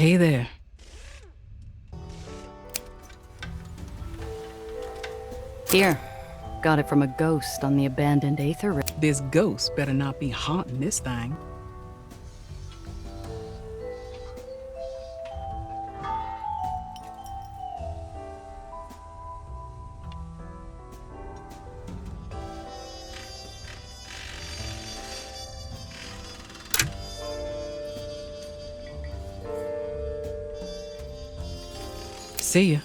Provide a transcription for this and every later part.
Hey there. Here. Got it from a ghost on the abandoned Aether Iron. This ghost better not be haunting this thing. See ya.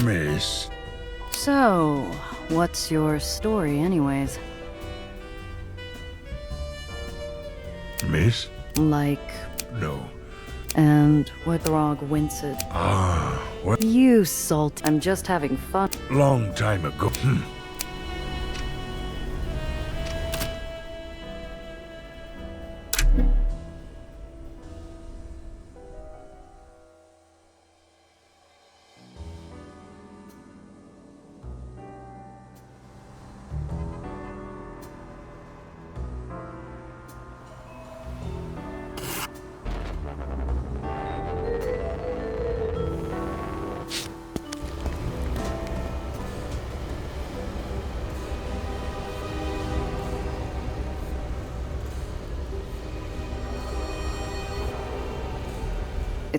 Miss. So, what's your story anyways? Miss? Like, No. and what Throg winces. What? You salt. I'm just having fun. Long time ago.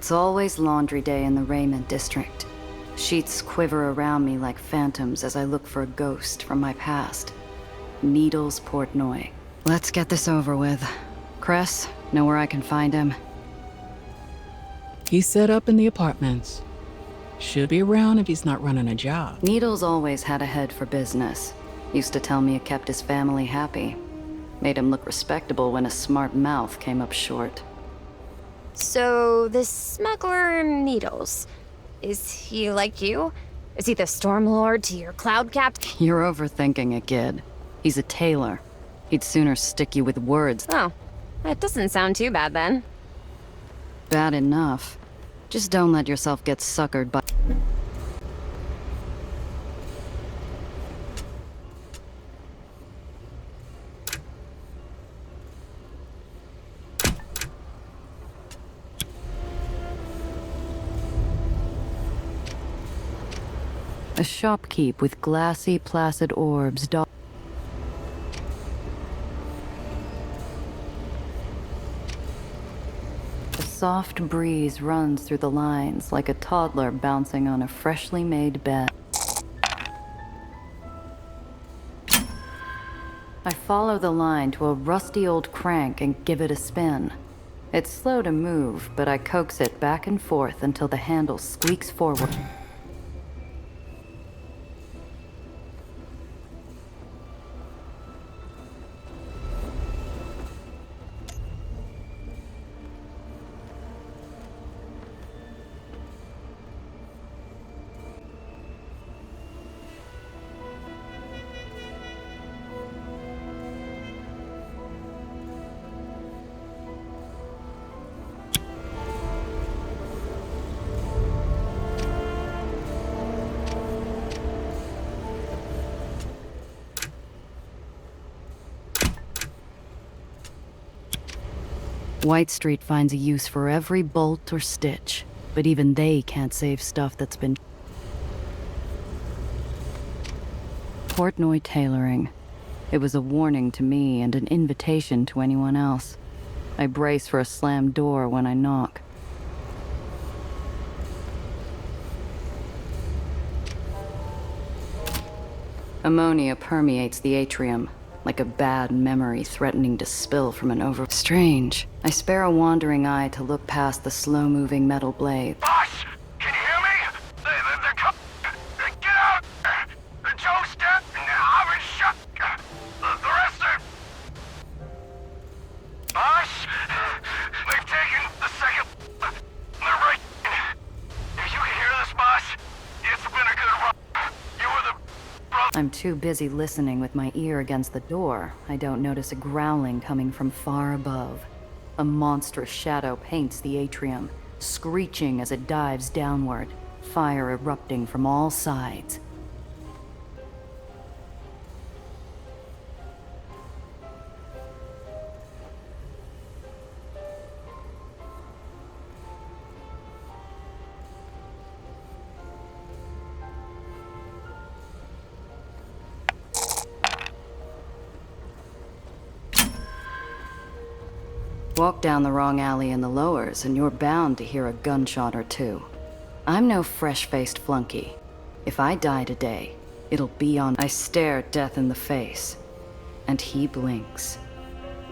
It's always laundry day in the Raymond district. Sheets quiver around me like phantoms as I look for a ghost from my past. Needles, Portnoy. Let's get this over with. Cress, know where I can find him? He's set up in the apartments. Should be around if he's not running a job. Needles always had a head for business. Used to tell me it kept his family happy. Made him look respectable when a smart mouth came up short. So, this smuggler Needles, is he like you? Is he the Stormlord to your Cloud Captain? You're overthinking it, kid. He's a tailor. He'd sooner stick you with words. Oh, that doesn't sound too bad then. Bad enough. Just don't let yourself get suckered by... A shopkeep with glassy, placid orbs dot. A soft breeze runs through the lines like a toddler bouncing on a freshly made bed. I follow the line to a rusty old crank and give it a spin. It's slow to move, but I coax it back and forth until the handle squeaks forward. White Street finds a use for every bolt or stitch, but even they can't save stuff that's been... Portnoy tailoring. It was a warning to me and an invitation to anyone else. I brace for a slammed door when I knock. Ammonia permeates the atrium, like a bad memory threatening to spill from an over... Strange. I spare a wandering eye to look past the slow-moving metal blade. Boss, can you hear me? They're coming. Get out! Joe's dead. I'm in shock. The rest are... Boss, they've taken the second... They're right. If you can hear this, boss, it's been a good run. You were the... I'm too busy listening with my ear against the door. I don't notice a growling coming from far above. A monstrous shadow paints the atrium, screeching as it dives downward, fire erupting from all sides. Walk down the wrong alley in the lowers, and you're bound to hear a gunshot or two. I'm no fresh-faced flunky. If I die today, it'll be on... I stare death in the face, and he blinks.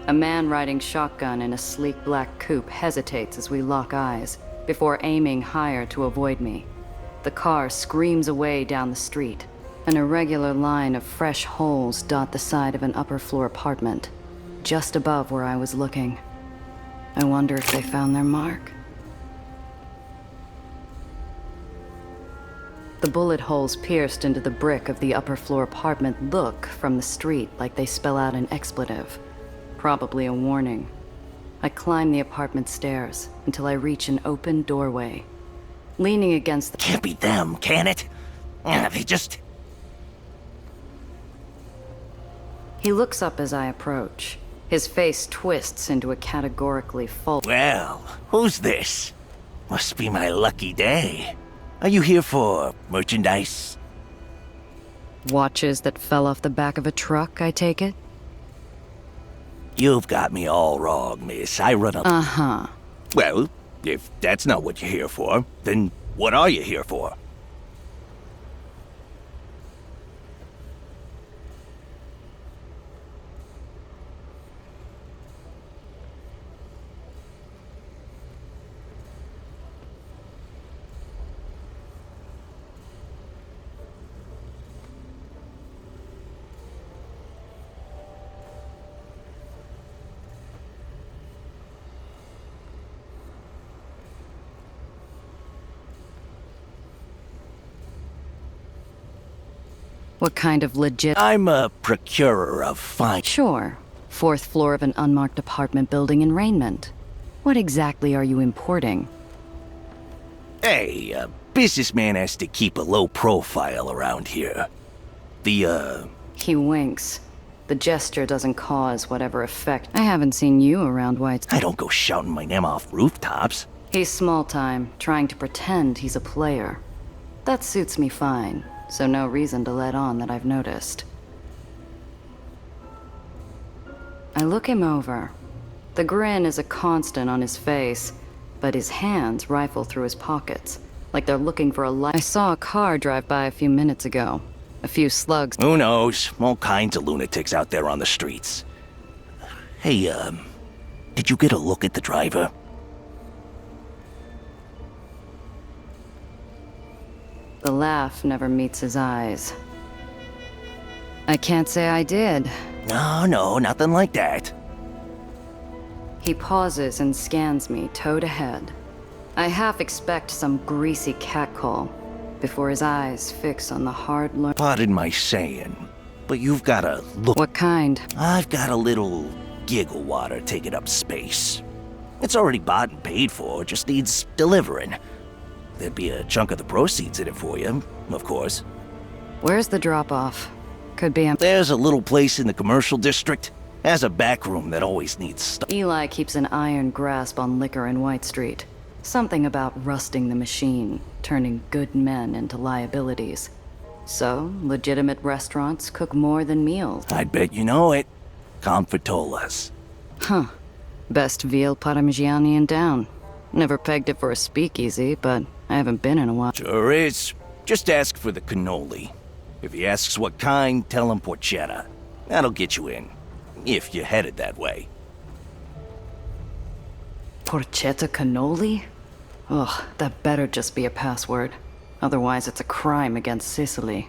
A man riding shotgun in a sleek black coupe hesitates as we lock eyes, before aiming higher to avoid me. The car screams away down the street. An irregular line of fresh holes dot the side of an upper-floor apartment, just above where I was looking. I wonder if they found their mark. The bullet holes pierced into the brick of the upper floor apartment look from the street like they spell out an expletive. Probably a warning. I climb the apartment stairs until I reach an open doorway. Leaning against the... Can't be them, can it? They just... He looks up as I approach. His face twists into a categorically false... Well, who's this? Must be my lucky day. Are you here for merchandise? Watches that fell off the back of a truck, I take it? You've got me all wrong, miss. I run a... Uh-huh. Well, If that's not what you're here for, then what are you here for? What kind of legit... I'm a procurer of fine... Sure. 4th floor of an unmarked apartment building in Rainment. What exactly are you importing? Hey, a businessman has to keep a low profile around here. He winks. The gesture doesn't cause whatever effect. I haven't seen you around White's... I don't go shouting my name off rooftops. He's small time, trying to pretend he's a player. That suits me fine, so no reason to let on that I've noticed. I look him over. The grin is a constant on his face, but his hands rifle through his pockets, like they're looking for a light. I saw a car drive by a few minutes ago. A few slugs. Who knows? All kinds of lunatics out there on the streets. Hey, did you get a look at the driver? The laugh never meets his eyes. I can't say I did. No, nothing like that. He pauses and scans me toe to head. I half expect some greasy catcall before his eyes fix on the hard line. Pardon my saying, but you've got a look. What kind? I've got a little giggle water taking up space. It's already bought and paid for, just needs delivering. There'd be a chunk of the proceeds in it for you, of course. Where's the drop-off? Could be There's a little place in the commercial district. Has a back room that always needs stuff. Eli keeps an iron grasp on liquor in White Street. Something about rusting the machine, turning good men into liabilities. So, legitimate restaurants cook more than meals. I'd bet you know it. Confortolas. Huh. Best veal parmigiani in town. Never pegged it for a speakeasy, but I haven't been in a while. Sure is. Just ask for the cannoli. If he asks what kind, tell him porchetta. That'll get you in. If you're headed that way. Porchetta cannoli? Ugh, that better just be a password. Otherwise, it's a crime against Sicily.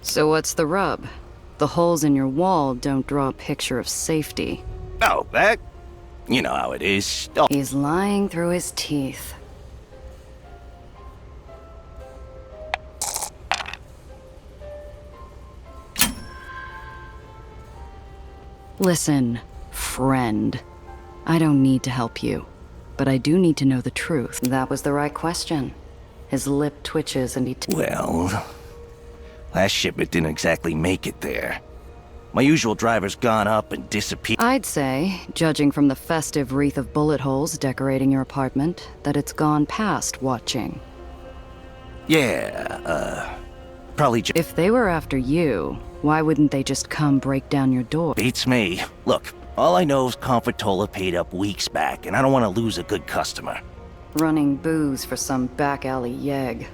So what's the rub? The holes in your wall don't draw a picture of safety. Oh, that? You know how it is. Oh. He's lying through his teeth. Listen, friend. I don't need to help you, but I do need to know the truth. That was the right question. His lip twitches and he... Well, last shipment didn't exactly make it there. My usual driver's gone up and disappeared. I'd say, judging from the festive wreath of bullet holes decorating your apartment, that it's gone past watching. Yeah, probably just... If they were after you, why wouldn't they just come break down your door? Beats me. Look, all I know is Confortola paid up weeks back, and I don't want to lose a good customer. Running booze for some back alley yegg.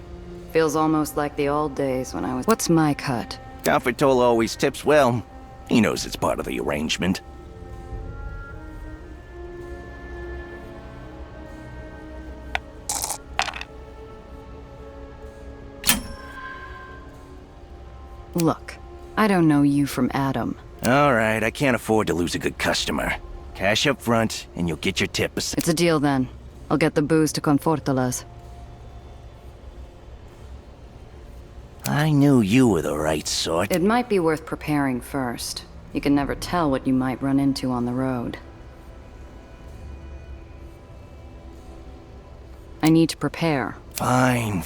Feels almost like the old days when I was... What's my cut? Confortola always tips well. He knows it's part of the arrangement. Look, I don't know you from Adam. All right, I can't afford to lose a good customer. Cash up front, and you'll get your tip. It's a deal then. I'll get the booze to Confortolas. I knew you were the right sort. It might be worth preparing first. You can never tell what you might run into on the road. I need to prepare. Fine.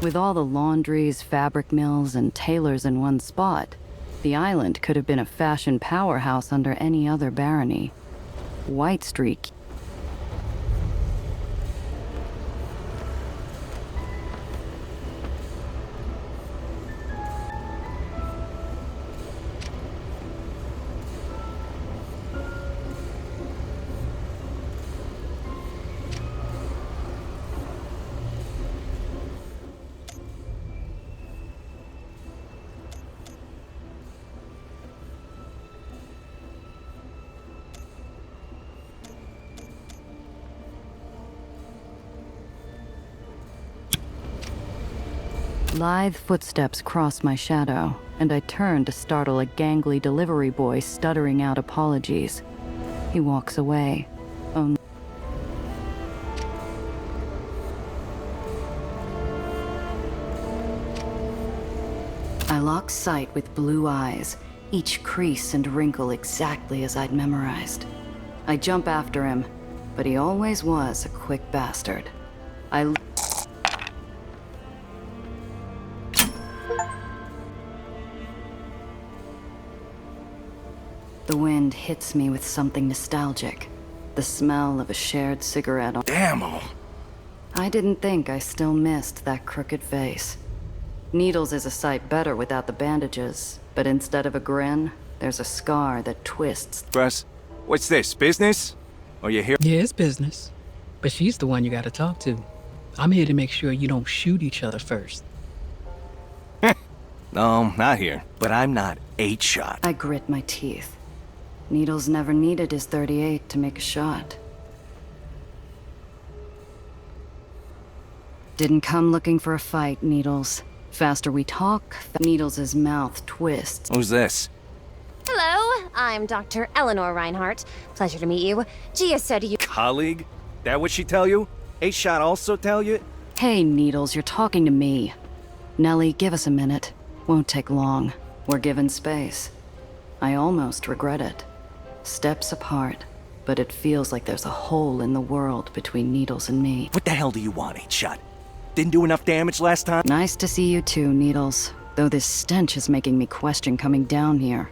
With all the laundries, fabric mills, and tailors in one spot, the island could have been a fashion powerhouse under any other barony. White Street. Lithe footsteps cross my shadow, and I turn to startle a gangly delivery boy stuttering out apologies. He walks away. Oh. I lock sight with blue eyes, each crease and wrinkle exactly as I'd memorized. I jump after him, but he always was a quick bastard. The wind hits me with something nostalgic. The smell of a shared cigarette on— Damn. I didn't think I still missed that crooked face. Needles is a sight better without the bandages, but instead of a grin, there's a scar that twists. Russ, what's this, business? Or you here? Yeah, it's business. But she's the one you gotta talk to. I'm here to make sure you don't shoot each other first. No, not here. But I'm not 8-shot. I grit my teeth. Needles never needed his .38 to make a shot. Didn't come looking for a fight, Needles. Faster we talk, Needles' mouth twists. Who's this? Hello, I'm Dr. Eleanor Reinhardt. Pleasure to meet you. Gia said you— Colleague? That what she tell you? 8-shot also tell you? Hey, Needles, you're talking to me. Nellie, give us a minute. Won't take long. We're given space. I almost regret it. Steps apart, but it feels like there's a hole in the world between Needles and me. What the hell do you want, 8-shot? Didn't do enough damage last time? Nice to see you too, Needles. Though this stench is making me question coming down here.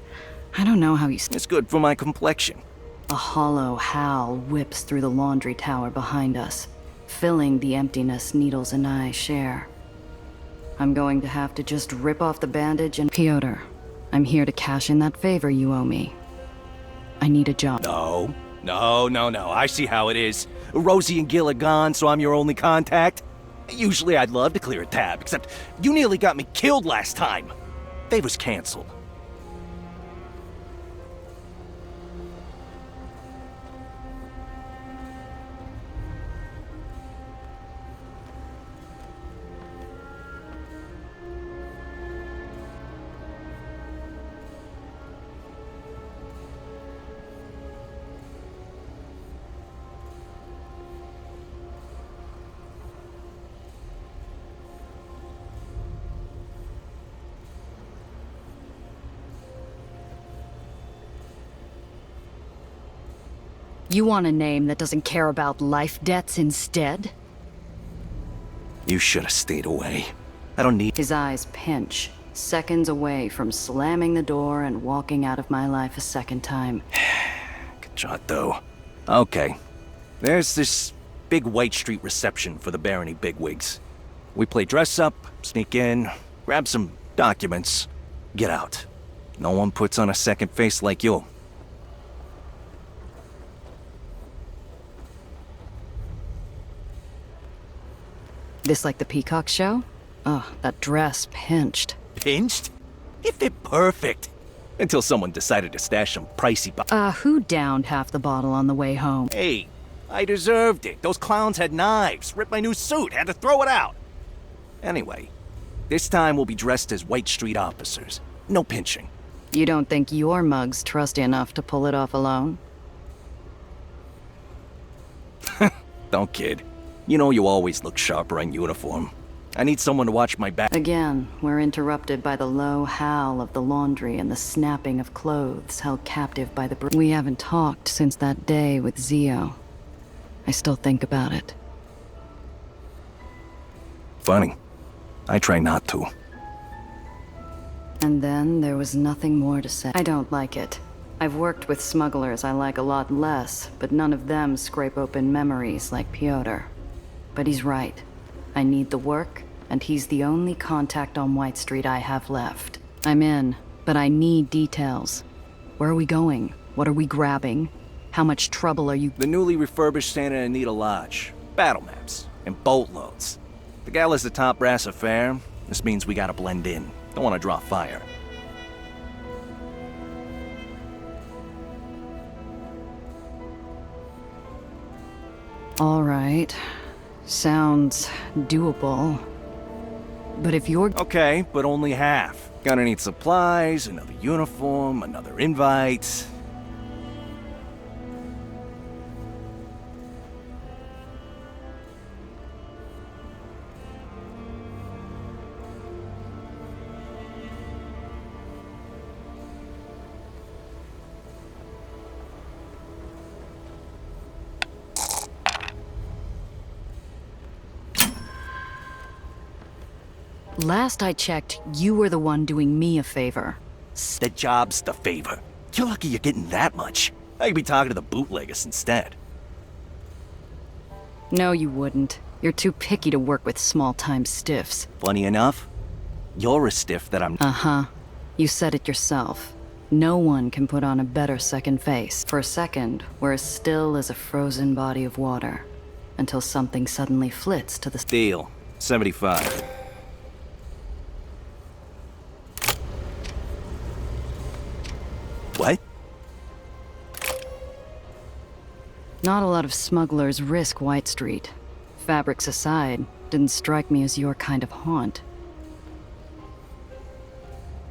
I don't know how you— It's good for my complexion. A hollow howl whips through the laundry tower behind us, filling the emptiness Needles and I share. I'm going to have to just rip off the bandage and— Piotr, I'm here to cash in that favor you owe me. I need a job. No. I see how it is. Rosie and Gil are gone, so I'm your only contact. Usually I'd love to clear a tab, except you nearly got me killed last time. Favor's canceled. You want a name that doesn't care about life debts instead? You should have stayed away. I don't need— His eyes pinch, seconds away from slamming the door and walking out of my life a second time. Good shot, though. Okay. There's this big White Street reception for the Barony bigwigs. We play dress up, sneak in, grab some documents, get out. No one puts on a second face like you. This like the Peacock show? Ugh, that dress pinched. Pinched? It fit perfect. Until someone decided to stash some pricey Who downed half the bottle on the way home? Hey, I deserved it. Those clowns had knives, ripped my new suit, had to throw it out. Anyway, this time we'll be dressed as White Street officers. No pinching. You don't think your mug's trusty enough to pull it off alone? Don't kid. You know you always look sharper in uniform. I need someone to watch my back. Again, we're interrupted by the low howl of the laundry and the snapping of clothes held captive by the— We haven't talked since that day with Zio. I still think about it. Funny. I try not to. And then there was nothing more to say. I don't like it. I've worked with smugglers I like a lot less, but none of them scrape open memories like Piotr. But he's right. I need the work, and he's the only contact on White Street I have left. I'm in, but I need details. Where are we going? What are we grabbing? How much trouble are you— The newly refurbished Santa Anita Lodge. Battle maps. And boatloads. The gala's the top brass affair. This means we gotta blend in. Don't wanna draw fire. All right. Sounds doable. But if you're— Okay, but only half. Gonna need supplies, another uniform, another invite. Last I checked, you were the one doing me a favor. The job's the favor. You're lucky you're getting that much. I could be talking to the bootleggers instead. No, you wouldn't. You're too picky to work with small-time stiffs. Funny enough, you're a stiff that I'm— Uh-huh. You said it yourself. No one can put on a better second face. For a second, we're as still as a frozen body of water. Until something suddenly flits to the— Deal. 75. What? Not a lot of smugglers risk White Street. Fabrics aside, didn't strike me as your kind of haunt.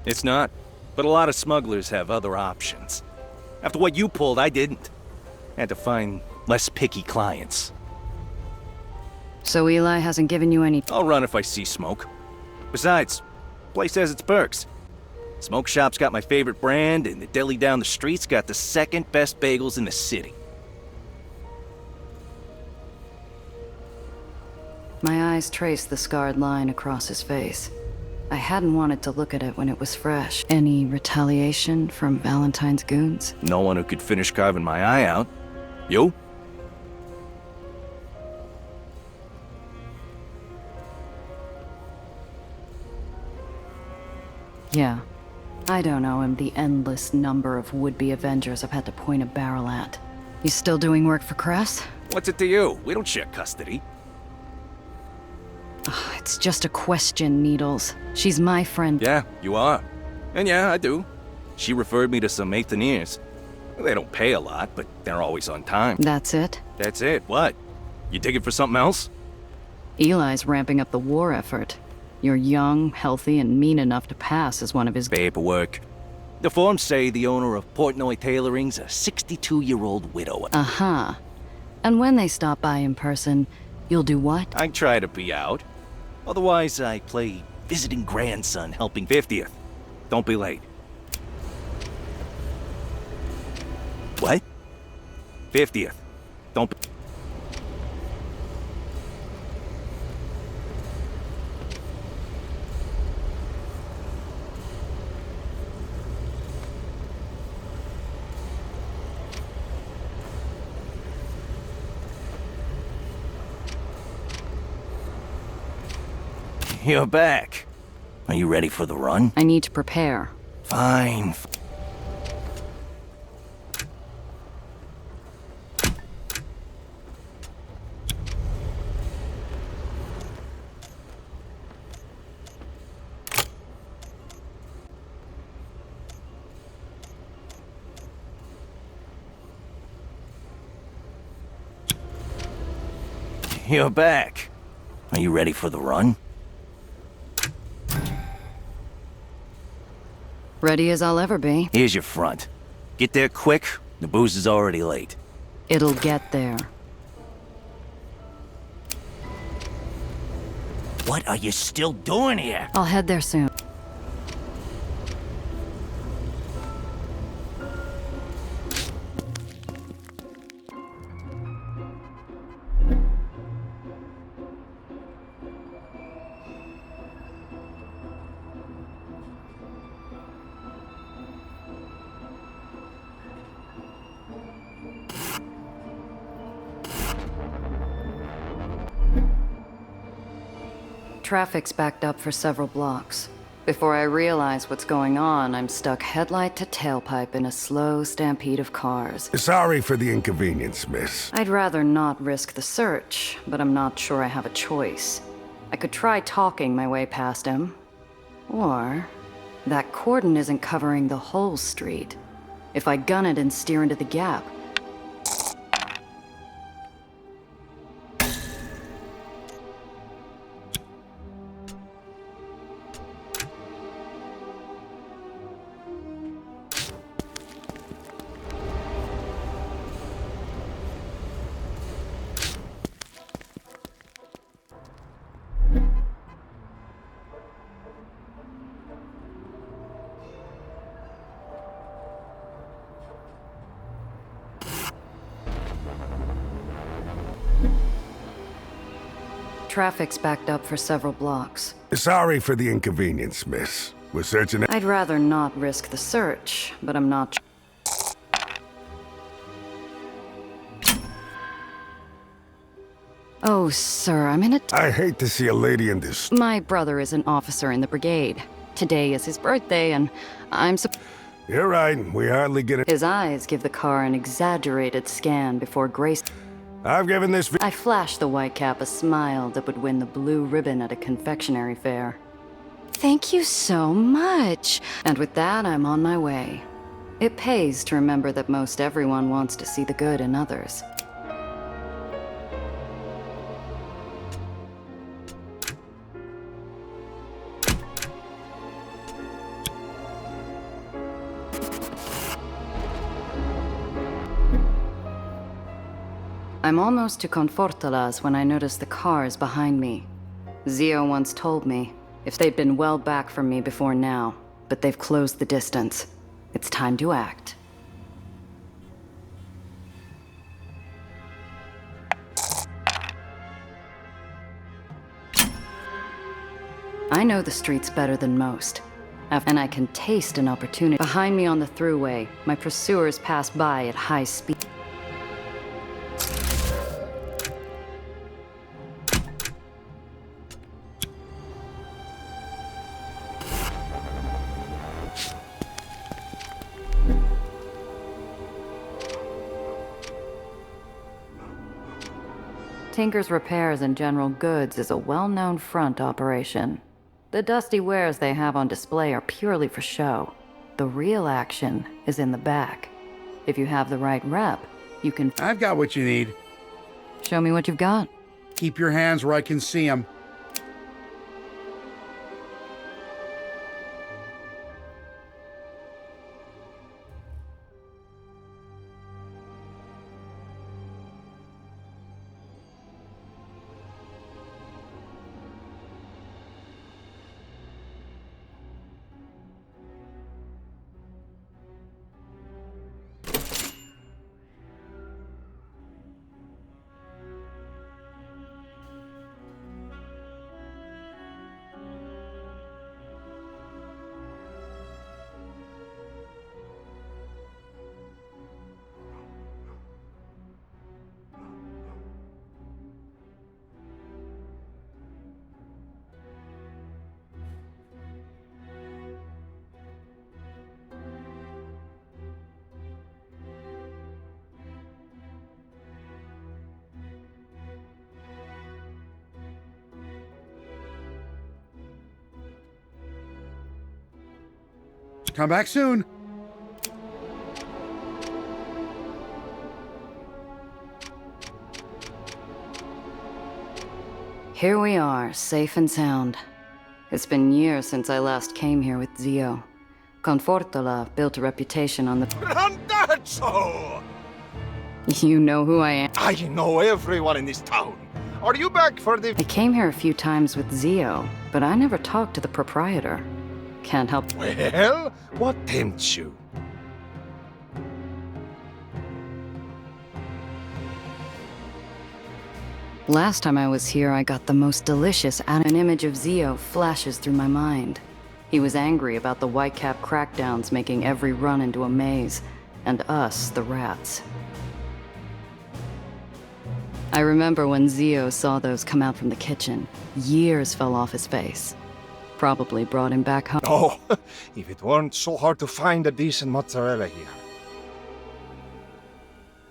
It's not. But a lot of smugglers have other options. After what you pulled, I didn't. Had to find less picky clients. So Eli hasn't given you any— I'll run if I see smoke. Besides, place has its perks. Smoke shop's got my favorite brand, and the deli down the street's got the second best bagels in the city. My eyes traced the scarred line across his face. I hadn't wanted to look at it when it was fresh. Any retaliation from Valentine's goons? No one who could finish carving my eye out. You? Yeah. I don't know him the endless number of would-be Avengers I've had to point a barrel at. You still doing work for Cress? What's it to you? We don't share custody. It's just a question, Needles. She's my friend. Yeah, you are. And yeah, I do. She referred me to some Aetherians. They don't pay a lot, but they're always on time. That's it? That's it. What? You digging for something else? Eli's ramping up the war effort. You're young, healthy, and mean enough to pass as one of his— Paperwork. The forms say the owner of Portnoy Tailoring's a 62-year-old widower. Uh-huh. And when they stop by in person, you'll do what? I try to be out. Otherwise, I play visiting grandson helping 50th. Don't be late. What? 50th. Don't be... You're back. Are you ready for the run? I need to prepare. Fine. You're back. Are you ready for the run? Ready as I'll ever be. Here's your front. Get there quick. The booze is already late. It'll get there. What are you still doing here? I'll head there soon. Traffic's backed up for several blocks. Before I realize what's going on, I'm stuck headlight to tailpipe in a slow stampede of cars. Sorry for the inconvenience, miss. I'd rather not risk the search, but I'm not sure I have a choice. I could try talking my way past him. Or that cordon isn't covering the whole street. If I gun it and steer into the gap. Traffic's backed up for several blocks. Sorry for the inconvenience, miss. We're searching... I'd rather not risk the search, but I'm not... Oh, sir, I'm in a... I hate to see a lady in this... My brother is an officer in the brigade. Today is his birthday, and I'm You're right, we hardly get it. His eyes give the car an exaggerated scan before Grace... I've given this... I flashed the Whitecap a smile that would win the blue ribbon at a confectionery fair. Thank you so much. And with that, I'm on my way. It pays to remember that most everyone wants to see the good in others. I'm almost to Confortalas when I notice the cars behind me. Zio once told me if they'd been well back from me before now, but they've closed the distance. It's time to act. I know the streets better than most, and I can taste an opportunity. Behind me on the thruway, my pursuers pass by at high speed. Tinker's Repairs and General Goods is a well-known front operation. The dusty wares they have on display are purely for show. The real action is in the back. If you have the right rep, you can... I've got what you need. Show me what you've got. Keep your hands where I can see them. Come back soon. Here we are, safe and sound. It's been years since I last came here with Zio. Confortola built a reputation on the... Randazzo! You know who I am. I know everyone in this town. Are you back for the... I came here a few times with Zio, but I never talked to the proprietor. Can't help... Well, what tempts you? Last time I was here, I got the most delicious an image of Zio flashes through my mind. He was angry about the Whitecap crackdowns making every run into a maze, and us, the rats. I remember when Zio saw those come out from the kitchen. Years fell off his face. Probably brought him back home. Oh, if it weren't so hard to find a decent mozzarella here.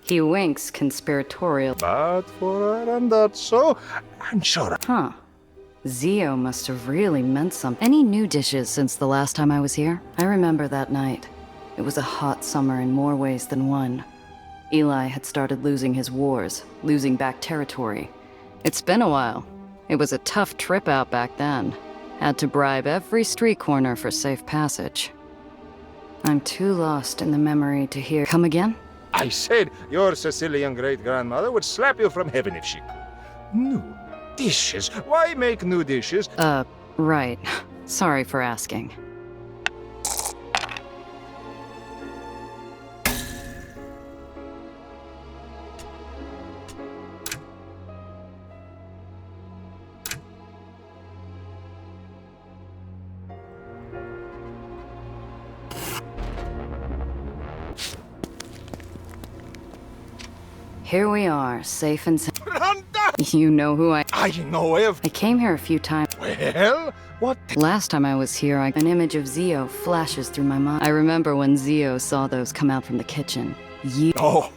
He winks conspiratorial. But for her and that so, I'm sure. Huh. Zio must have really meant something. Any new dishes since the last time I was here? I remember that night. It was a hot summer in more ways than one. Eli had started losing his wars, losing back territory. It's been a while. It was a tough trip out back then. Had to bribe every street corner for safe passage. I'm too lost in the memory to hear. Come again? I said your Sicilian great-grandmother would slap you from heaven if she could. New dishes? Why make new dishes? Right. Sorry for asking. Here we are, safe and sound. You know who I know of. I came here a few times. Well, what? Last time I was here, an image of Zio flashes through my mind. I remember when Zio saw those come out from the kitchen. Oh,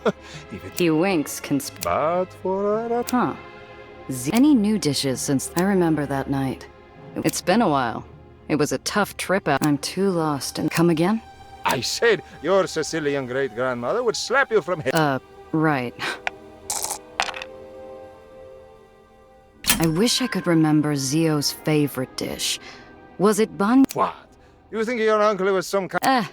He winks But for her. Huh. Any new dishes since I remember that night? It's been a while. It was a tough trip out. I'm too lost and come again? I said your Sicilian great-grandmother would slap you from heaven. Right. I wish I could remember Zio's favorite dish. Was it bun? What? You think your uncle was some kind?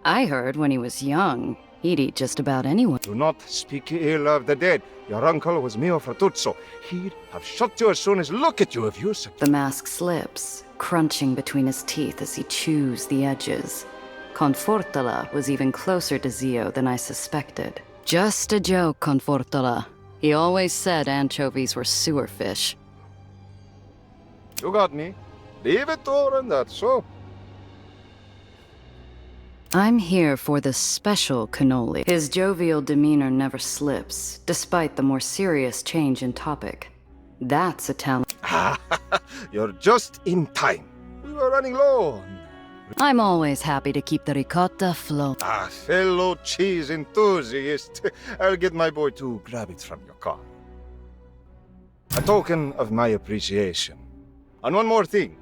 I heard when he was young, he'd eat just about anyone. Do not speak ill of the dead. Your uncle was mio fratuzzo. He'd have shot you as soon as look at you if you... The mask slips, crunching between his teeth as he chews the edges. Confortola was even closer to Zio than I suspected. Just a joke, Confortola. He always said anchovies were sewer fish. You got me. Leave it to her and that so. I'm here for the special cannoli. His jovial demeanor never slips, despite the more serious change in topic. That's Italian. You're just in time. We were running low. I'm always happy to keep the ricotta afloat. Fellow cheese enthusiast. I'll get my boy to grab it from your car. A token of my appreciation. And one more thing.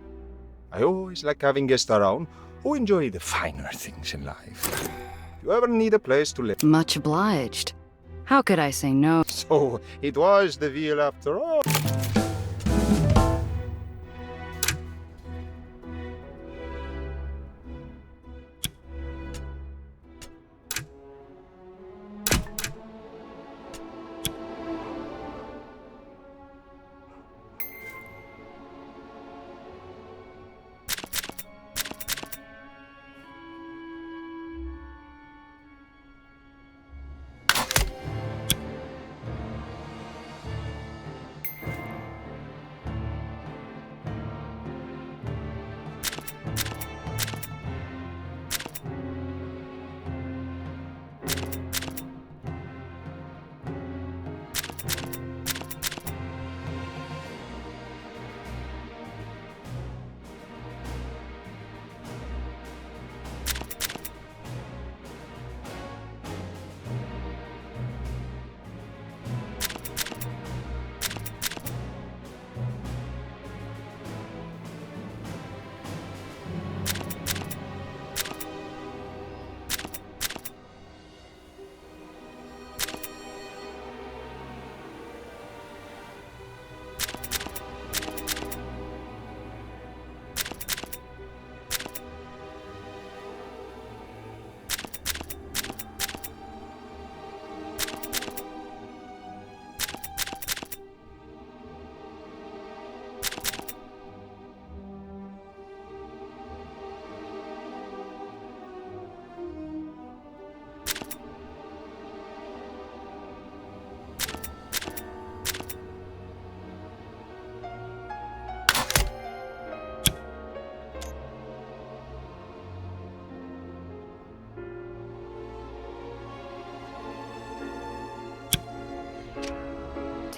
I always like having guests around who enjoy the finer things in life. If you ever need a place to live. Much obliged. How could I say no? So, it was the veal after all.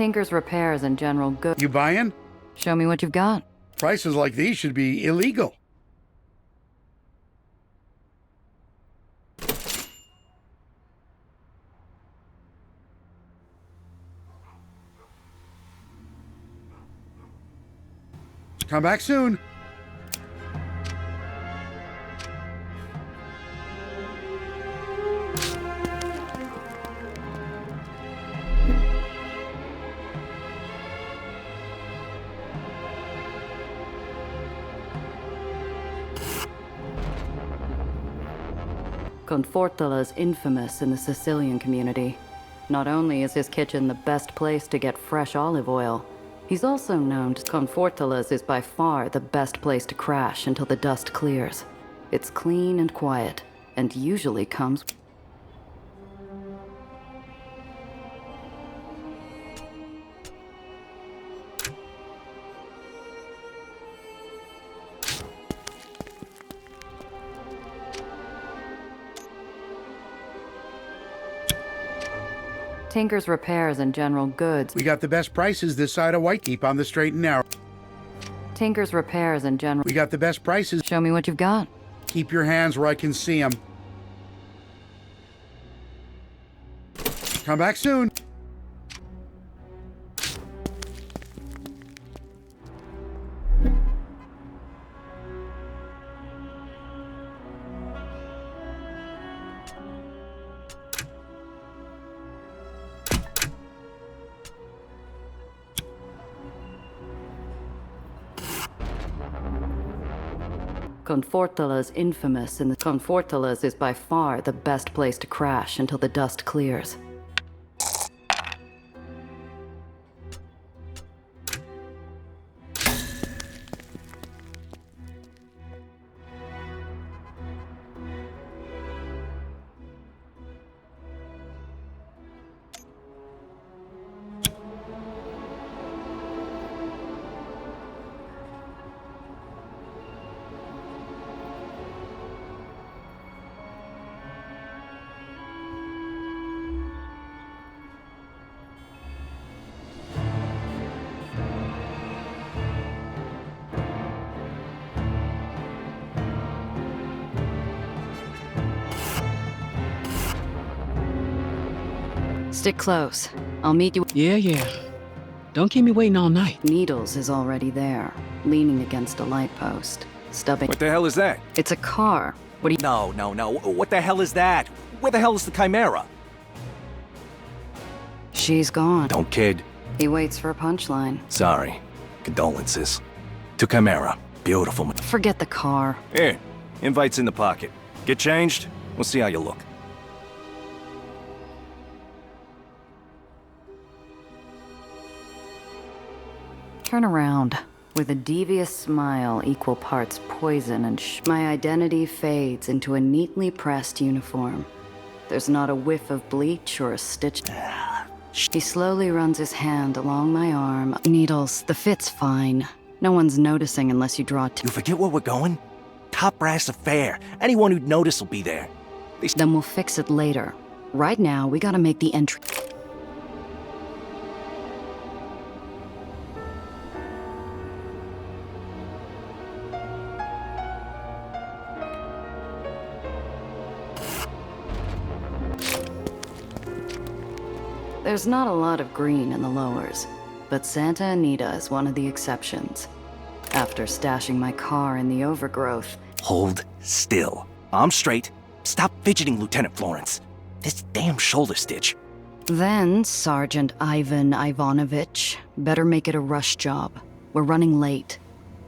Tinker's repairs and general goods. You buying? Show me what you've got. Prices like these should be illegal. Come back soon. Confortola is infamous in the Sicilian community. Not only is his kitchen the best place to get fresh olive oil, he's also known to Confortola's is by far the best place to crash until the dust clears. It's clean and quiet, and usually comes. Tinker's repairs and general goods. We got the best prices this side of Whitekeep on the straight and narrow. Tinker's repairs and general. We got the best prices. Show me what you've got. Keep your hands where I can see them. Come back soon. Confortola is infamous, and the Confortola's is by far the best place to crash until the dust clears. Stick close. I'll meet you. Yeah. Don't keep me waiting all night. Needles is already there, leaning against a light post, stubbing. What the hell is that? It's a car. What do you... No. What the hell is that? Where the hell is the Chimera? She's gone. Don't kid. He waits for a punchline. Sorry. Condolences. To Chimera. Beautiful. Forget the car. Here. Invite's in the pocket. Get changed. We'll see how you look. Turn around. With a devious smile equal parts poison and my identity fades into a neatly pressed uniform. There's not a whiff of bleach or a stitch. He slowly runs his hand along my arm. Needles, the fit's fine. No one's noticing unless you draw You forget where we're going? Top brass affair. Anyone who'd notice will be there. Then we'll fix it later. Right now, we gotta make the entry. There's not a lot of green in the lowers, but Santa Anita is one of the exceptions. After stashing my car in the overgrowth... Hold still. I'm straight. Stop fidgeting, Lieutenant Florence. This damn shoulder stitch. Then, Sergeant Ivan Ivanovich, better make it a rush job. We're running late.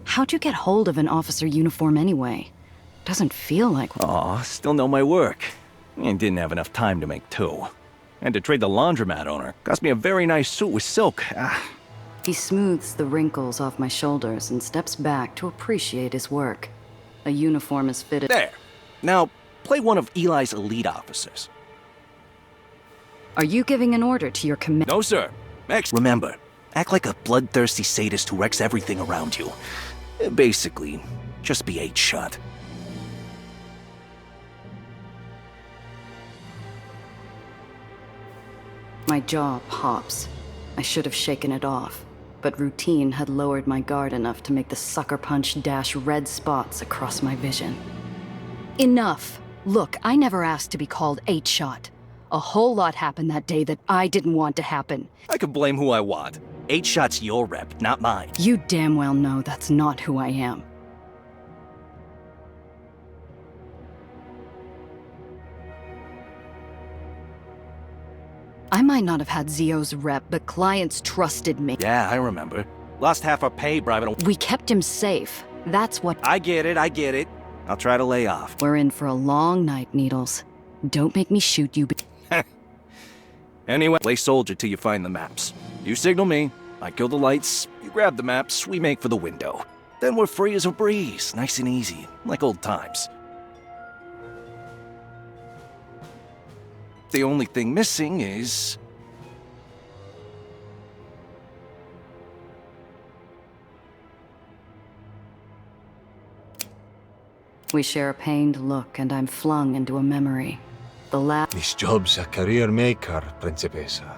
How'd you get hold of an officer uniform anyway? Doesn't feel like... Aw, still know my work. And didn't have enough time to make two. And to trade the laundromat owner. Cost me a very nice suit with silk. He smooths the wrinkles off my shoulders and steps back to appreciate his work. A uniform is fitted... There. Now, play one of Eli's elite officers. Are you giving an order to your command? No, sir. Remember, act like a bloodthirsty sadist who wrecks everything around you. Basically, just be 8-shot. My jaw pops. I should have shaken it off, but routine had lowered my guard enough to make the sucker punch dash red spots across my vision. Enough! Look, I never asked to be called 8-Shot. A whole lot happened that day that I didn't want to happen. I can blame who I want. 8-Shot's your rep, not mine. You damn well know that's not who I am. I might not have had Zio's rep, but clients trusted me. Yeah, I remember. Lost half our pay bribing a... We kept him safe. That's what... I get it. I'll try to lay off. We're in for a long night, Needles. Don't make me shoot you. Anyway, play soldier till you find the maps. You signal me, I kill the lights, you grab the maps, we make for the window. Then we're free as a breeze, nice and easy, like old times. The only thing missing is... We share a pained look, and I'm flung into a memory. The last... This job's a career maker, Principessa.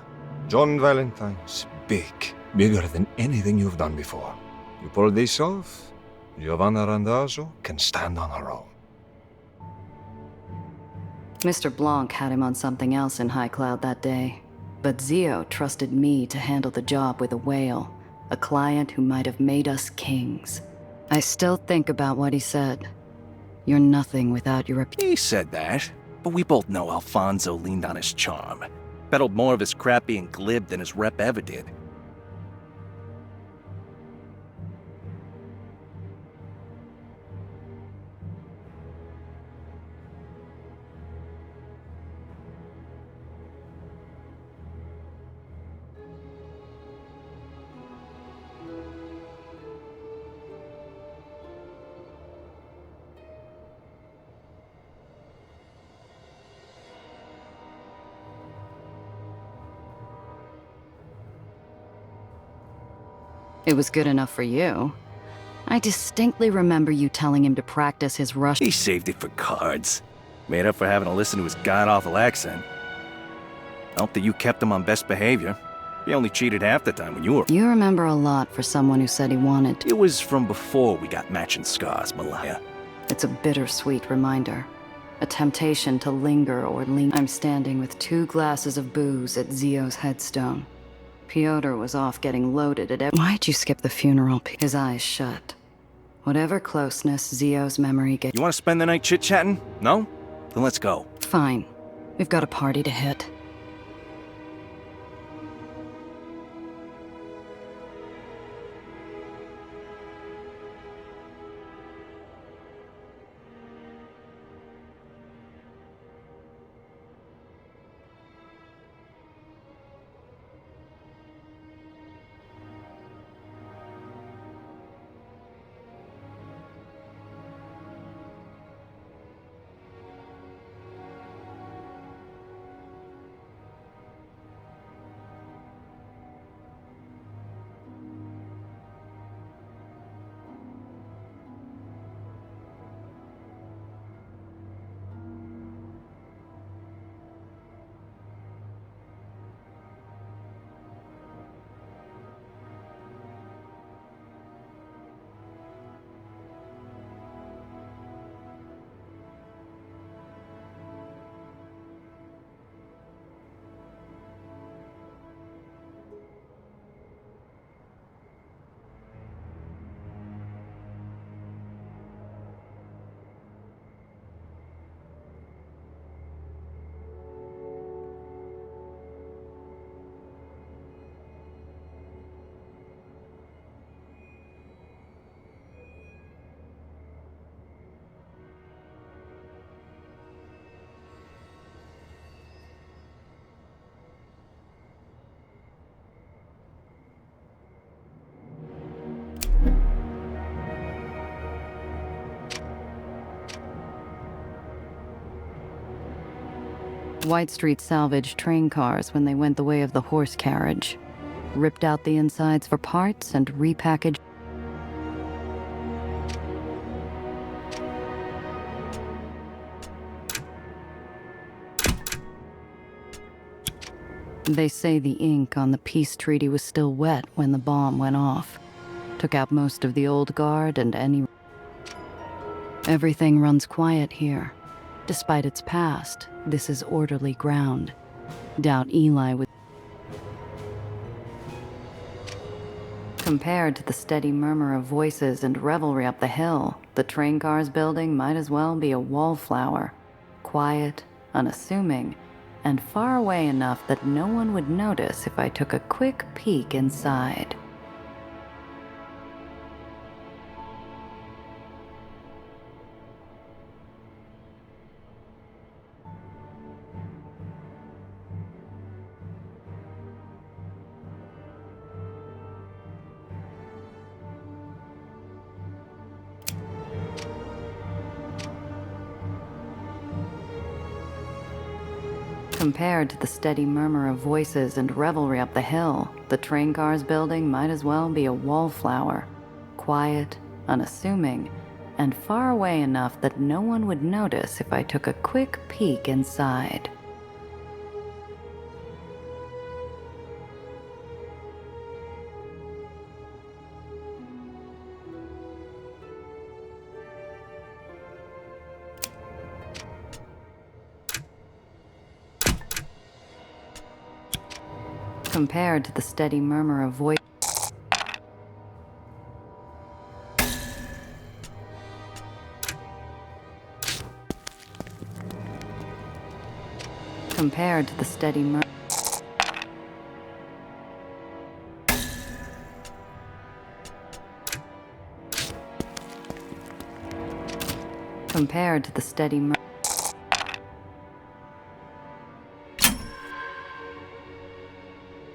John Valentine's big. Bigger than anything you've done before. You pull this off, Giovanna Randazzo can stand on her own. Mr. Blanc had him on something else in High Cloud that day. But Zio trusted me to handle the job with a whale. A client who might have made us kings. I still think about what he said. You're nothing without your He said that, but we both know Alfonso leaned on his charm. Peddled more of his crap being glib than his rep ever did. It was good enough for you. I distinctly remember you telling him to practice his Russian. He saved it for cards. Made up for having to listen to his god-awful accent. Helped that you kept him on best behavior. He only cheated half the time when you were... You remember a lot for someone who said he wanted to. It was from before we got matching scars, Malaya. It's a bittersweet reminder. A temptation to linger or lean. I'm standing with 2 glasses of booze at Zio's headstone. Piotr was off getting loaded at Why'd you skip the funeral? His eyes shut. Whatever closeness Zio's memory gave. You want to spend the night chit-chatting? No? Then let's go. Fine. We've got a party to hit. White Street salvaged train cars when they went the way of the horse carriage. Ripped out the insides for parts and repackaged. They say the ink on the peace treaty was still wet when the bomb went off. Took out most of the old guard and any... Everything runs quiet here. Despite its past, this is orderly ground. Doubt Eli would... Compared to the steady murmur of voices and revelry up the hill, the train cars building might as well be a wallflower. Quiet, unassuming, and far away enough that no one would notice if I took a quick peek inside. Compared to the steady murmur of voices and revelry up the hill, the train cars building might as well be a wallflower. Quiet, unassuming, and far away enough that no one would notice if I took a quick peek inside. Compared to the steady murmur of voice. Compared to the steady murmur. Compared to the steady murmur.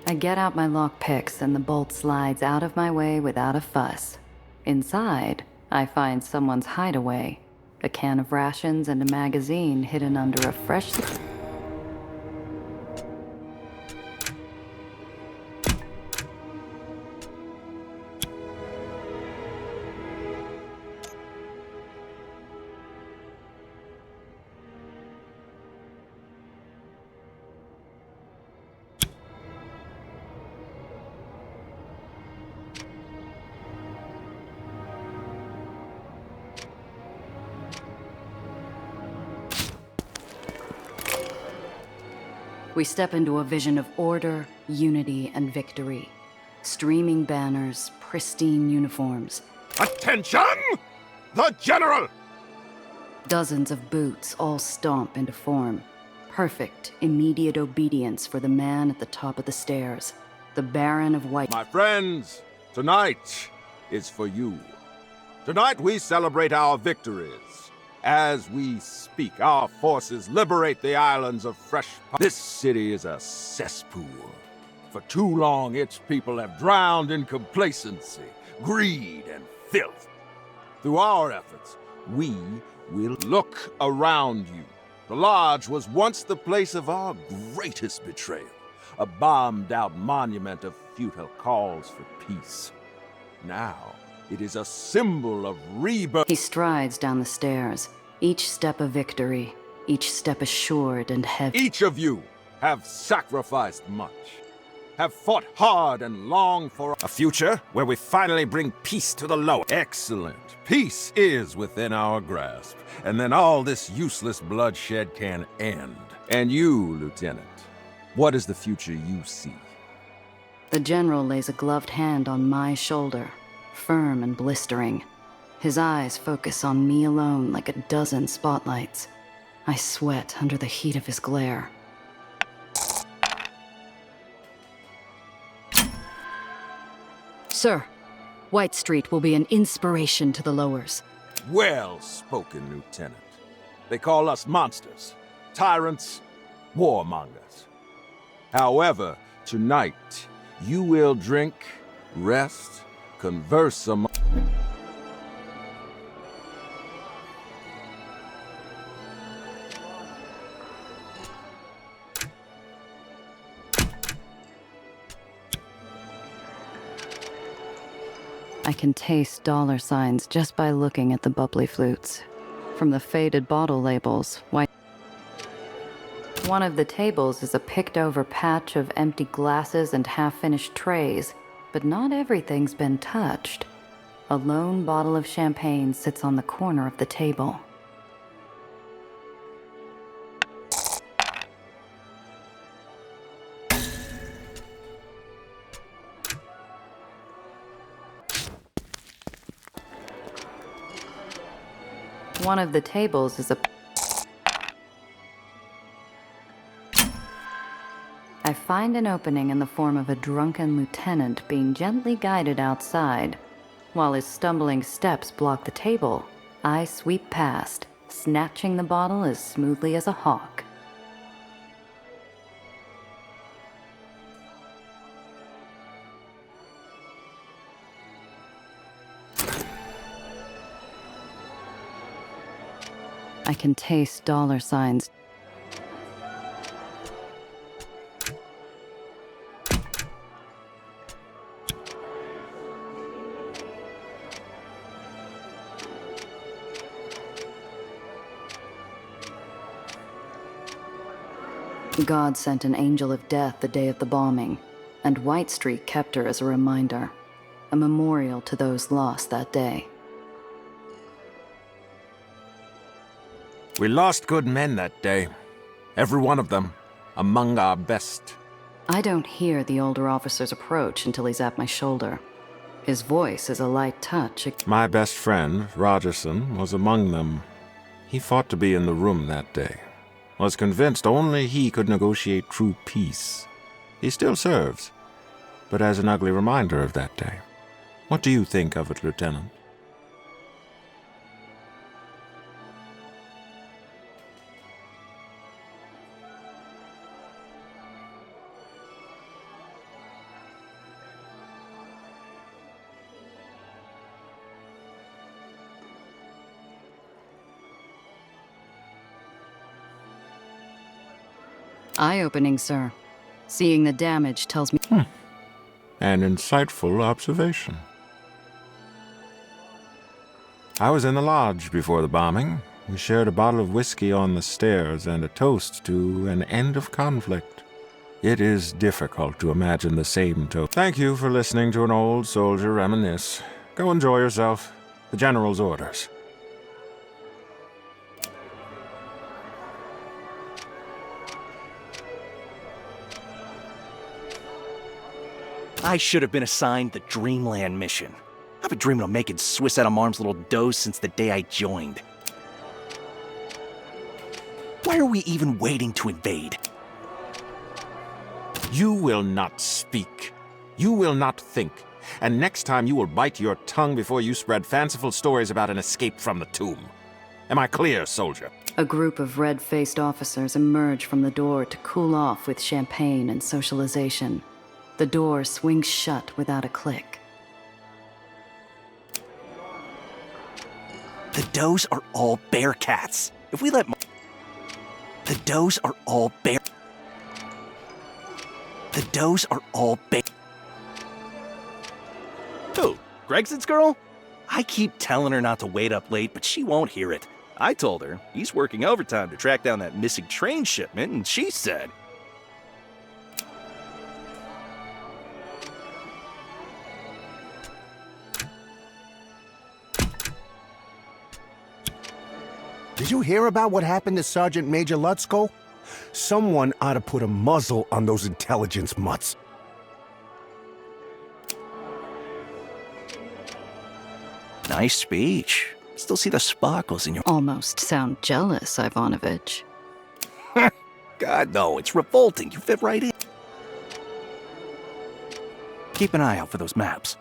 I get out my lockpicks and the bolt slides out of my way without a fuss. Inside, I find someone's hideaway. A can of rations and a magazine hidden under a fresh... We step into a vision of order, unity, and victory. Streaming banners, pristine uniforms. Attention! The General! Dozens of boots all stomp into form. Perfect, immediate obedience for the man at the top of the stairs. The Baron of White... My friends, tonight is for you. Tonight we celebrate our victories. As we speak, our forces liberate the islands of Fresh... This city is a cesspool. For too long, its people have drowned in complacency, greed, and filth. Through our efforts, we will look around you. The Lodge was once the place of our greatest betrayal, a bombed-out monument of futile calls for peace. Now, it is a symbol of rebirth. He strides down the stairs, each step a victory, each step assured and heavy. Each of you have sacrificed much, have fought hard and longed for A future where we finally bring peace to the lower. excellent. Peace is within our grasp, and then all this useless bloodshed can end. And you, Lieutenant, what is the future you see? The General lays a gloved hand on my shoulder, firm and blistering. His eyes focus on me alone like a dozen spotlights. I sweat under the heat of his glare. Sir, White Street will be an inspiration to the lowers. Well spoken, Lieutenant. They call us monsters, tyrants, warmongers. However, tonight, you will drink, rest, converse among... I can taste dollar signs just by looking at the bubbly flutes. From the faded bottle labels, One of the tables is a picked-over patch of empty glasses and half-finished trays, but not everything's been touched. A lone bottle of champagne sits on the corner of the table. One of the tables is a... I find an opening in the form of a drunken lieutenant being gently guided outside. While his stumbling steps block the table, I sweep past, snatching the bottle as smoothly as a hawk. I can taste dollar signs. God sent an angel of death the day of the bombing, and White Street kept her as a reminder, a memorial to those lost that day. We lost good men that day. Every one of them. Among our best. I don't hear the older officer's approach until he's at my shoulder. His voice is a light touch. My best friend, Rogerson, was among them. He fought to be in the room that day. Was convinced only he could negotiate true peace. He still serves, but as an ugly reminder of that day. What do you think of it, Lieutenant? Eye-opening, sir. Seeing the damage tells me... An insightful observation. I was in the lodge before the bombing. We shared a bottle of whiskey on the stairs and a toast to an end of conflict. It is difficult to imagine the same toast. Thank you for listening to an old soldier reminisce. Go enjoy yourself. The General's orders. I should have been assigned the Dreamland mission. I've been dreaming of making Swiss out of Marm's little dough since the day I joined. Why are we even waiting to invade? You will not speak. You will not think. And next time you will bite your tongue before you spread fanciful stories about an escape from the tomb. Am I clear, soldier? A group of red-faced officers emerge from the door to cool off with champagne and socialization. The door swings shut without a click. The does are all bear cats. If we let The does are all bear... The does are all bear... Who? Gregson's girl? I keep telling her not to wait up late, but she won't hear it. I told her he's working overtime to track down that missing train shipment, and she said... Did you hear about what happened to Sergeant Major Lutsko? Someone ought to put a muzzle on those intelligence mutts. Nice speech. Still see the sparkles in your... Almost sound jealous, Ivanovich. God, no, it's revolting. You fit right in. Keep an eye out for those maps.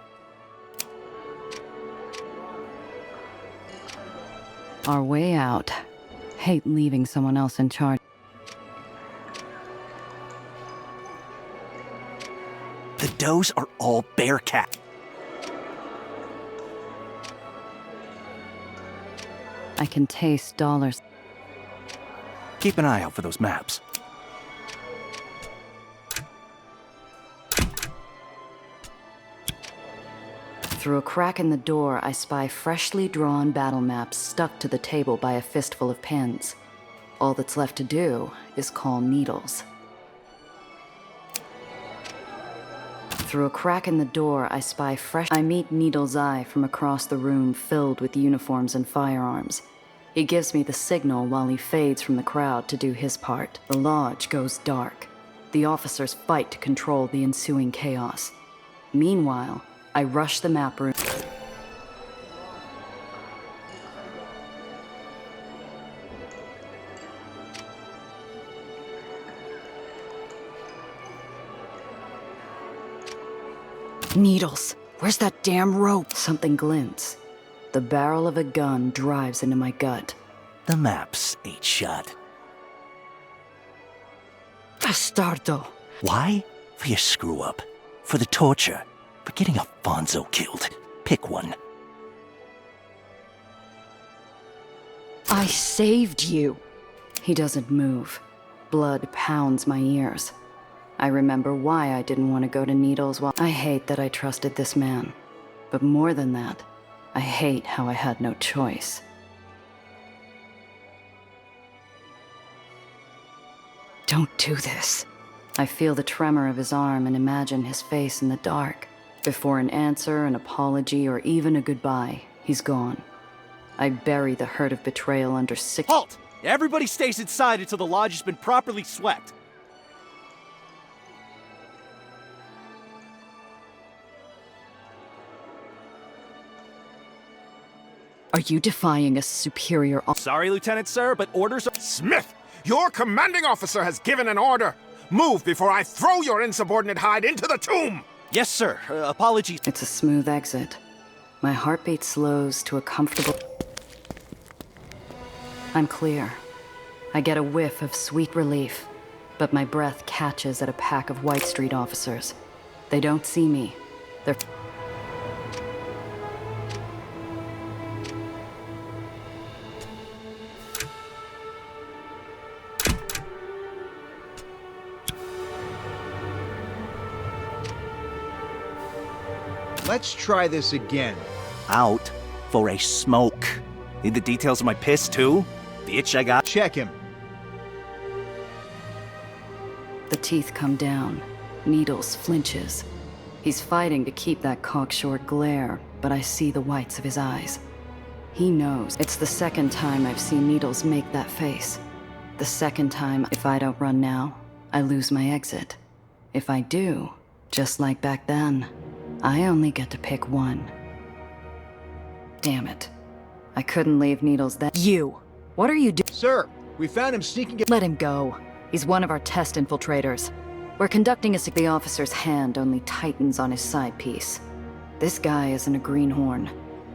Our way out. Hate leaving someone else in charge. The does are all bear cat. I can taste dollars. Keep an eye out for those maps. Through a crack in the door, I spy freshly drawn battle maps stuck to the table by a fistful of pens. All that's left to do is call Needles. Through a crack in the door, I spy fresh. I meet Needles' eye from across the room filled with uniforms and firearms. He gives me the signal while he fades from the crowd to do his part. The lodge goes dark. The officers fight to control the ensuing chaos. Meanwhile, I rush the map room. Needles, where's that damn rope? Something glints. The barrel of a gun drives into my gut. The maps, 8-shot. Bastardo! Why? For your screw-up. For the torture. For getting Alfonso killed. Pick one. I saved you! He doesn't move. Blood pounds my ears. I remember why I didn't want to go to Needles while I hate that I trusted this man. But more than that, I hate how I had no choice. Don't do this. I feel the tremor of his arm and imagine his face in the dark. Before an answer, an apology, or even a goodbye, he's gone. I bury the hurt of betrayal under sick— Halt! Everybody stays inside until the lodge has been properly swept. Are you defying a superior— Sorry, Lieutenant, sir, but orders are— Smith, your commanding officer has given an order. Move before I throw your insubordinate hide into the tomb! Yes, sir. Apologies. It's a smooth exit. My heartbeat slows to a comfortable— I'm clear. I get a whiff of sweet relief, but my breath catches at a pack of White Street officers. They don't see me. They're— Let's try this again. Out for a smoke. Need the details of my piss, too? The itch I got? Check him. The teeth come down. Needles flinches. He's fighting to keep that cocksure glare, but I see the whites of his eyes. He knows. It's the second time I've seen Needles make that face. The second time, if I don't run now, I lose my exit. If I do, just like back then, I only get to pick one. Damn it. I couldn't leave Needles then. You! What are you doing? Sir, we found him sneaking— Let him go. He's one of our test infiltrators. We're conducting a— The officer's hand only tightens on his side piece. This guy isn't a greenhorn.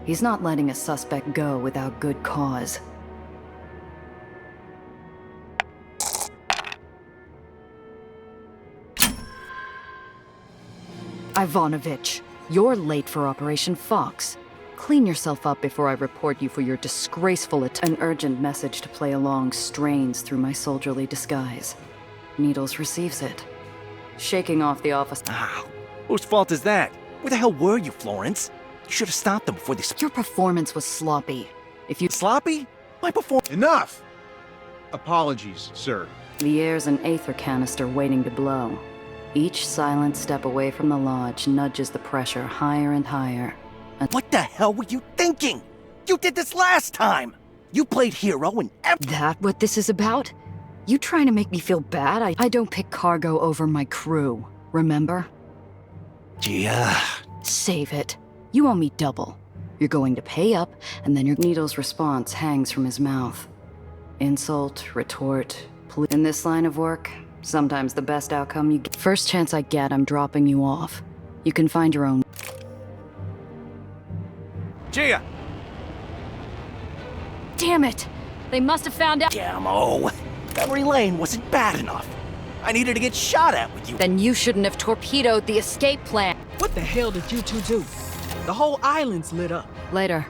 He's not letting a suspect go without good cause. Ivanovich, you're late for Operation Fox. Clean yourself up before I report you for your disgraceful An urgent message to play along strains through my soldierly disguise. Needles receives it. Shaking off the office— Ow. Whose fault is that? Where the hell were you, Florence? You should have stopped them before they— Your performance was sloppy. If you— Sloppy? My performance— Enough! Apologies, sir. The air's an Aether canister waiting to blow. Each silent step away from the lodge nudges the pressure higher and higher. What the hell were you thinking? You did this last time! You played hero and That what this is about? You trying to make me feel bad? I don't pick cargo over my crew, remember? Yeah. Save it. You owe me double. You're going to pay up, and then your— Needle's response hangs from his mouth. Insult, retort, in this line of work, sometimes the best outcome you get— First chance I get, I'm dropping you off. You can find your own— Gia! Damn it! They must have found out— Damn-o. Memory lane wasn't bad enough. I needed to get shot at with you. Then you shouldn't have torpedoed the escape plan. What the hell did you two do? The whole island's lit up. Later.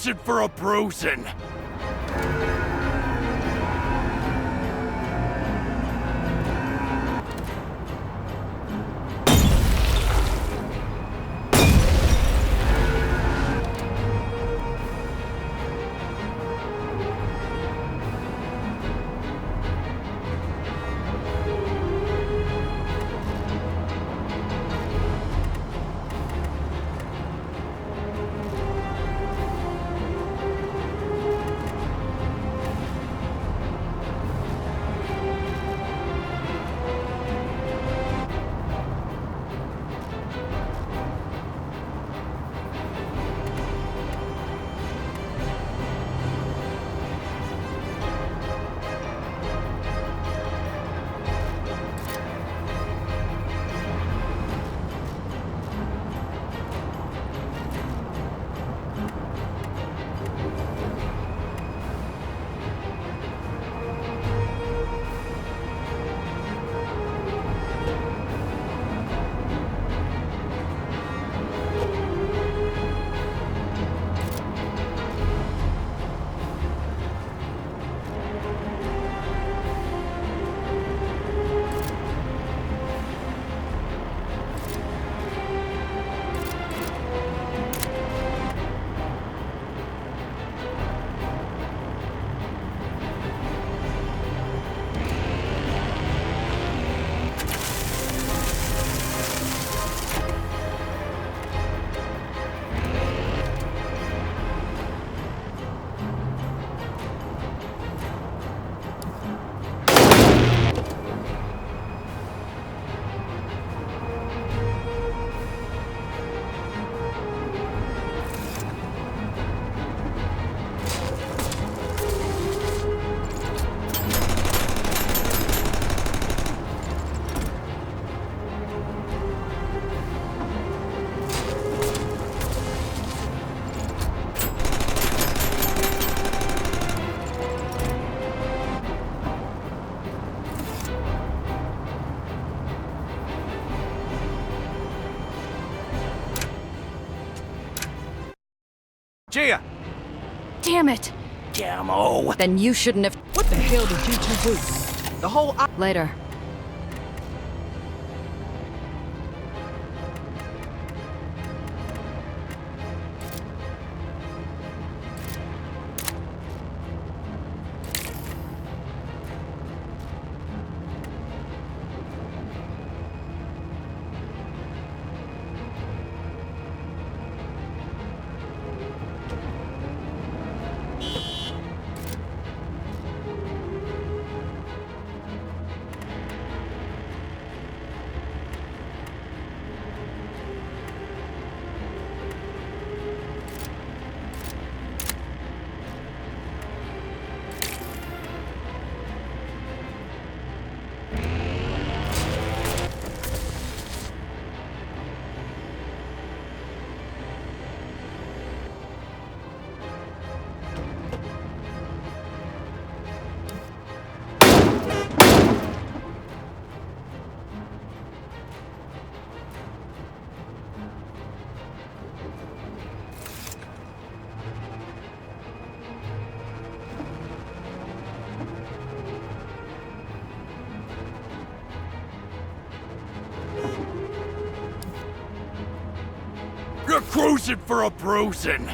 cruising for a bruising. Gia! Damn it! Camo. Then you shouldn't have. What the hell did you two do? The whole Later. You're cruising for a bruising.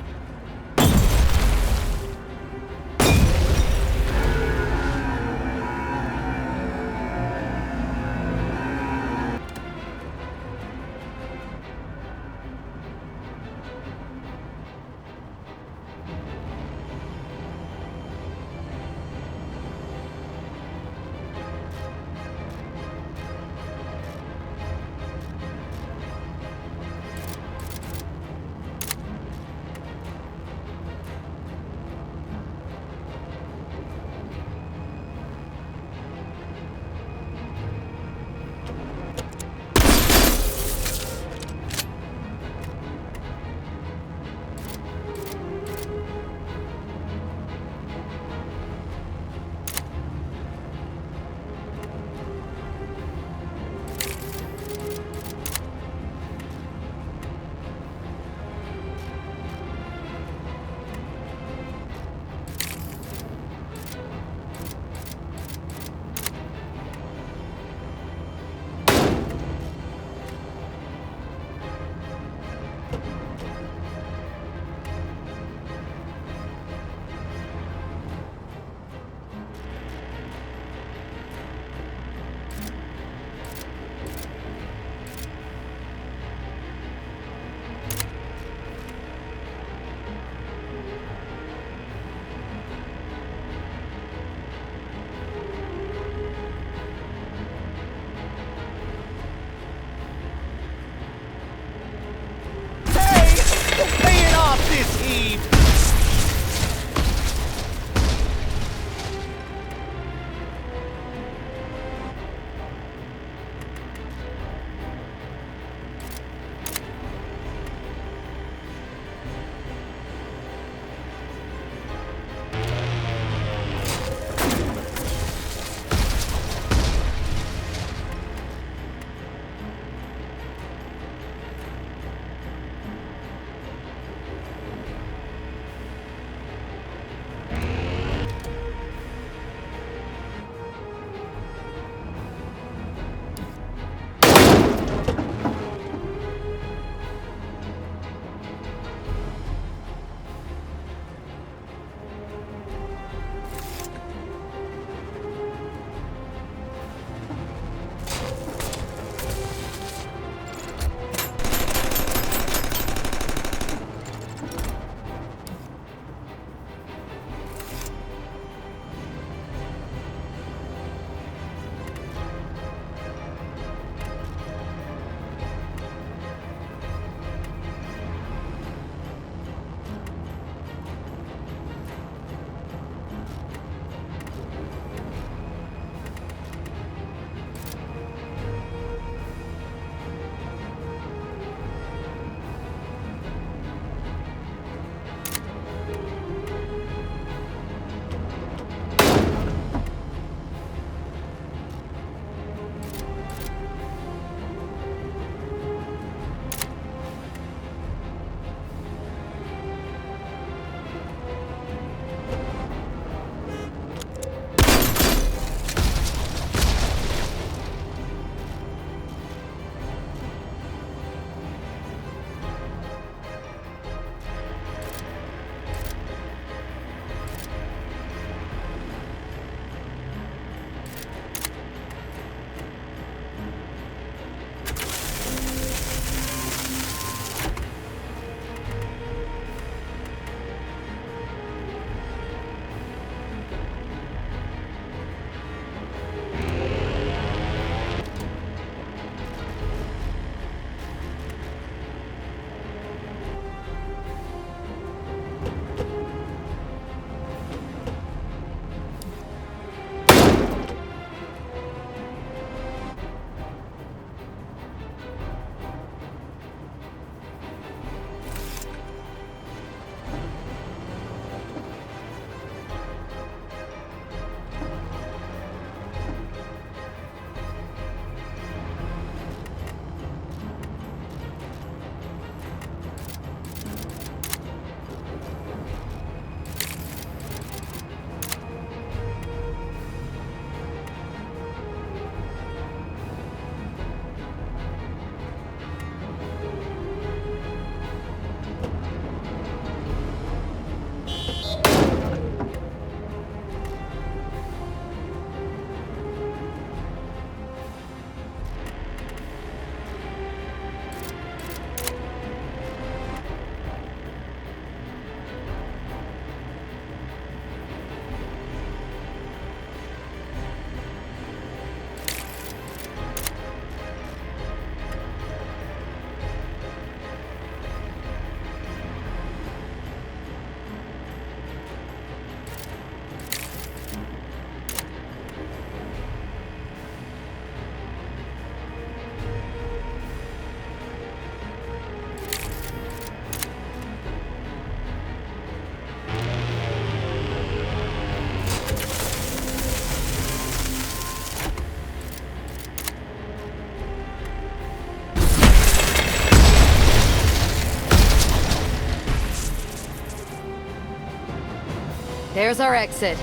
There's our exit.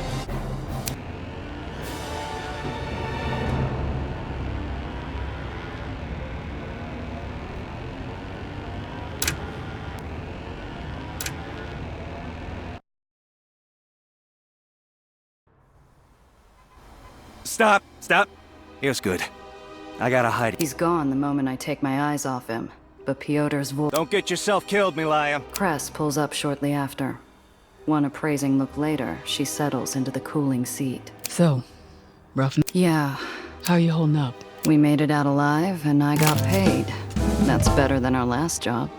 Stop. Here's good. I gotta hide it. He's gone the moment I take my eyes off him. But Piotr's voice. Don't get yourself killed, Milaya. Cress pulls up shortly after. One appraising look later, she settles into the cooling seat. So, rough. Yeah, How you holding up? we made it out alive, and I got paid. That's better than our last job.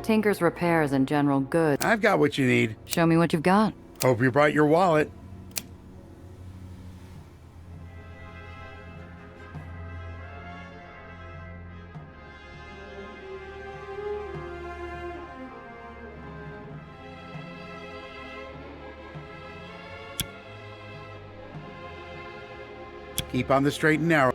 Tinker's repairs and general goods. I've got what you need. Show me what you've got. Hope you brought your wallet. Keep on the straight and narrow.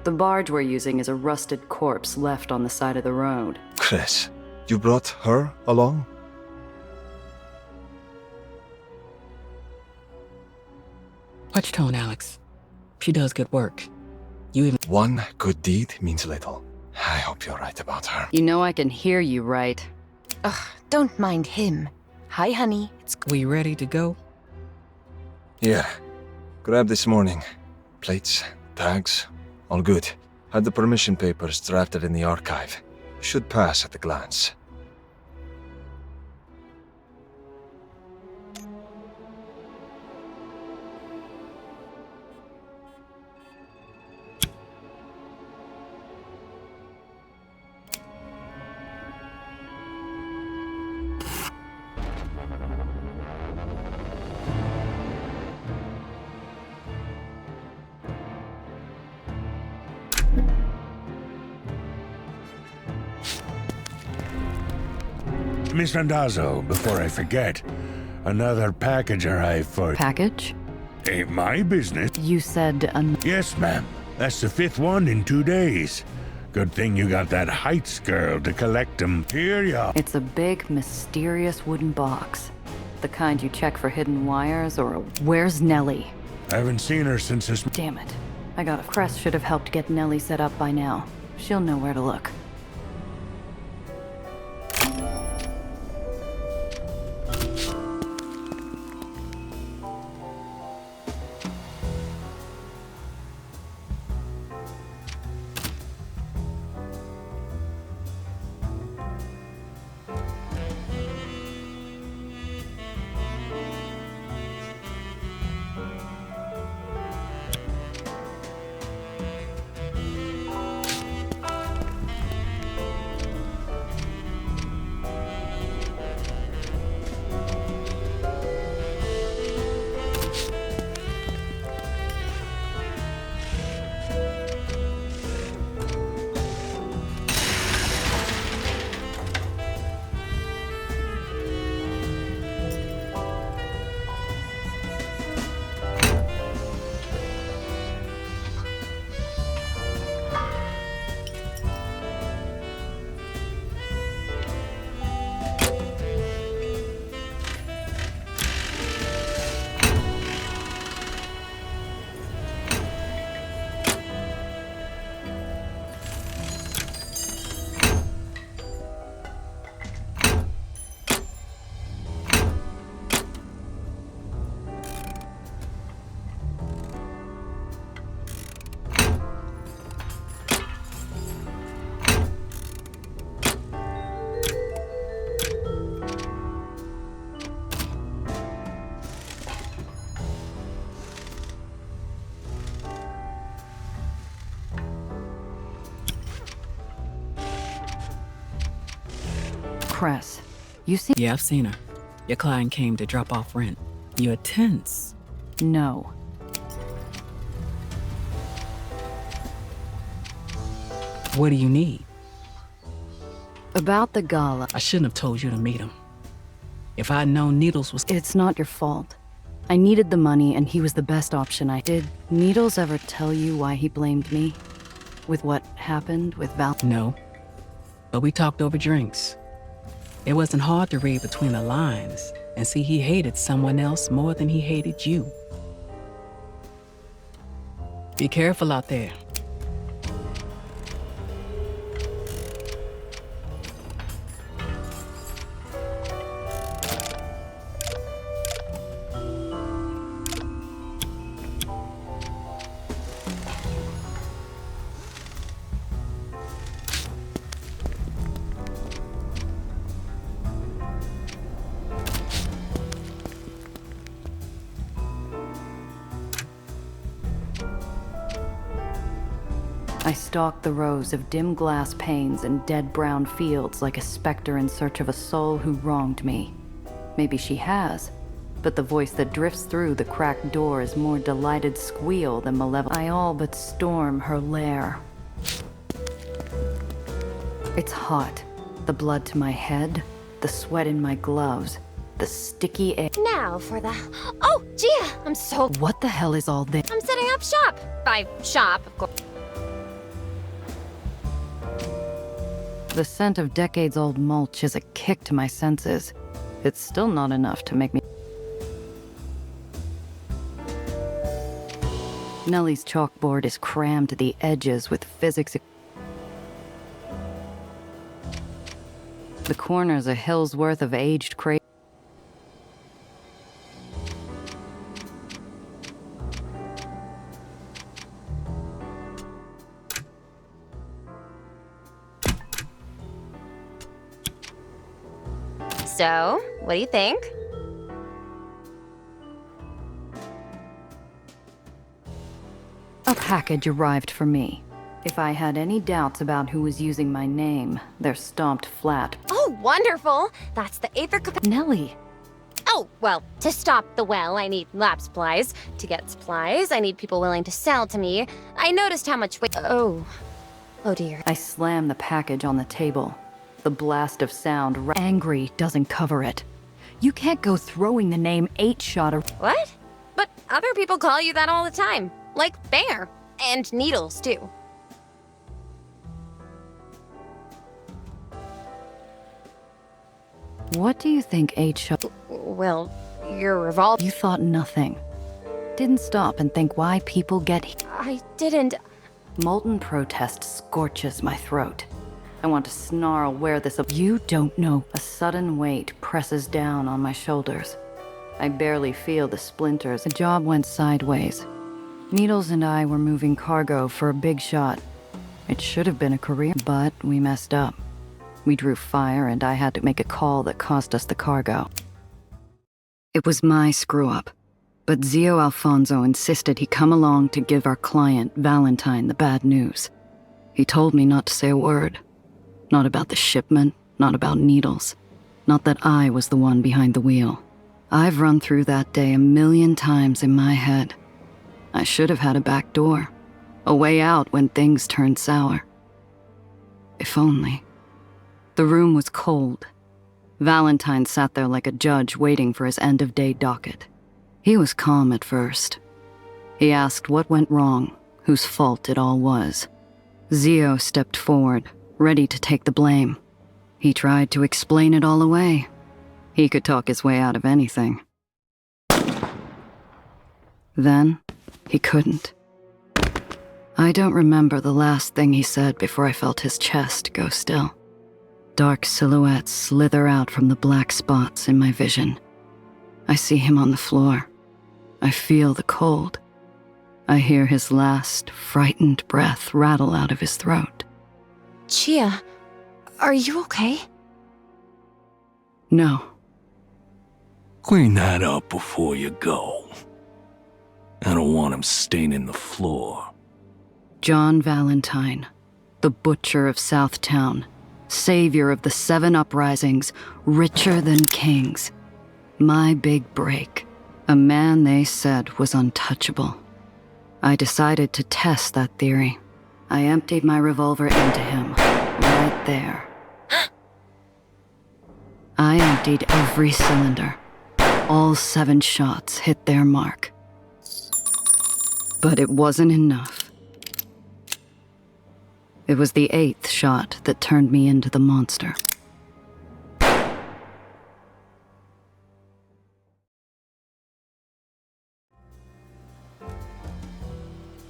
The barge we're using is a rusted corpse left on the side of the road. Chris, you brought her along? Watch your tone, Alex. She does good work. You even. One good deed means little. I hope you're right about her. You know I can hear you right. Ugh, don't mind him. Hi, honey. It's We ready to go? Here. Grab this morning. Plates, tags, all good. Had the permission papers drafted in the archive. Should pass at a glance. Miss Randazzo, before I forget, another package arrived for... Package? Ain't my business. You said Yes, ma'am. That's the 5th one in 2 days. Good thing you got that Heights girl to collect them. Here ya. It's a big, mysterious wooden box. The kind you check for hidden wires or a... Where's Nellie? I haven't seen her since this... Damn it. I got a... Cress should have helped get Nellie set up by now. She'll know where to look. press. You see? Yeah, I've seen her. Your client came to drop off rent. You're tense. No. What do you need? About the gala. I shouldn't have told you to meet him. If I'd known Needles was... It's not your fault. I needed the money and he was the best option. Did Needles ever tell you why he blamed me? With what happened with Val? No. But we talked over drinks. It wasn't hard to read between the lines and see he hated someone else more than he hated you. Be careful out there. I stalked the rows of dim glass panes and dead brown fields like a specter in search of a soul who wronged me. Maybe she has, but the voice that drifts through the cracked door is more delighted squeal than malevolent. I all but storm her lair. It's hot. The blood to my head, the sweat in my gloves, the sticky air. Now for the... Oh, Gia! I'm so... What the hell is all this? I'm setting up shop. By shop, of course. The scent of decades-old mulch is a kick to my senses. It's still not enough to make me... Nellie's chalkboard is crammed to the edges with physics... The corner's a hill's worth of aged cra... So, what do you think? A package arrived for me. If I had any doubts about who was using my name, they're stomped flat. Oh, wonderful! That's the Aether... Nellie! Oh, well, to stop the well, I need lab supplies. To get supplies, I need people willing to sell to me. I noticed how much weight... Oh dear. I slammed the package on the table. The blast of sound, angry, doesn't cover it. You can't go throwing the name 8-Shot. What? But other people call you that all the time. Like Bear. And Needles, too. What do you think 8-Shot... Well, your revolver... You thought nothing. Didn't stop and think why people get... I didn't... Molten protest scorches my throat. I want to snarl where this... You don't know. A sudden weight presses down on my shoulders. I barely feel the splinters. The job went sideways. Needles and I were moving cargo for a big shot. It should have been a career, but we messed up. We drew fire and I had to make a call that cost us the cargo. It was my screw-up, but Zio Alfonso insisted he come along to give our client, Valentine, the bad news. He told me not to say a word. Not about the shipment, not about Needles. Not that I was the one behind the wheel. I've run through that day 1,000,000 times in my head. I should have had a back door. A way out when things turned sour. If only. The room was cold. Valentine sat there like a judge waiting for his end-of-day docket. He was calm at first. He asked what went wrong, whose fault it all was. Zio stepped forward, ready to take the blame. He tried to explain it all away. He could talk his way out of anything. Then, he couldn't. I don't remember the last thing he said before I felt his chest go still. Dark silhouettes slither out from the black spots in my vision. I see him on the floor. I feel the cold. I hear his last, frightened breath rattle out of his throat. Chia, are you okay? No. Clean that up before you go. I don't want him staining the floor. John Valentine, the butcher of Southtown, Savior of the 7 uprisings, richer than kings. My big break. A man they said was untouchable. I decided to test that theory. I emptied my revolver into him, right there. I emptied every cylinder. All 7 shots hit their mark. But it wasn't enough. It was the 8th shot that turned me into the monster.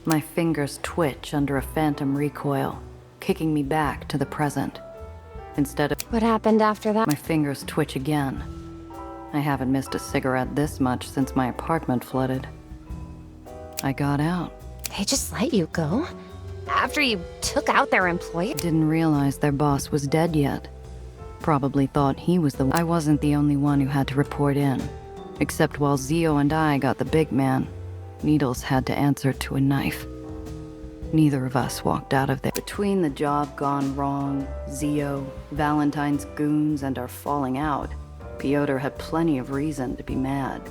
My fingers twitch under a phantom recoil, kicking me back to the present. Instead of... What happened after that? My fingers twitch again. I haven't missed a cigarette this much since my apartment flooded. I got out. They just let you go? After you took out their employee? Didn't realize their boss was dead yet. Probably thought he was the one. I wasn't the only one who had to report in. Except while Zio and I got the big man, Needles had to answer to a knife. Neither of us walked out of there. Between the job gone wrong, Zio, Valentine's goons, and our falling out, Piotr had plenty of reason to be mad.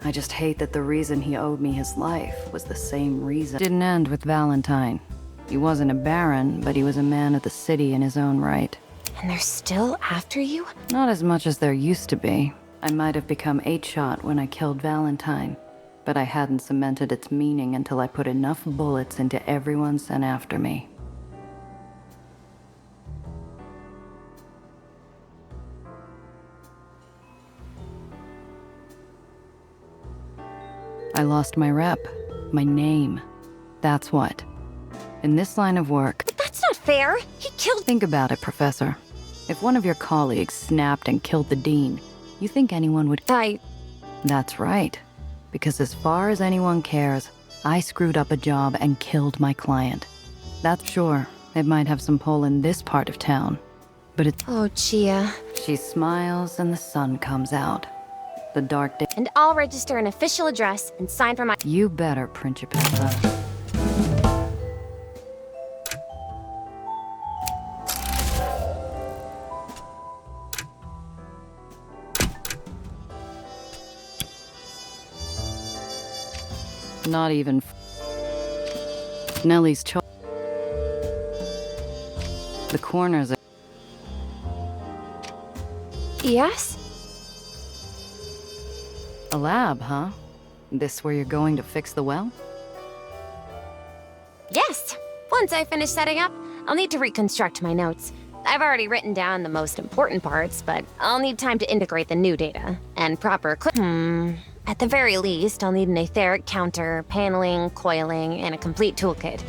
I just hate that the reason he owed me his life was the same reason. It didn't end with Valentine. He wasn't a baron, but he was a man of the city in his own right. And they're still after you? Not as much as there used to be. I might have become 8-shot when I killed Valentine, but I hadn't cemented its meaning until I put enough bullets into everyone sent after me. I lost my rep, my name. That's what. In this line of work... But that's not fair! He killed... Think about it, Professor. If one of your colleagues snapped and killed the Dean, you think anyone would... That's right. Because as far as anyone cares, I screwed up a job and killed my client. That's sure. It might have some pull in this part of town, but it's... Oh, Chia. She smiles and the sun comes out. The dark day... And I'll register an official address and sign for my... You better, Principessa. Not even... Nellie's The corners are... Yes? A lab, huh? This where you're going to fix the well? Yes! Once I finish setting up, I'll need to reconstruct my notes. I've already written down the most important parts, but I'll need time to integrate the new data and proper At the very least, I'll need an etheric counter, paneling, coiling, and a complete toolkit.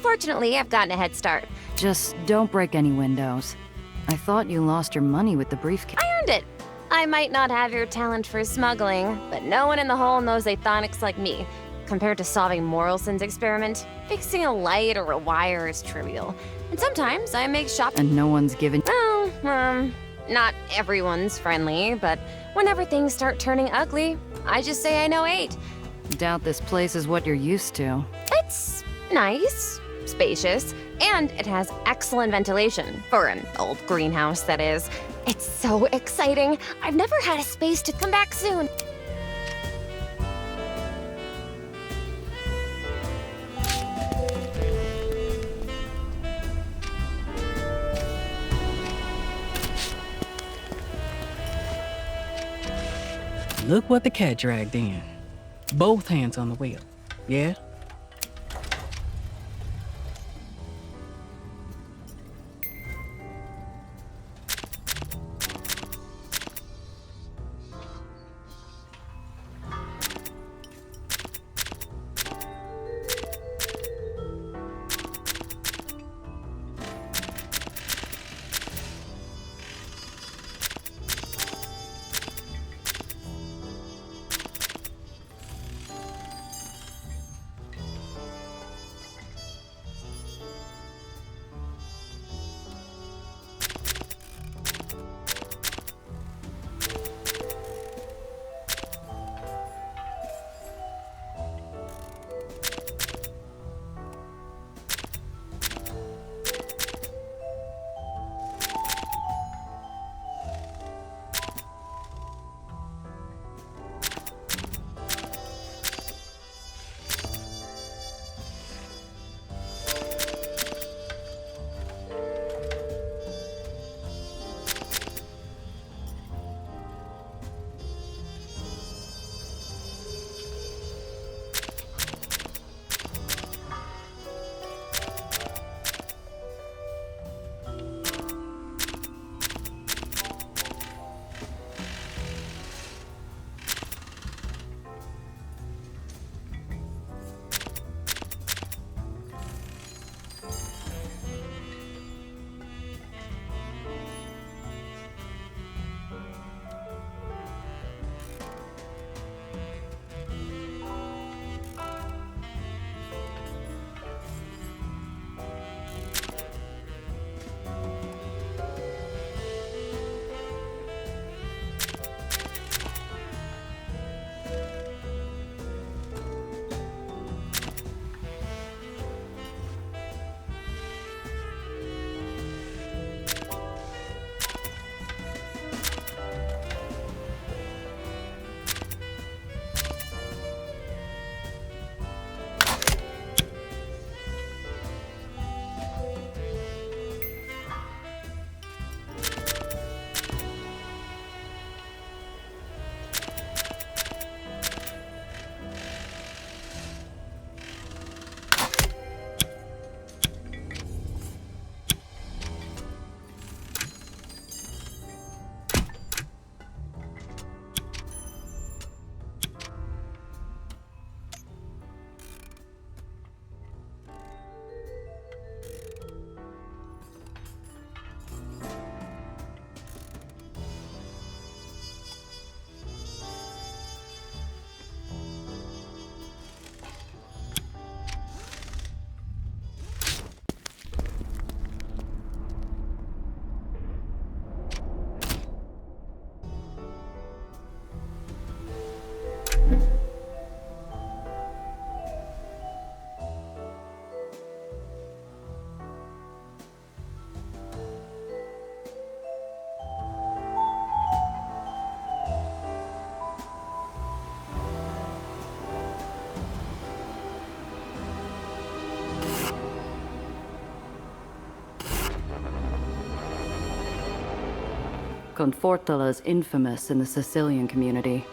Fortunately, I've gotten a head start. Just don't break any windows. I thought you lost your money with the briefcase. I earned it! I might not have your talent for smuggling, but no one in the hole knows aethonics like me. Compared to solving Morrison's experiment, fixing a light or a wire is trivial. And sometimes I make shop- And no one's given- Well, not everyone's friendly, but whenever things start turning ugly, I just say I know 8. Doubt this place is what you're used to. It's nice, spacious, and it has excellent ventilation. For an old greenhouse, that is. It's so exciting. I've never had a space to come back soon. Look what the cat dragged in. Both hands on the wheel. Yeah? Confortola is infamous in the Sicilian community.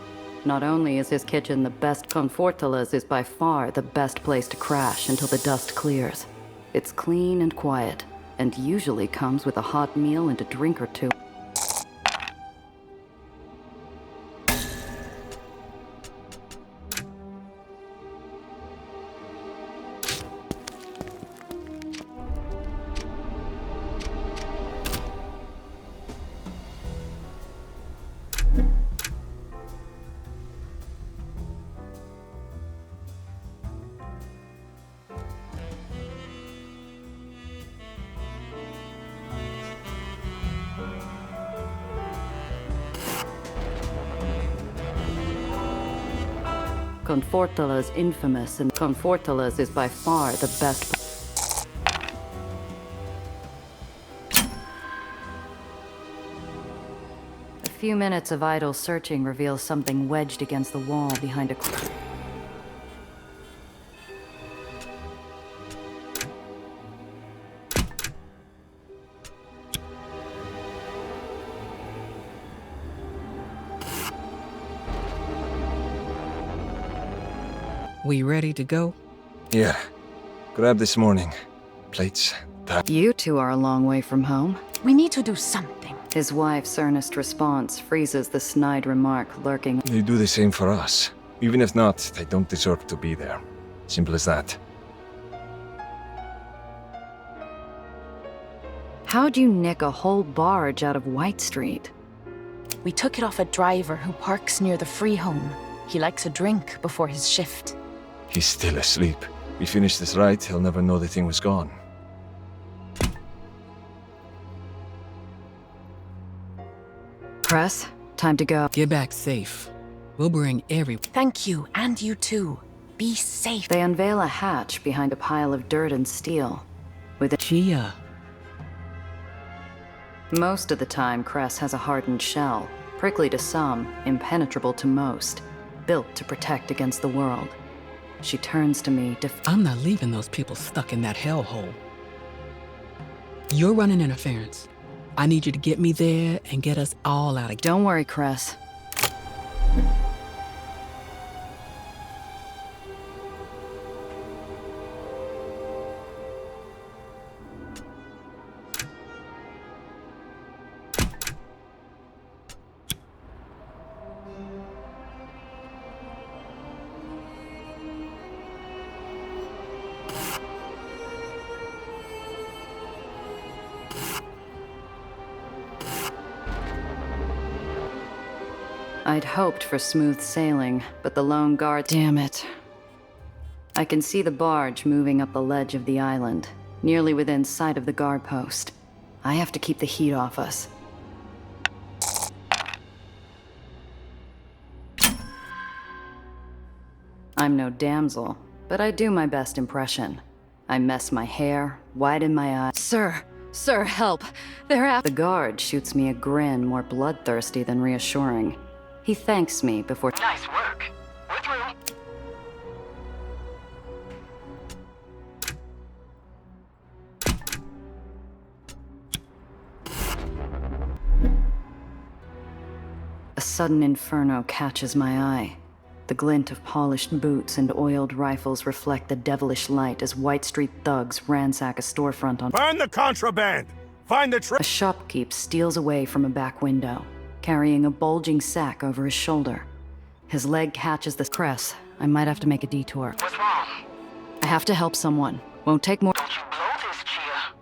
Not only is his kitchen the best, Confortola's is by far the best place to crash until the dust clears. It's clean and quiet, and usually comes with a hot meal and a drink or two. Confortola is infamous, and Confortola's is by far the best. A few minutes of idle searching reveals something wedged against the wall behind a... We ready to go? Yeah. Grab this morning. Plates. You two are a long way from home. We need to do something. His wife's earnest response freezes the snide remark lurking. They do the same for us. Even if not, they don't deserve to be there. Simple as that. How'd you nick a whole barge out of White Street? We took it off a driver who parks near the free home. He likes a drink before his shift. He's still asleep. We finish this right, he'll never know the thing was gone. Press, time to go. Get back safe. We'll bring every... Thank you, and you too. Be safe. They unveil a hatch behind a pile of dirt and steel. With a... Gia. Most of the time, Cress has a hardened shell. Prickly to some, impenetrable to most. Built to protect against the world. She turns to me, I'm not leaving those people stuck in that hellhole. You're running interference. I need you to get me there and get us all out of... Don't worry, Cress. I'd hoped for smooth sailing, but the lone guard... Damn it. I can see the barge moving up the ledge of the island, nearly within sight of the guard post. I have to keep the heat off us. I'm no damsel, but I do my best impression. I mess my hair, widen my eyes. Sir, help! They're after... The guard shoots me a grin more bloodthirsty than reassuring. He thanks me before... Nice work. We're through. A sudden inferno catches my eye. The glint of polished boots and oiled rifles reflect the devilish light as White Street thugs ransack a storefront on... Find the contraband! Find the A shopkeep steals away from a back window, carrying a bulging sack over his shoulder. His leg catches the Cress. I might have to make a detour. What's wrong? I have to help someone. Won't take more... Don't you blow this, Gia.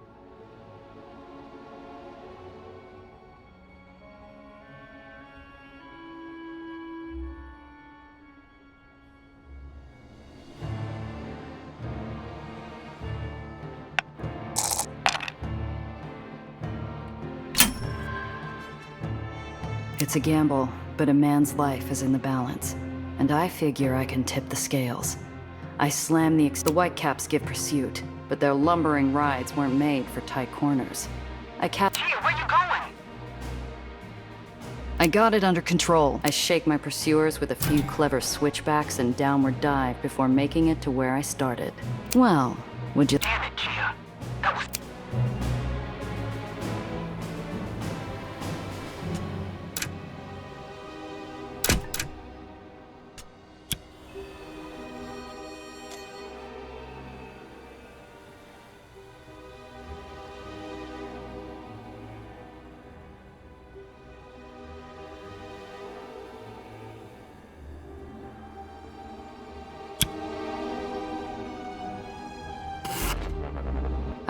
It's a gamble, but a man's life is in the balance. And I figure I can tip the scales. I slam the Whitecaps give pursuit, but their lumbering rides weren't made for tight corners. Gia, where you going? I got it under control. I shake my pursuers with a few clever switchbacks and downward dive before making it to where I started. Well, would you... Damn it, Gia. That was...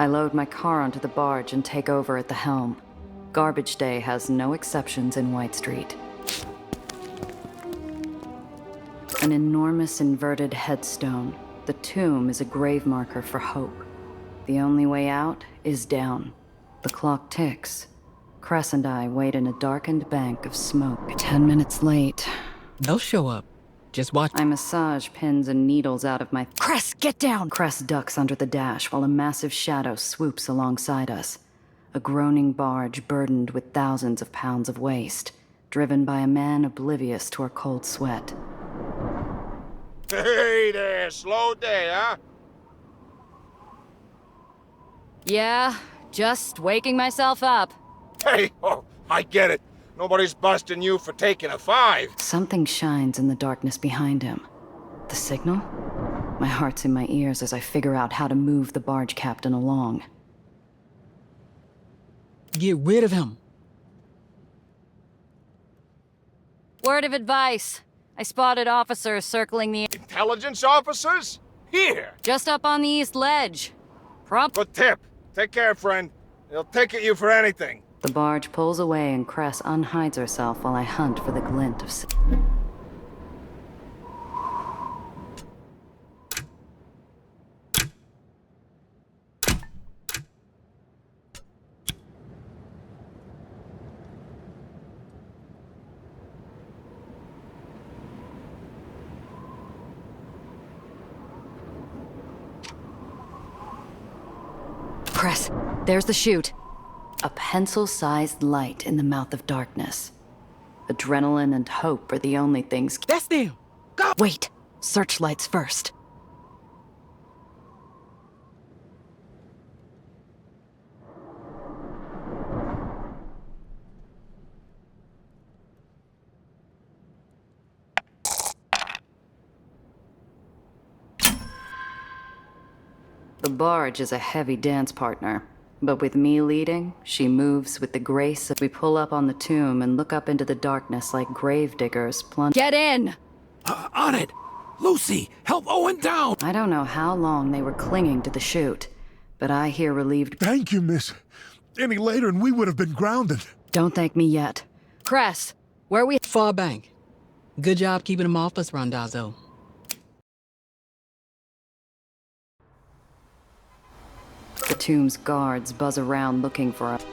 I load my car onto the barge and take over at the helm. Garbage day has no exceptions in White Street. An enormous inverted headstone. The tomb is a grave marker for hope. The only way out is down. The clock ticks. Cress and I wait in a darkened bank of smoke. 10 minutes late. They'll show up. Just watch. I massage pins and needles out of my... Cress, get down! Cress ducks under the dash while a massive shadow swoops alongside us. A groaning barge burdened with thousands of pounds of waste, driven by a man oblivious to our cold sweat. Hey there, slow day, huh? Yeah, just waking myself up. Hey, oh, I get it. Nobody's busting you for taking a 5. Something shines in the darkness behind him. The signal? My heart's in my ears as I figure out how to move the barge captain along. Get rid of him. Word of advice. I spotted officers circling the... Intelligence officers? Here! Just up on the east ledge. Good tip. Take care, friend. They'll ticket you for anything. The barge pulls away and Cress unhides herself while I hunt for the glint of... Cress, there's the chute. A pencil-sized light in the mouth of darkness. Adrenaline and hope are the only things... That's them! Go! Wait! Searchlights first. The barge is a heavy dance partner. But with me leading, she moves with the grace as we pull up on the tomb and look up into the darkness like grave diggers plunge. Get in! On it! Lucy, help Owen down! I don't know how long they were clinging to the chute, but I hear relieved... Thank you, miss. Any later and we would have been grounded. Don't thank me yet. Cress, where we... Far bank. Good job keeping him off us, Randazzo. The tomb's guards buzz around looking for us.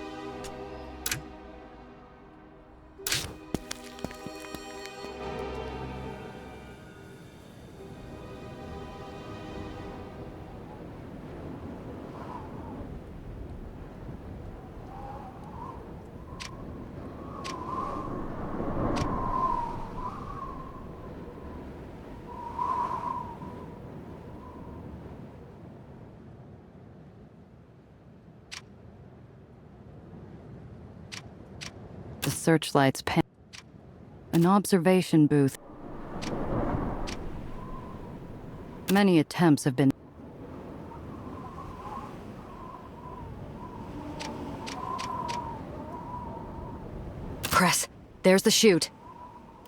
The searchlights pan. An observation booth. Many attempts have been... Cress, there's the chute.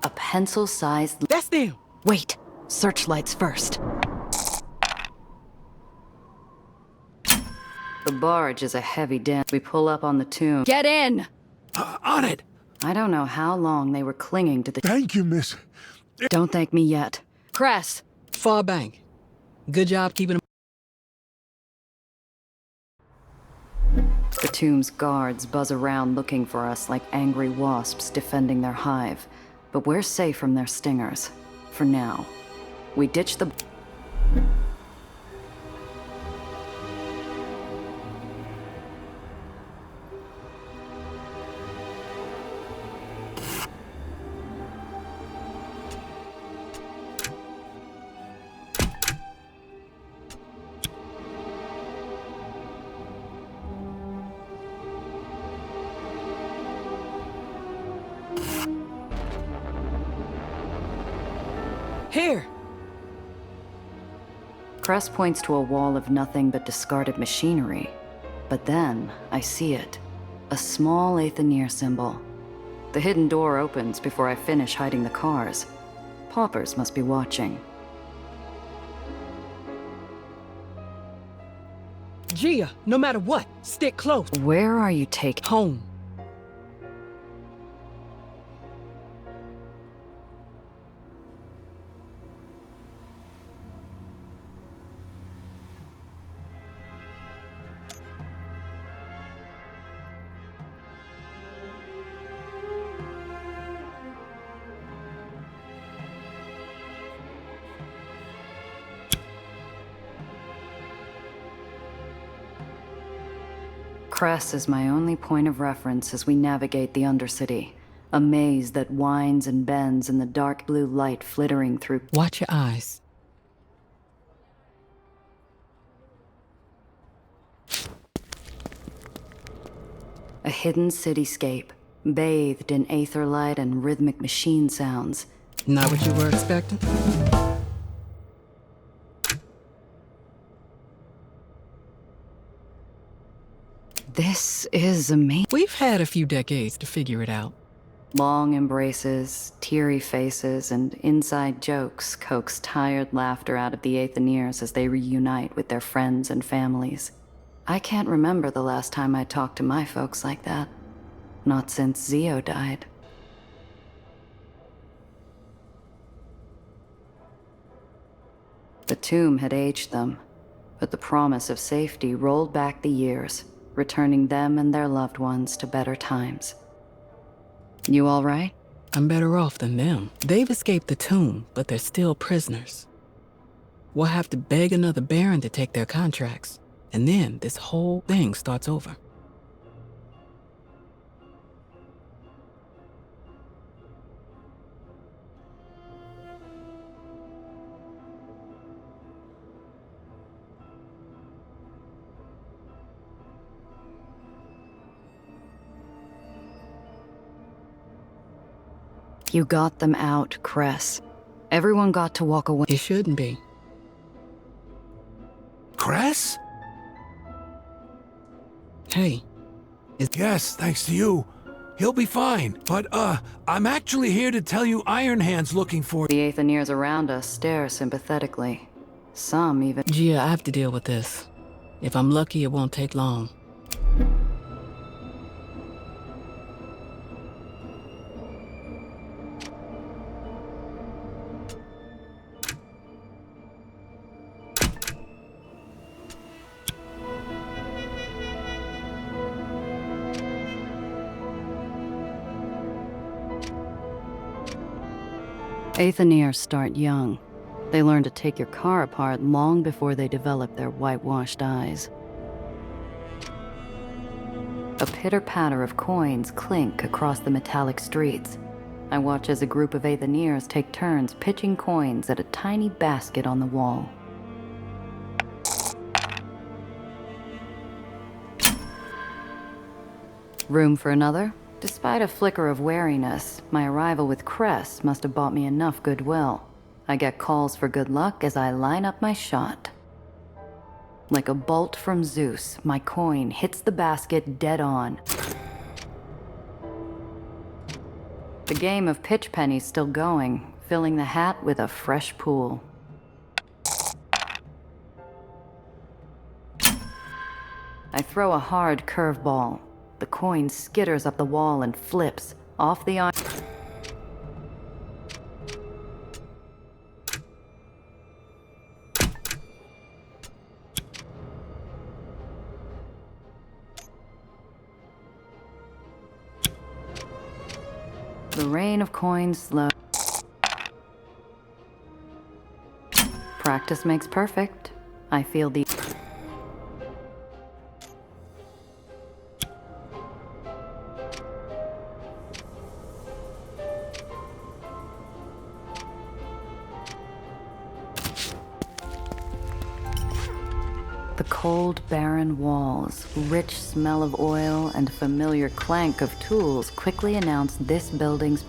A pencil-sized... That's them! Wait, searchlights first. The barge is a heavy dance. We pull up on the tomb. Get in! On it! I don't know how long they were clinging to the... Thank you, miss. Don't thank me yet. Cress! Far bank. Good job keeping him... The tomb's guards buzz around looking for us like angry wasps defending their hive. But we're safe from their stingers. For now. We ditch the... Here! Cress points to a wall of nothing but discarded machinery. But then, I see it. A small Aether symbol. The hidden door opens before I finish hiding the cars. Paupers must be watching. Gia, no matter what, stick close. Where are you taking? Home. Cress is my only point of reference as we navigate the Undercity. A maze that winds and bends in the dark blue light flittering through. Watch your eyes. A hidden cityscape, bathed in aether light and rhythmic machine sounds. Not what you were expecting? This is amazing. We've had a few decades to figure it out. Long embraces, teary faces, and inside jokes coax tired laughter out of the Aetherians as they reunite with their friends and families. I can't remember the last time I talked to my folks like that. Not since Zio died. The tomb had aged them, but the promise of safety rolled back the years, returning them and their loved ones to better times. You all right? I'm better off than them. They've escaped the tomb, but they're still prisoners. We'll have to beg another Baron to take their contracts, and then this whole thing starts over. You got them out, Cress. Everyone got to walk away. It shouldn't be. Cress? Hey. Yes, thanks to you. He'll be fine. But, I'm actually here to tell you Iron Hand's looking for... The Aetherians around us stare sympathetically. Some even... Gia, I have to deal with this. If I'm lucky, it won't take long. Aetherians start young. They learn to take your car apart long before they develop their whitewashed eyes. A pitter-patter of coins clink across the metallic streets. I watch as a group of Aetherians take turns pitching coins at a tiny basket on the wall. Room for another? Despite a flicker of wariness, my arrival with Cress must have bought me enough goodwill. I get calls for good luck as I line up my shot. Like a bolt from Zeus, my coin hits the basket dead on. The game of pitch pennies still going, filling the hat with a fresh pool. I throw a hard curveball. The coin skitters up the wall and flips off the iron. The rain of coins slows. Practice makes perfect. I feel the... The cold, barren walls, rich smell of oil, and familiar clank of tools quickly announce this building's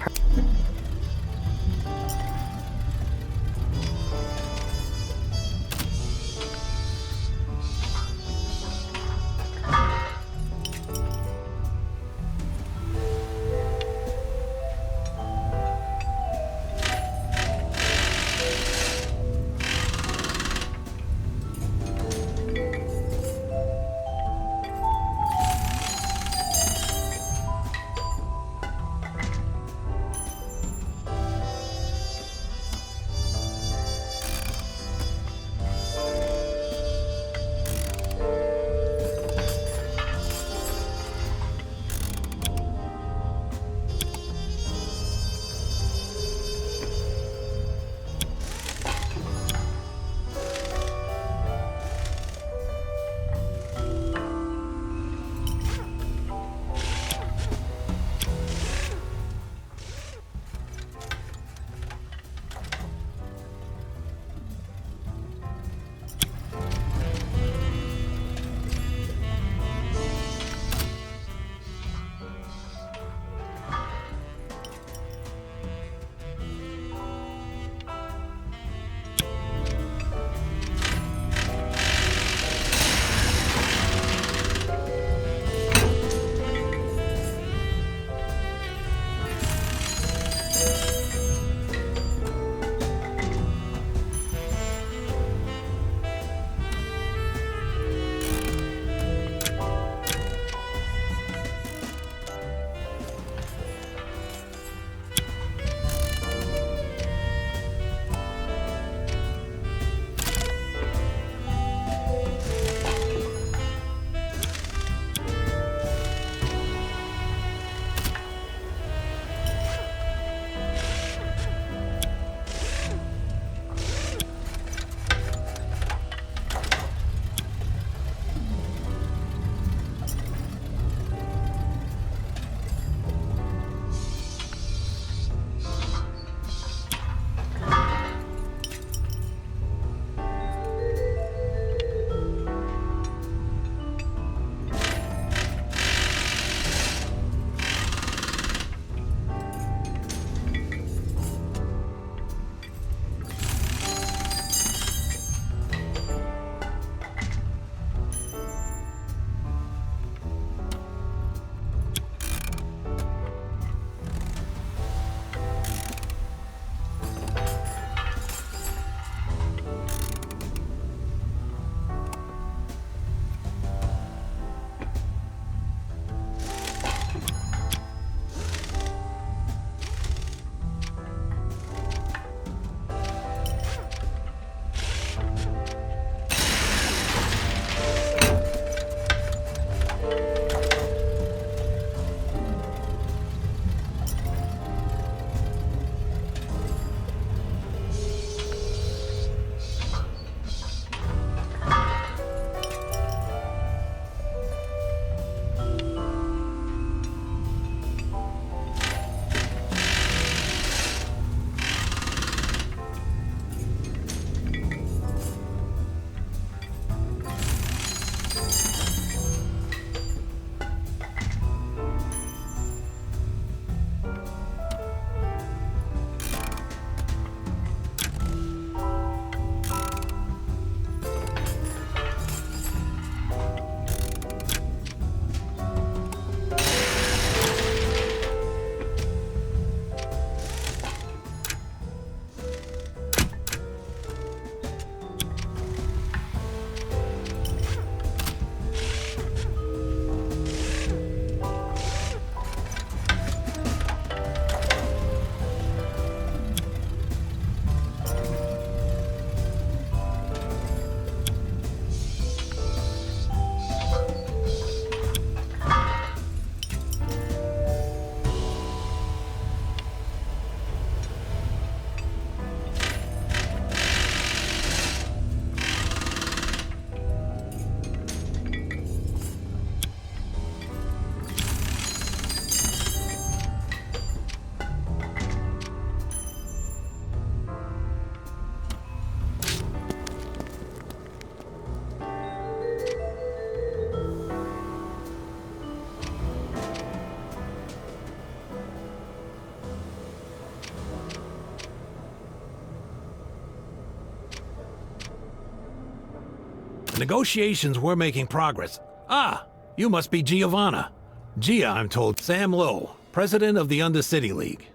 Negotiations were making progress. Ah, you must be Giovanna. Gia, I'm told. Sam Lowe, president of the Undercity League.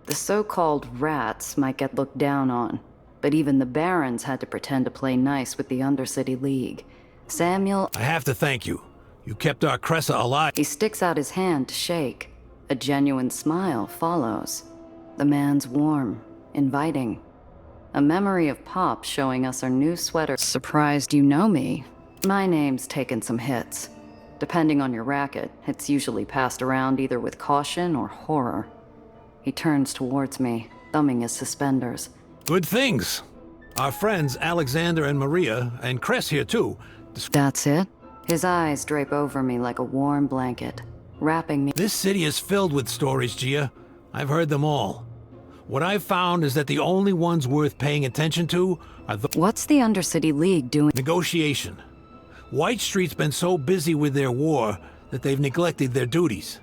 The so-called rats might get looked down on, but even the barons had to pretend to play nice with the Undercity League. Samuel... I have to thank you. You kept our Cressa alive. He sticks out his hand to shake. A genuine smile follows. The man's warm, inviting. A memory of Pop showing us our new sweater. Surprised you know me. My name's taken some hits. Depending on your racket, it's usually passed around either with caution or horror. He turns towards me, thumbing his suspenders. Good things. Our friends Alexander and Maria, and Cress here too. That's it? His eyes drape over me like a warm blanket, wrapping me. This city is filled with stories, Gia. I've heard them all. What I've found is that the only ones worth paying attention to are the... What's the Undercity League doing? Negotiation. White Street's been so busy with their war that they've neglected their duties.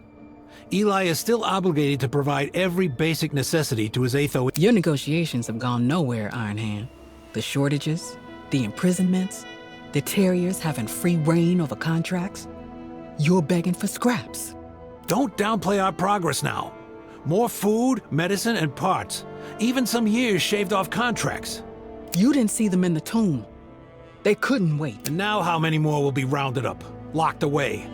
Eli is still obligated to provide every basic necessity to his Aether... Your negotiations have gone nowhere, Iron Hand. The shortages, the imprisonments, the terriers having free reign over contracts. You're begging for scraps. Don't downplay our progress now. More food, medicine, and parts. Even some years shaved off contracts. You didn't see them in the tomb. They couldn't wait. And now how many more will be rounded up, locked away?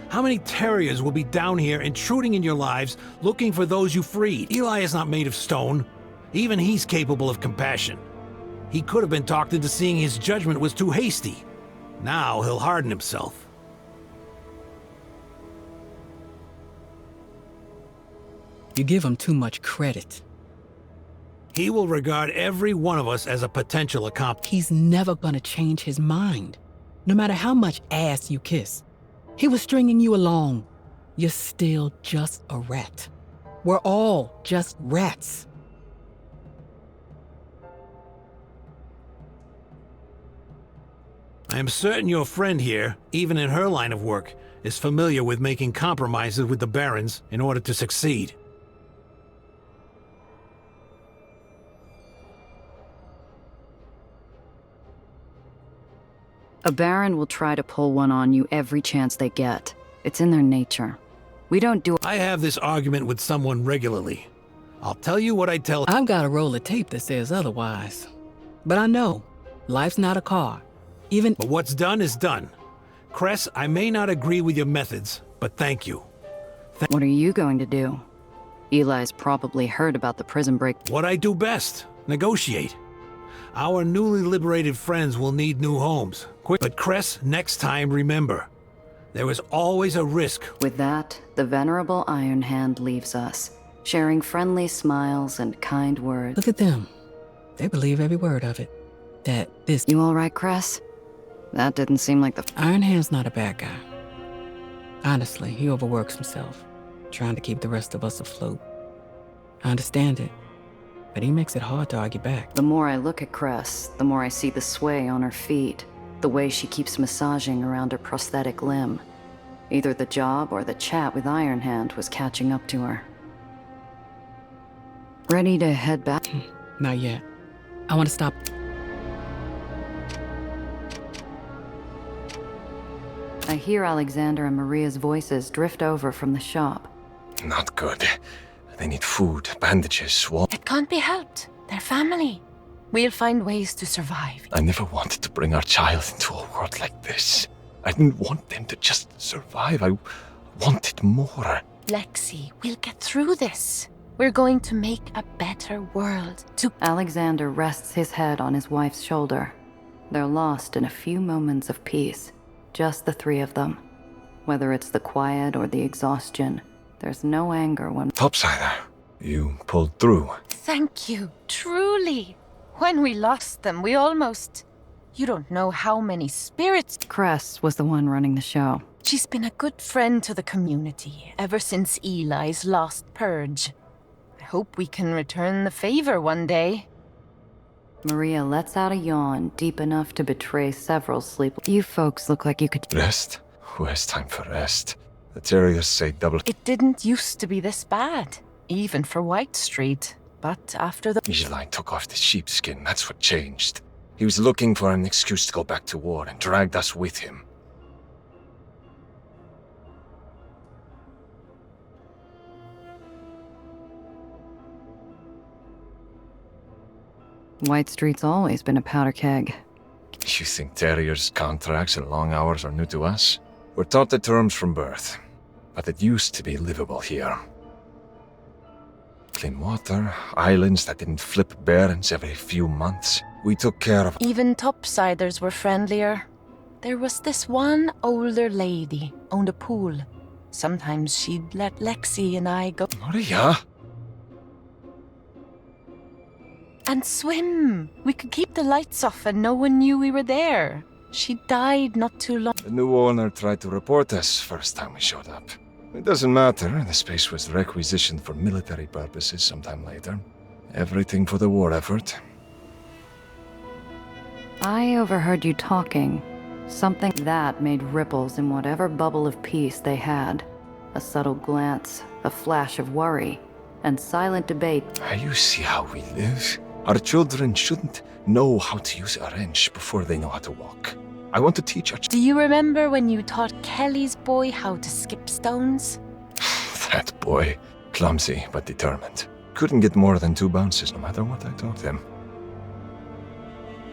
How many terriers will be down here intruding in your lives, looking for those you freed? Eli is not made of stone. Even he's capable of compassion. He could have been talked into seeing his judgment was too hasty. Now he'll harden himself. You give him too much credit. He will regard every one of us as a potential accomplice. He's never gonna change his mind, no matter how much ass you kiss. He was stringing you along. You're still just a rat. We're all just rats. I am certain your friend here, even in her line of work, is familiar with making compromises with the barons in order to succeed. A baron will try to pull one on you every chance they get. It's in their nature. We don't do... I have this argument with someone regularly. I'll tell you what I tell... I've got a roll of tape that says otherwise. But I know, life's not a car. Even... But what's done is done. Cress, I may not agree with your methods, but thank you. What are you going to do? Eli's probably heard about the prison break. What I do best, negotiate. Our newly liberated friends will need new homes. Quick. But Cress, next time remember, there is always a risk. With that, the venerable Iron Hand leaves us, sharing friendly smiles and kind words. Look at them. They believe every word of it. That this... You all right, Cress? That didn't seem like the... Iron Hand's not a bad guy. Honestly, he overworks himself, trying to keep the rest of us afloat. I understand it, but he makes it hard to argue back. The more I look at Cress, the more I see the sway on her feet, the way she keeps massaging around her prosthetic limb. Either the job or the chat with Iron Hand was catching up to her. Ready to head back? Not yet. I want to stop. I hear Alexander and Maria's voices drift over from the shop. Not good. They need food, bandages, water. It can't be helped. They're family. We'll find ways to survive. I never wanted to bring our child into a world like this. I didn't want them to just survive. I wanted more. Lexi, we'll get through this. We're going to make a better world. Alexander rests his head on his wife's shoulder. They're lost in a few moments of peace. Just the three of them. Whether it's the quiet or the exhaustion, there's no anger when... Topsider, you pulled through. Thank you, truly. When we lost them, we almost... You don't know how many spirits... Cress was the one running the show. She's been a good friend to the community ever since Eli's lost purge. I hope we can return the favor one day. Maria lets out a yawn deep enough to betray several sleep. You folks look like you could... Rest? Who has time for rest? The terriers say double... It didn't used to be this bad, even for White Street. But after the... Eli took off the sheepskin, that's what changed. He was looking for an excuse to go back to war and dragged us with him. White Street's always been a powder keg. You think terriers, contracts, and long hours are new to us? We're taught the terms from birth, but it used to be livable here. Clean water, islands that didn't flip barons every few months. We took care of... Even topsiders were friendlier. There was this one older lady, owned a pool. Sometimes she'd let Lexi and I go... Maria? And swim! We could keep the lights off and no one knew we were there. She died not too long... The new owner tried to report us first time we showed up. It doesn't matter, the space was requisitioned for military purposes sometime later. Everything for the war effort. I overheard you talking. Something that made ripples in whatever bubble of peace they had. A subtle glance, a flash of worry, and silent debate. You see how we live? Our children shouldn't know how to use a wrench before they know how to walk. I want to teach our Do you remember when you taught Kelly's boy how to skip stones? That boy. Clumsy, but determined. Couldn't get more than 2 bounces no matter what I taught him.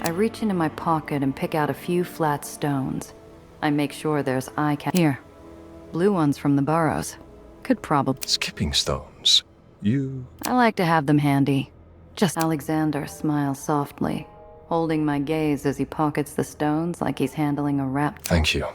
I reach into my pocket and pick out a few flat stones. I make sure there's Here. Blue ones from the burrows. Could probably... Skipping stones. You... I like to have them handy. Just... Alexander smiles softly, holding my gaze as he pockets the stones like he's handling a wrap. Thank you.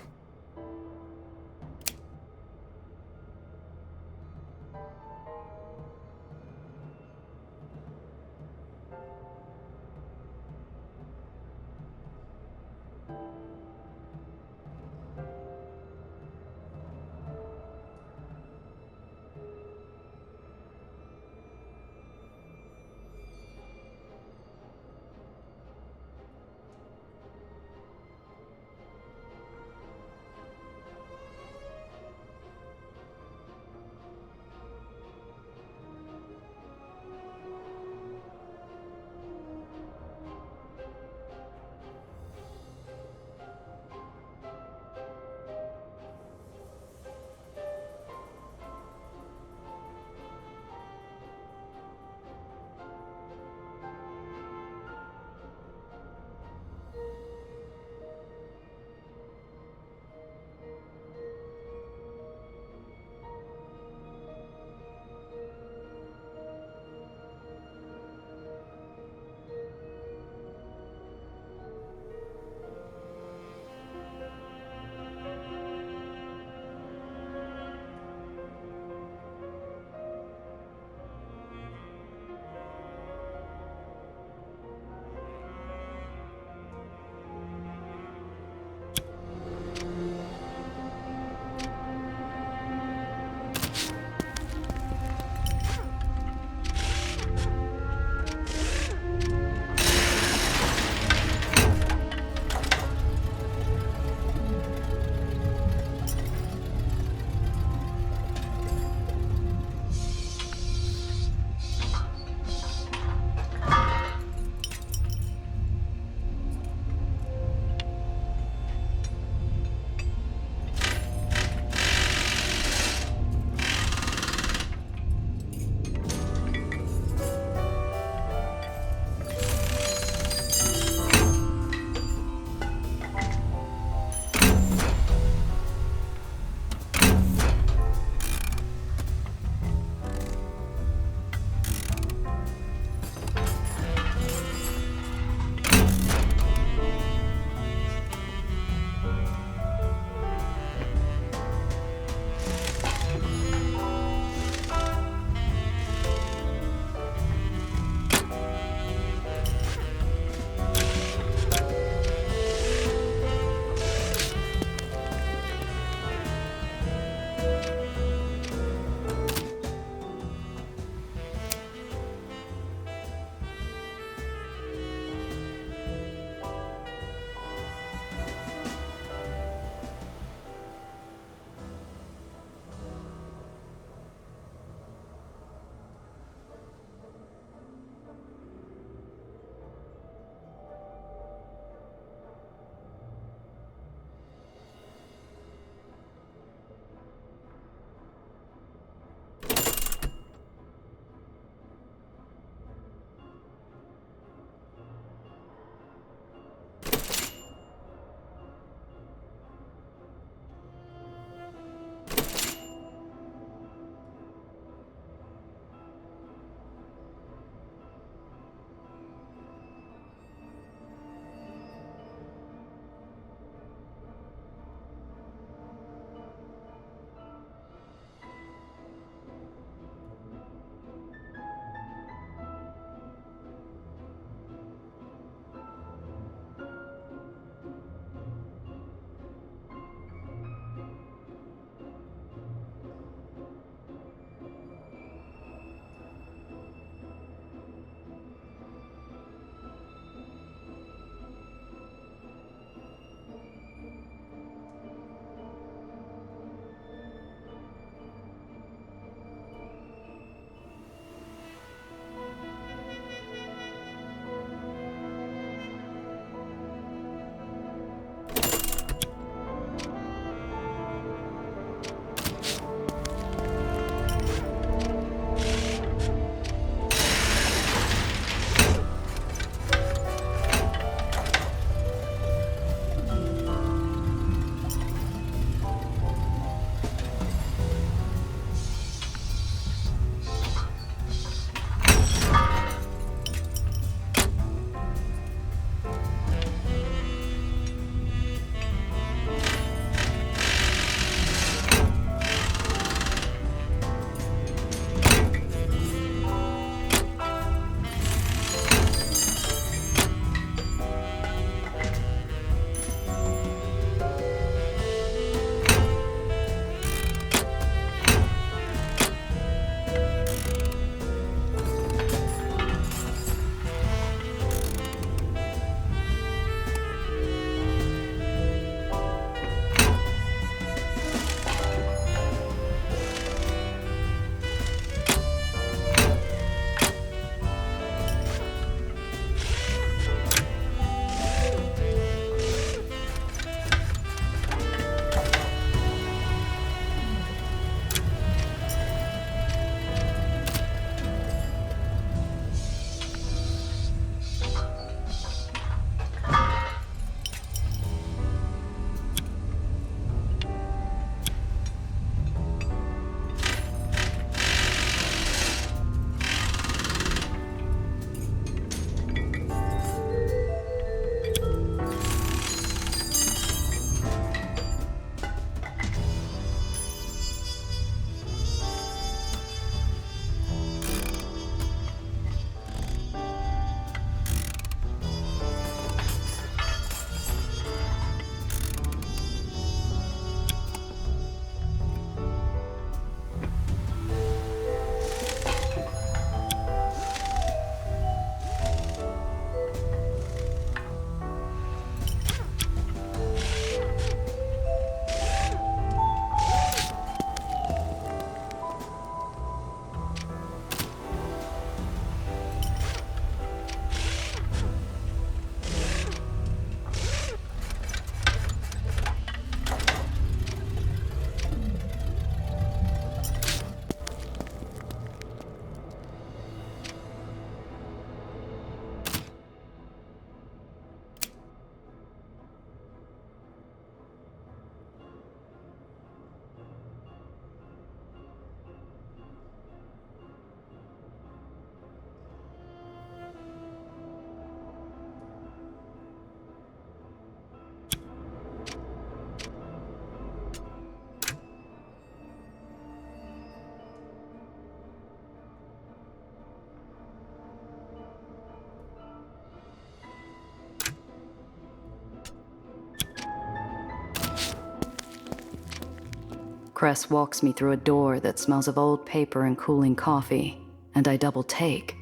Cress walks me through a door that smells of old paper and cooling coffee, and I double take.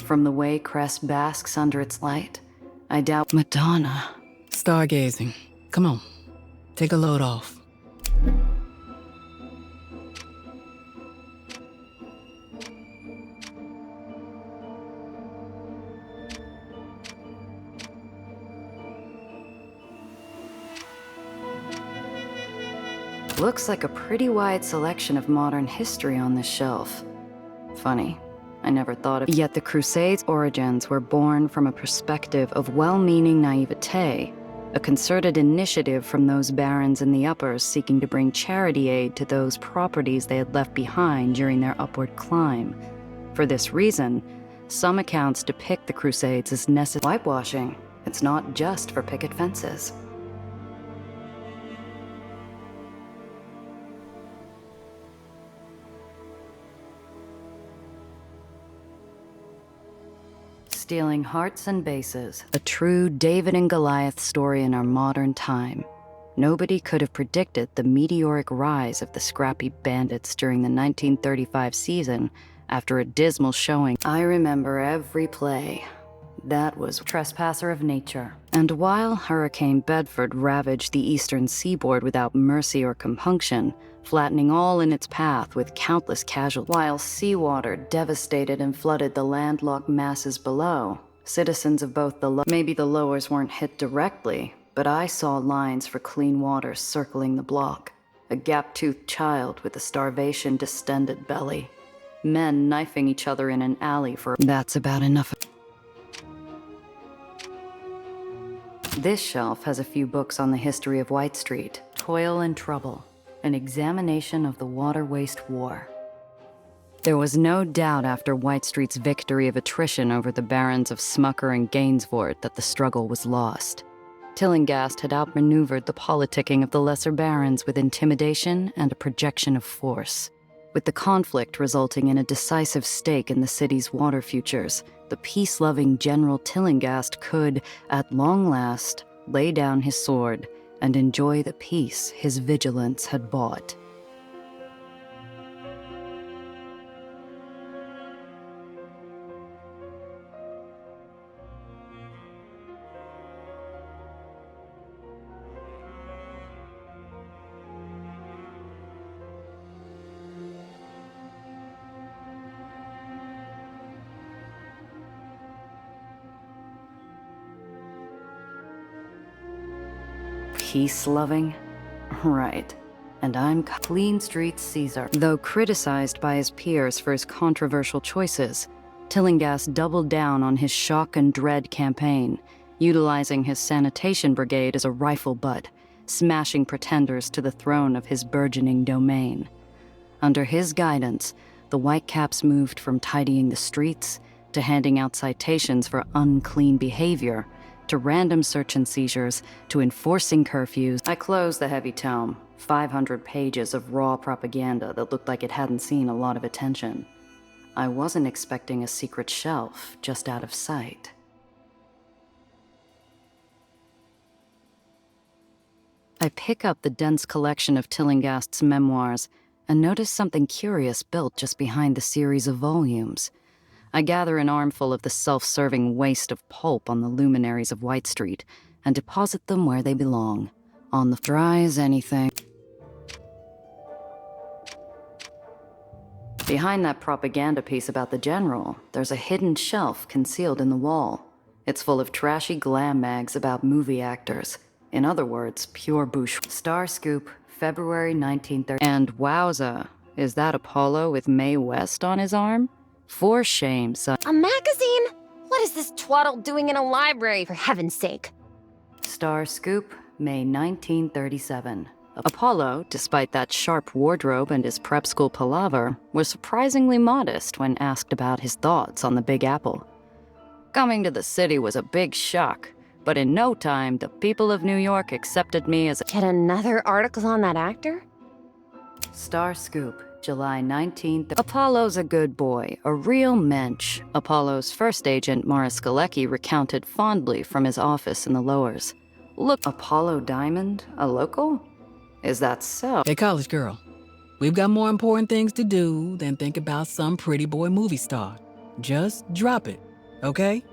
From the way Cress basks under its light, I doubt Madonna. Stargazing. Come on. Take a load off. Looks like a pretty wide selection of modern history on this shelf. Funny, I never thought of. Yet the Crusades' origins were born from a perspective of well-meaning naivete, a concerted initiative from those barons in the uppers seeking to bring charity aid to those properties they had left behind during their upward climb. For this reason, some accounts depict the Crusades as necessary. Whitewashing. It's not just for picket fences. Stealing hearts and bases, a true David and Goliath story in our modern time. Nobody could have predicted the meteoric rise of the scrappy bandits during the 1935 season after a dismal showing. I remember every play. That was Trespasser of Nature. And while Hurricane Bedford ravaged the eastern seaboard without mercy or compunction, flattening all in its path with countless casualties. While seawater devastated and flooded the landlocked masses below, citizens of both maybe the lowers weren't hit directly, but I saw lines for clean water circling the block. A gap-toothed child with a starvation-distended belly. Men knifing each other in an alley for... That's about enough. This shelf has a few books on the history of White Street, Toil and Trouble, an examination of the Water Waste War. There was no doubt after White Street's victory of attrition over the barons of Smucker and Gainsford that the struggle was lost. Tillinghast had outmaneuvered the politicking of the lesser barons with intimidation and a projection of force. With the conflict resulting in a decisive stake in the city's water futures, the peace-loving General Tillinghast could, at long last, lay down his sword and enjoy the peace his vigilance had bought. Peace-loving? Right. And I'm Clean Street Caesar. Though criticized by his peers for his controversial choices, Tillinghast doubled down on his shock and dread campaign, utilizing his sanitation brigade as a rifle butt, smashing pretenders to the throne of his burgeoning domain. Under his guidance, the Whitecaps moved from tidying the streets to handing out citations for unclean behavior, to random search and seizures, to enforcing curfews. I closed the heavy tome, 500 pages of raw propaganda that looked like it hadn't seen a lot of attention. I wasn't expecting a secret shelf just out of sight. I pick up the dense collection of Tillinghast's memoirs and notice something curious built just behind the series of volumes. I gather an armful of the self-serving waste of pulp on the luminaries of White Street and deposit them where they belong, on the dry as anything. Behind that propaganda piece about the general, there's a hidden shelf concealed in the wall. It's full of trashy glam mags about movie actors. In other words, pure bourgeois. Star Scoop, February 1930. And wowza, is that Apollo with Mae West on his arm? For shame, son. A magazine? What is this twaddle doing in a library, for heaven's sake? Star Scoop, May 1937. Apollo, despite that sharp wardrobe and his prep school palaver, was surprisingly modest when asked about his thoughts on the Big Apple. Coming to the city was a big shock, but in no time, the people of New York accepted me as a... Yet another article on that actor? Star Scoop, July 19th. Apollo's a good boy, a real mensch. Apollo's first agent, Morris Galecki, recounted fondly from his office in the lowers. Look, Apollo Diamond, a local? Is that so? Hey, college girl. We've got more important things to do than think about some pretty boy movie star. Just drop it, okay?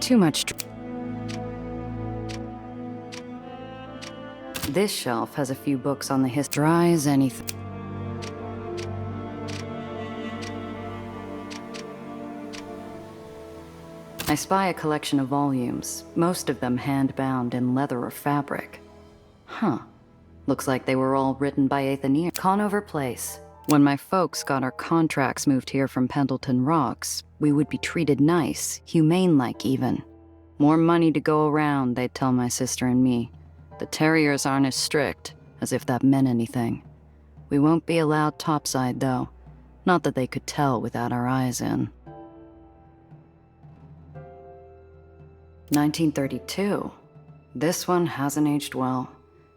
Too much. This shelf has a few books on the history. Dry as anything. I spy a collection of volumes, most of them hand-bound in leather or fabric. Huh. Looks like they were all written by Aether. Conover Place. When my folks got our contracts moved here from Pendleton Rocks, we would be treated nice, humane-like even. More money to go around, they'd tell my sister and me. The Terriers aren't as strict, as if that meant anything. We won't be allowed topside, though. Not that they could tell without our eyes in. 1932. This one hasn't aged well.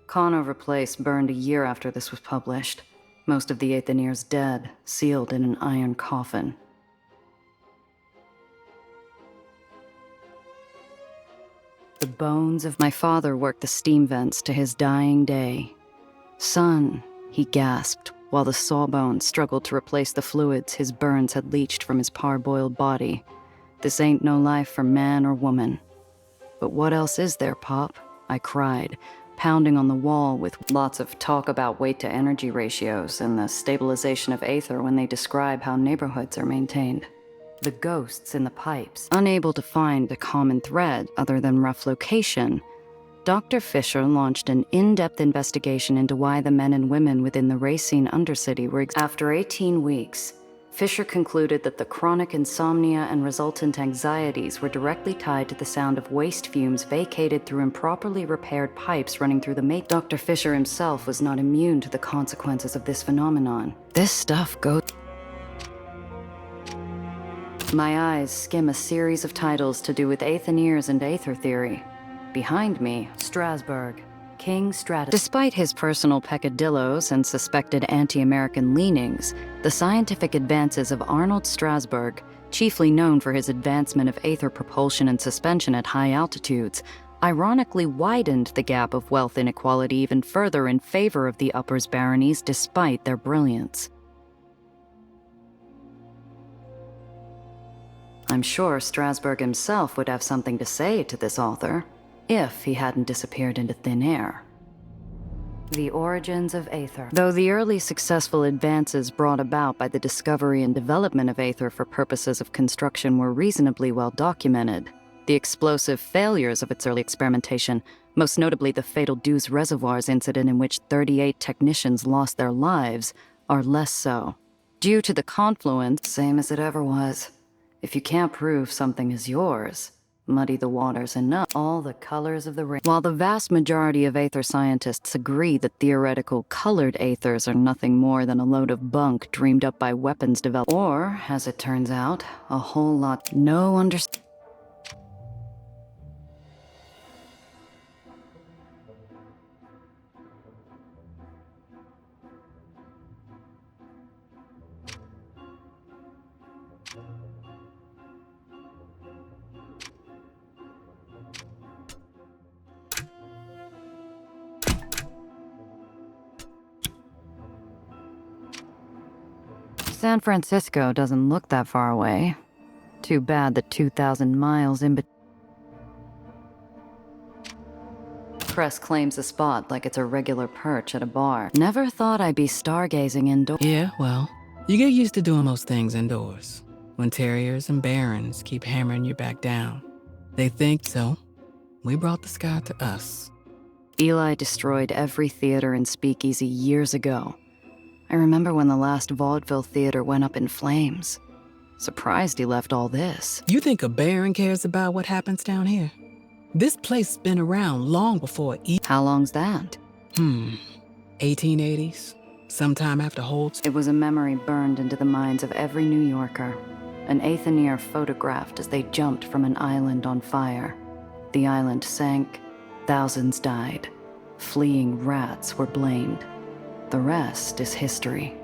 Conover Place burned a year after this was published. Most of the Aetherians dead, sealed in an iron coffin. The bones of my father worked the steam vents to his dying day. Son, he gasped, while the sawbones struggled to replace the fluids his burns had leached from his parboiled body. This ain't no life for man or woman. But what else is there, Pop? I cried, pounding on the wall with lots of talk about weight-to-energy ratios and the stabilization of Aether when they describe how neighborhoods are maintained. The ghosts in the pipes, unable to find a common thread other than rough location, Dr. Fisher launched an in-depth investigation into why the men and women within the Racine Undercity were After 18 weeks, Fisher concluded that the chronic insomnia and resultant anxieties were directly tied to the sound of waste fumes vacated through improperly repaired pipes running through the Dr. Fisher himself was not immune to the consequences of this phenomenon. This stuff goes... My eyes skim a series of titles to do with Aetherians and Aether theory. Behind me, Strasbourg, King Stratus. Despite his personal peccadillos and suspected anti-American leanings, the scientific advances of Arnold Strasbourg, chiefly known for his advancement of Aether propulsion and suspension at high altitudes, ironically widened the gap of wealth inequality even further in favor of the Uppers baronies despite their brilliance. I'm sure Strasbourg himself would have something to say to this author, if he hadn't disappeared into thin air. The origins of Aether. Though the early successful advances brought about by the discovery and development of Aether for purposes of construction were reasonably well documented, the explosive failures of its early experimentation, most notably the fatal Dews Reservoirs incident in which 38 technicians lost their lives, are less so. Due to the confluence, same as it ever was. If you can't prove something is yours, muddy the waters enough. All the colors of the rainbow. While the vast majority of Aether scientists agree that theoretical colored Aethers are nothing more than a load of bunk dreamed up by weapons developers, or, as it turns out, a whole lot no understanding. San Francisco doesn't look that far away. Too bad the 2,000 miles in between. Press claims the spot like it's a regular perch at a bar. Never thought I'd be stargazing indoors. Yeah, well, you get used to doing most things indoors. When terriers and barons keep hammering you back down. They think so. We brought the sky to us. Eli destroyed every theater and speakeasy years ago. I remember when the last vaudeville theater went up in flames. Surprised he left all this. You think a baron cares about what happens down here? This place's been around long before How long's that? 1880s. Sometime after Holt's. It was a memory burned into the minds of every New Yorker. An Aether photographed as they jumped from an island on fire. The island sank, thousands died. Fleeing rats were blamed. The rest is history.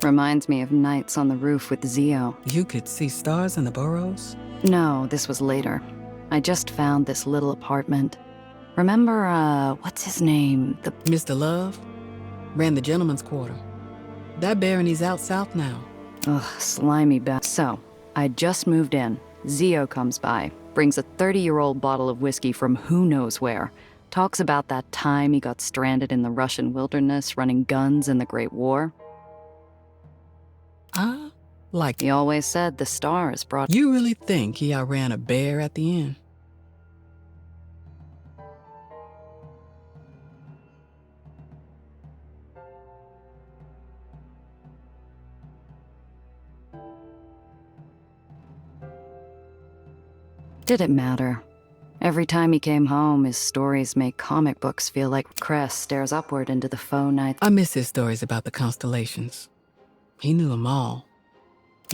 Reminds me of nights on the roof with Zio. You could see stars in the burrows? No, this was later. I just found this little apartment. Remember, what's his name? The Mr. Love? Ran the gentleman's quarter. That barony's out south now. Ugh, slimy So, I just moved in. Zio comes by, brings a 30-year-old bottle of whiskey from who knows where. Talks about that time he got stranded in the Russian wilderness running guns in the Great War. Like he always said the stars brought... You really think he outran a bear at the end? Did it matter? Every time he came home, his stories make comic books feel like Cress stares upward into the faux night. I miss his stories about the constellations. He knew them all.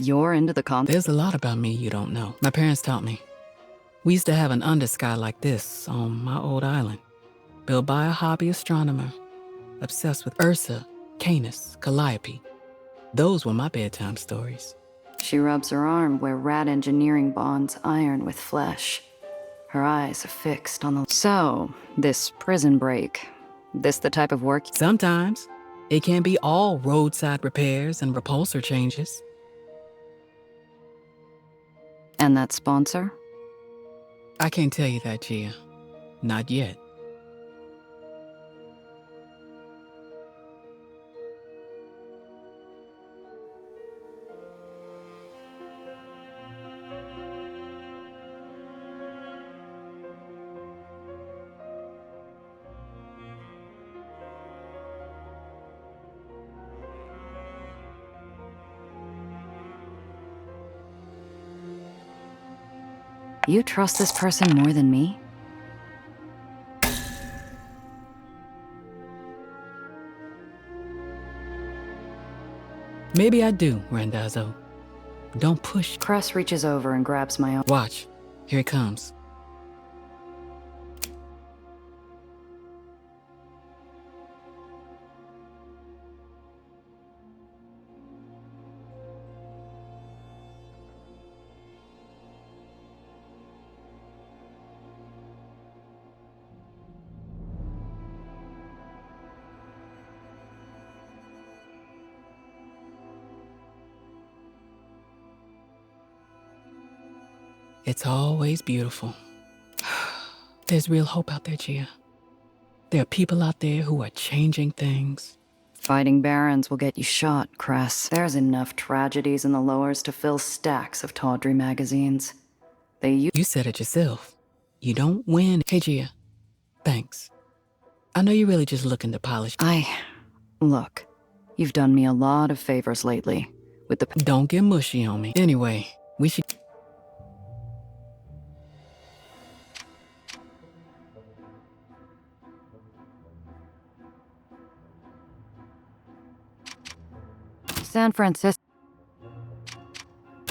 You're into the There's a lot about me you don't know. My parents taught me. We used to have an undersky like this on my old island, built by a hobby astronomer, obsessed with Ursa, Canis, Calliope. Those were my bedtime stories. She rubs her arm where rat engineering bonds iron with flesh. Her eyes are fixed on the... So, this prison break, this the type of work... Sometimes. It can be all roadside repairs and repulsor changes. And that sponsor? I can't tell you that, Gia. Not yet. You trust this person more than me? Maybe I do, Randazzo. Don't push. Cress reaches over and grabs my own. Watch. Here it comes. It's always beautiful. There's real hope out there, Gia. There are people out there who are changing things. Fighting barons will get you shot, Cress. There's enough tragedies in the lowers to fill stacks of tawdry magazines. You said it yourself. You don't win. Hey, Gia. Thanks. I know you're really just looking to polish. Look, you've done me a lot of favors lately. With the... Don't get mushy on me. Anyway, we should... San Francisco.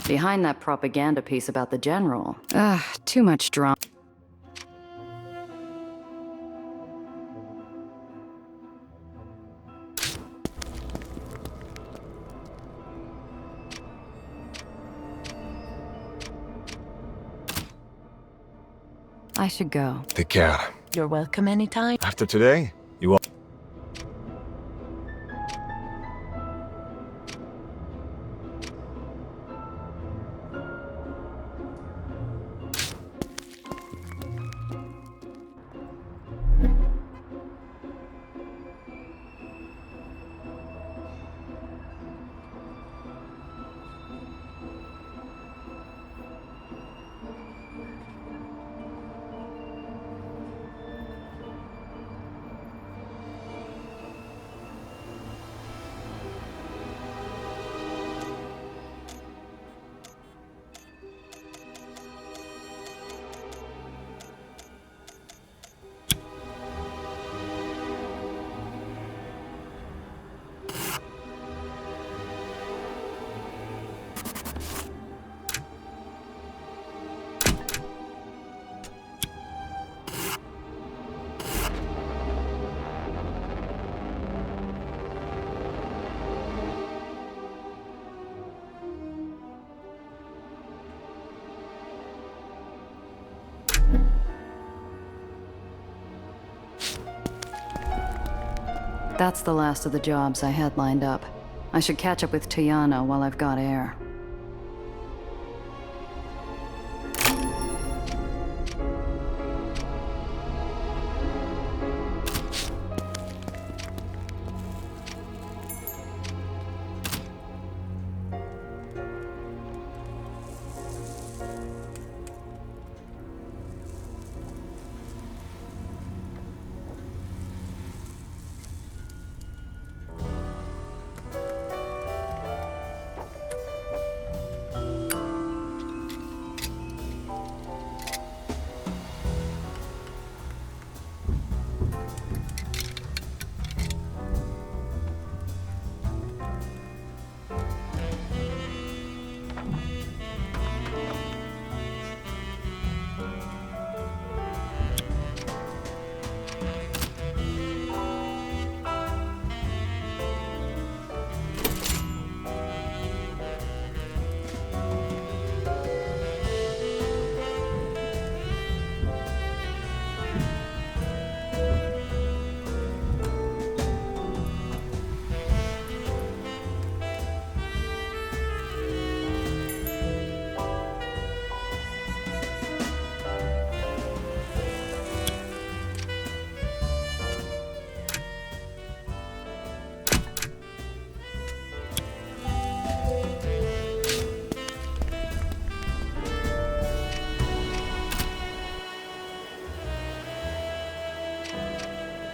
Behind that propaganda piece about the general. Too much drama. I should go. Take care. You're welcome anytime. After today, you will... That's the last of the jobs I had lined up. I should catch up with Tiana while I've got air.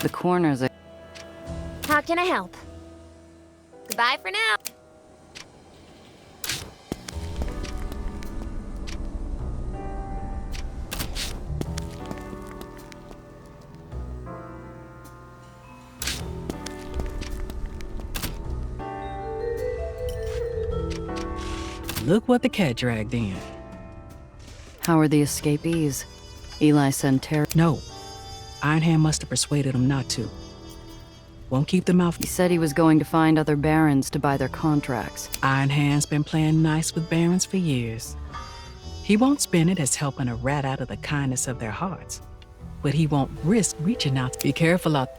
The corners are... How can I help? Goodbye for now. Look what the cat dragged in. How are the escapees? Eli sent Terry... No. Iron Hand must have persuaded him not to. Won't keep them out. He said he was going to find other barons to buy their contracts. Iron Hand's been playing nice with barons for years. He won't spin it as helping a rat out of the kindness of their hearts. But he won't risk reaching out. Be careful out.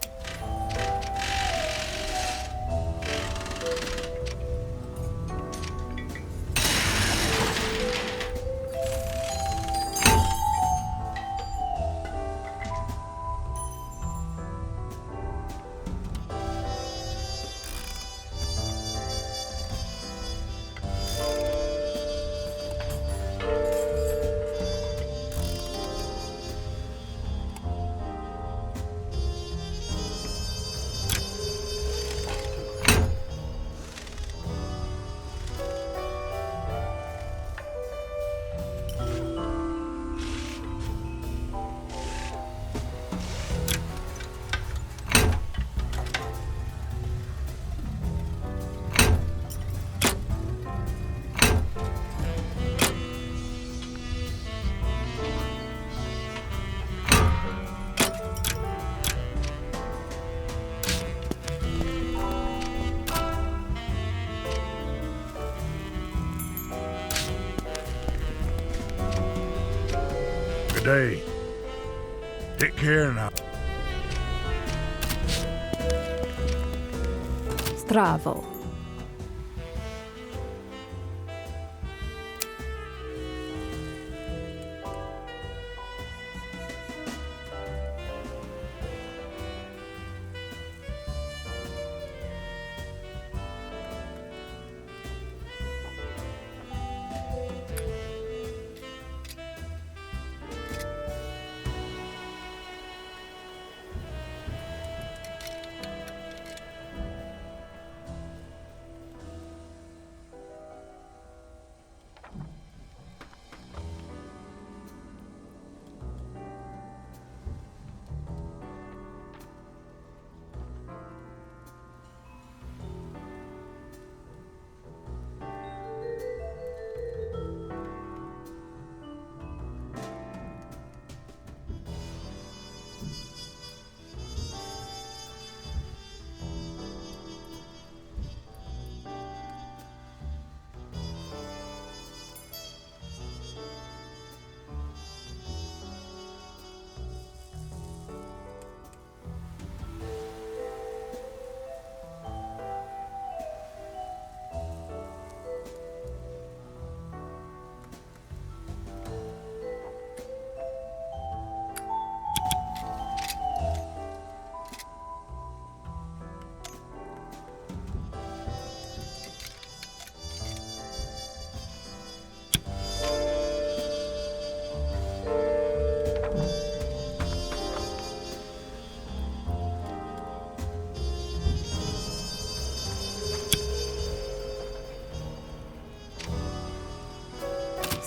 Day. Take care now. Stravo.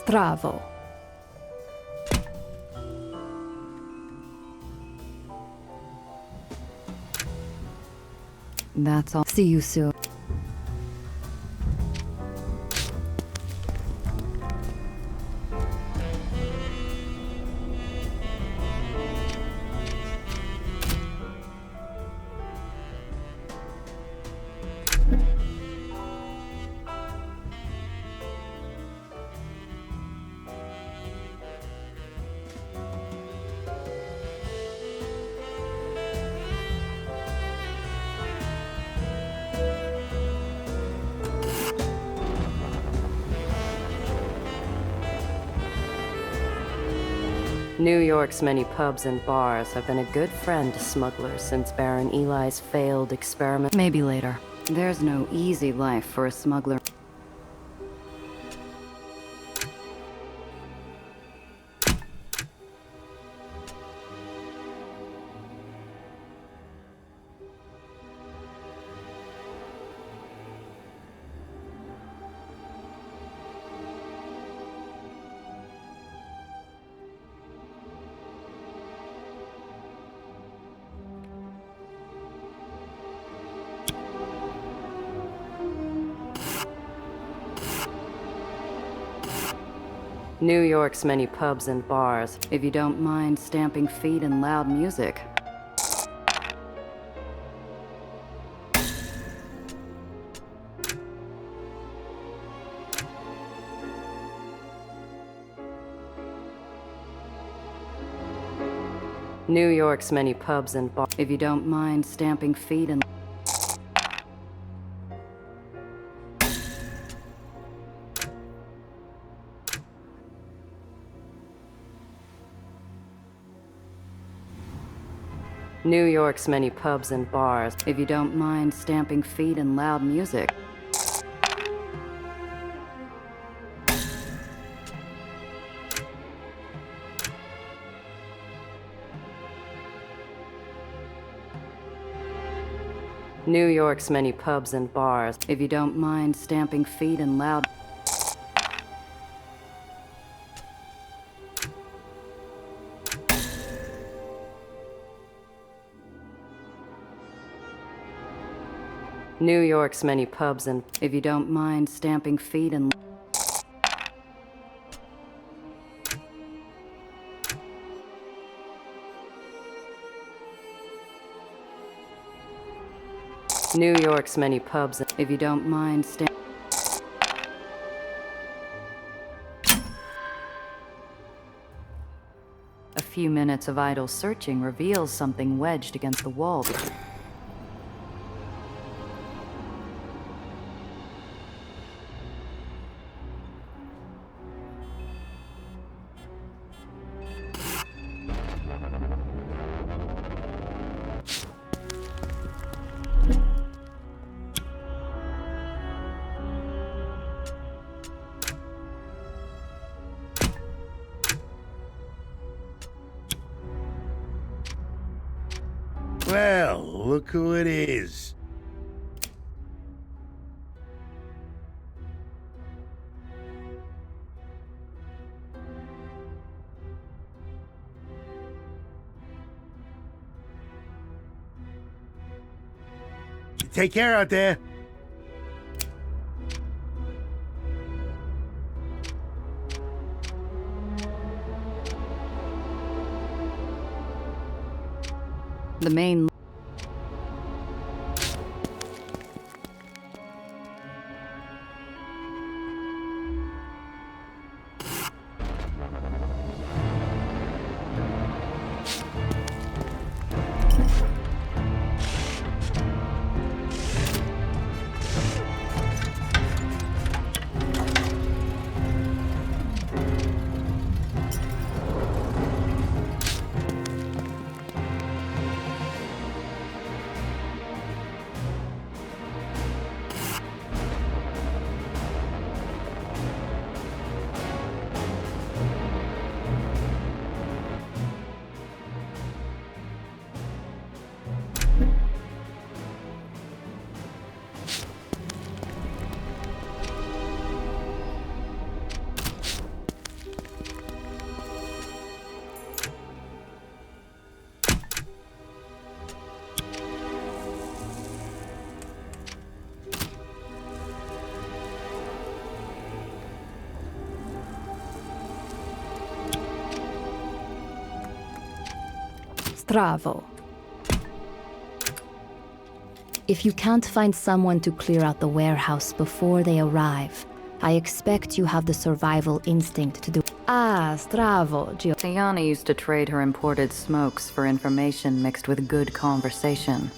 travel. That's all. See you soon. New York's many pubs and bars have been a good friend to smugglers since Baron Eli's failed experiment. Maybe later. There's no easy life for a smuggler. New York's many pubs and bars, if you don't mind stamping feet and loud music. New York's many pubs and bars, if you don't mind stamping feet and... New York's many pubs and bars, if you don't mind stamping feet and loud music. New York's many pubs and bars, if you don't mind stamping feet and loud... New York's many pubs and, if you don't mind stamping feet and... New York's many pubs, if you don't mind stamp... A few minutes of idle searching reveals something wedged against the wall. Well, look who it is. Take care out there. The main... Bravo. If you can't find someone to clear out the warehouse before they arrive, I expect you have the survival instinct to do. Ah, stravo, Gio. Tiana used to trade her imported smokes for information mixed with good conversation.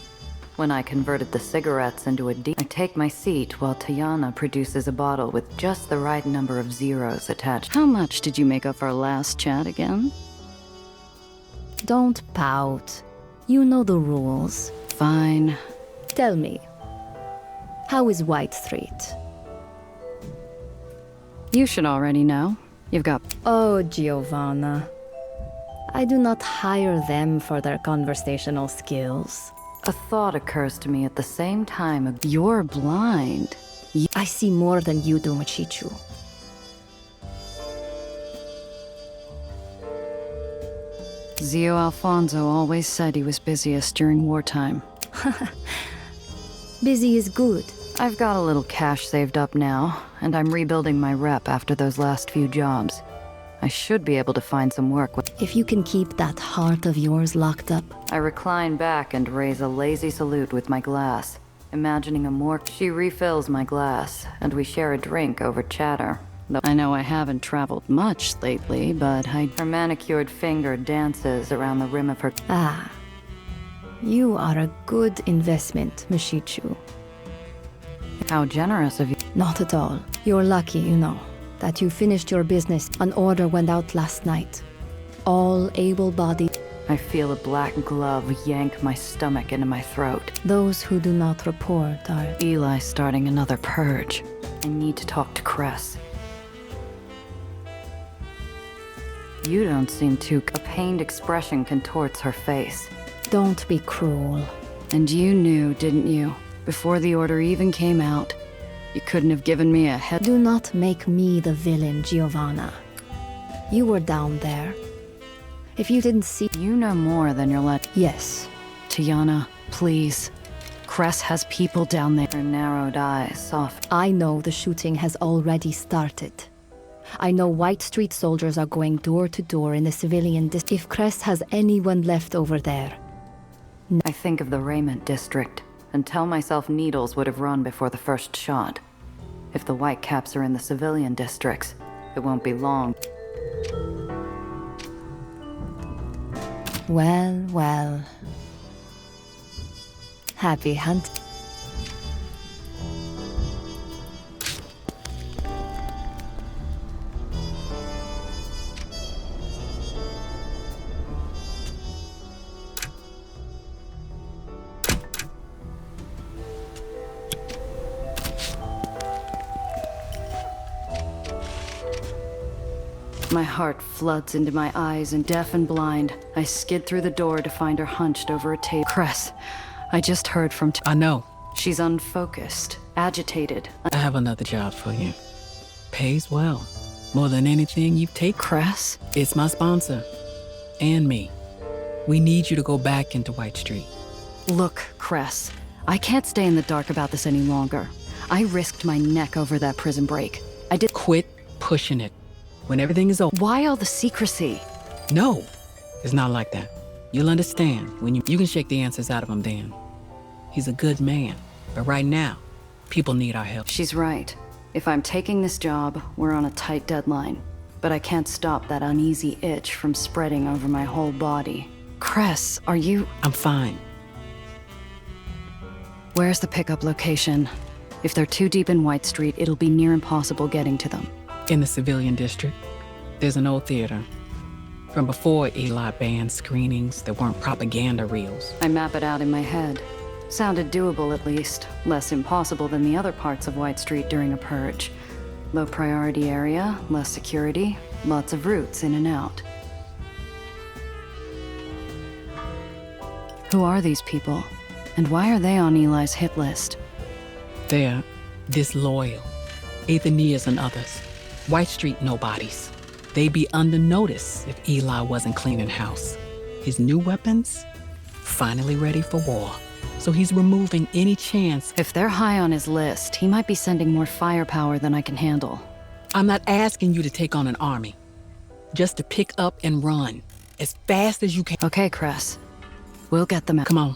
When I converted the cigarettes into a I take my seat while Tiana produces a bottle with just the right number of zeros attached. How much did you make up our last chat again? Don't pout. You know the rules. Fine. Tell me, how is White Street? You should already know. You've got... Oh, Giovanna. I do not hire them for their conversational skills. A thought occurs to me at the same time. You're blind. I see more than you do, Machichu. Zio Alfonso always said he was busiest during wartime. Busy is good. I've got a little cash saved up now, and I'm rebuilding my rep after those last few jobs. I should be able to find some work with... If you can keep that heart of yours locked up. I recline back and raise a lazy salute with my glass, imagining a more... She refills my glass, and we share a drink over chatter. I know I haven't traveled much lately, but her manicured finger dances around the rim of her... Ah. You are a good investment, Mashichu. How generous of you. Not at all. You're lucky, you know, that you finished your business. An order went out last night. All able-bodied. I feel a black glove yank my stomach into my throat. Those who do not report are... Eli starting another purge. I need to talk to Cress. You don't seem too... A pained expression contorts her face. Don't be cruel. And you knew, didn't you? Before the order even came out. You couldn't have given me a head... Do not make me the villain, Giovanna. You were down there. If you didn't see... You know more than you're let... Yes. Tiana, please. Cress has people down there. Her narrowed eyes soft. I know the shooting has already started. I know White Street soldiers are going door to door in the civilian district. If Cress has anyone left over there... I think of the Raymond district, and tell myself needles would have run before the first shot. If the Whitecaps are in the civilian districts, it won't be long. Well, well. Happy hunt. My heart floods into my eyes, and deaf and blind, I skid through the door to find her hunched over a table. Cress, I just heard from... I know. She's unfocused, agitated. I have another job for you. Pays well. More than anything you've taken. Cress? It's my sponsor. And me. We need you to go back into White Street. Look, Cress, I can't stay in the dark about this any longer. I risked my neck over that prison break. I did... Quit pushing it. When everything is over. Why all the secrecy? No, it's not like that. You'll understand when you can shake the answers out of him then. He's a good man, but right now, people need our help. She's right. If I'm taking this job, we're on a tight deadline. But I can't stop that uneasy itch from spreading over my whole body. Cress, are you... I'm fine. Where's the pickup location? If they're too deep in White Street, it'll be near impossible getting to them. In the civilian district, there's an old theater. From before Eli banned screenings that weren't propaganda reels. I map it out in my head. Sounded doable at least. Less impossible than the other parts of White Street during a purge. Low priority area, less security, lots of routes in and out. Who are these people? And why are they on Eli's hit list? They're disloyal. Aethenians and others. White Street nobodies. They'd be under notice if Eli wasn't cleaning house. His new weapons? Finally ready for war. So he's removing any chance. If they're high on his list, he might be sending more firepower than I can handle. I'm not asking you to take on an army. Just to pick up and run. As fast as you can. Okay, Cress. We'll get them out. Come on.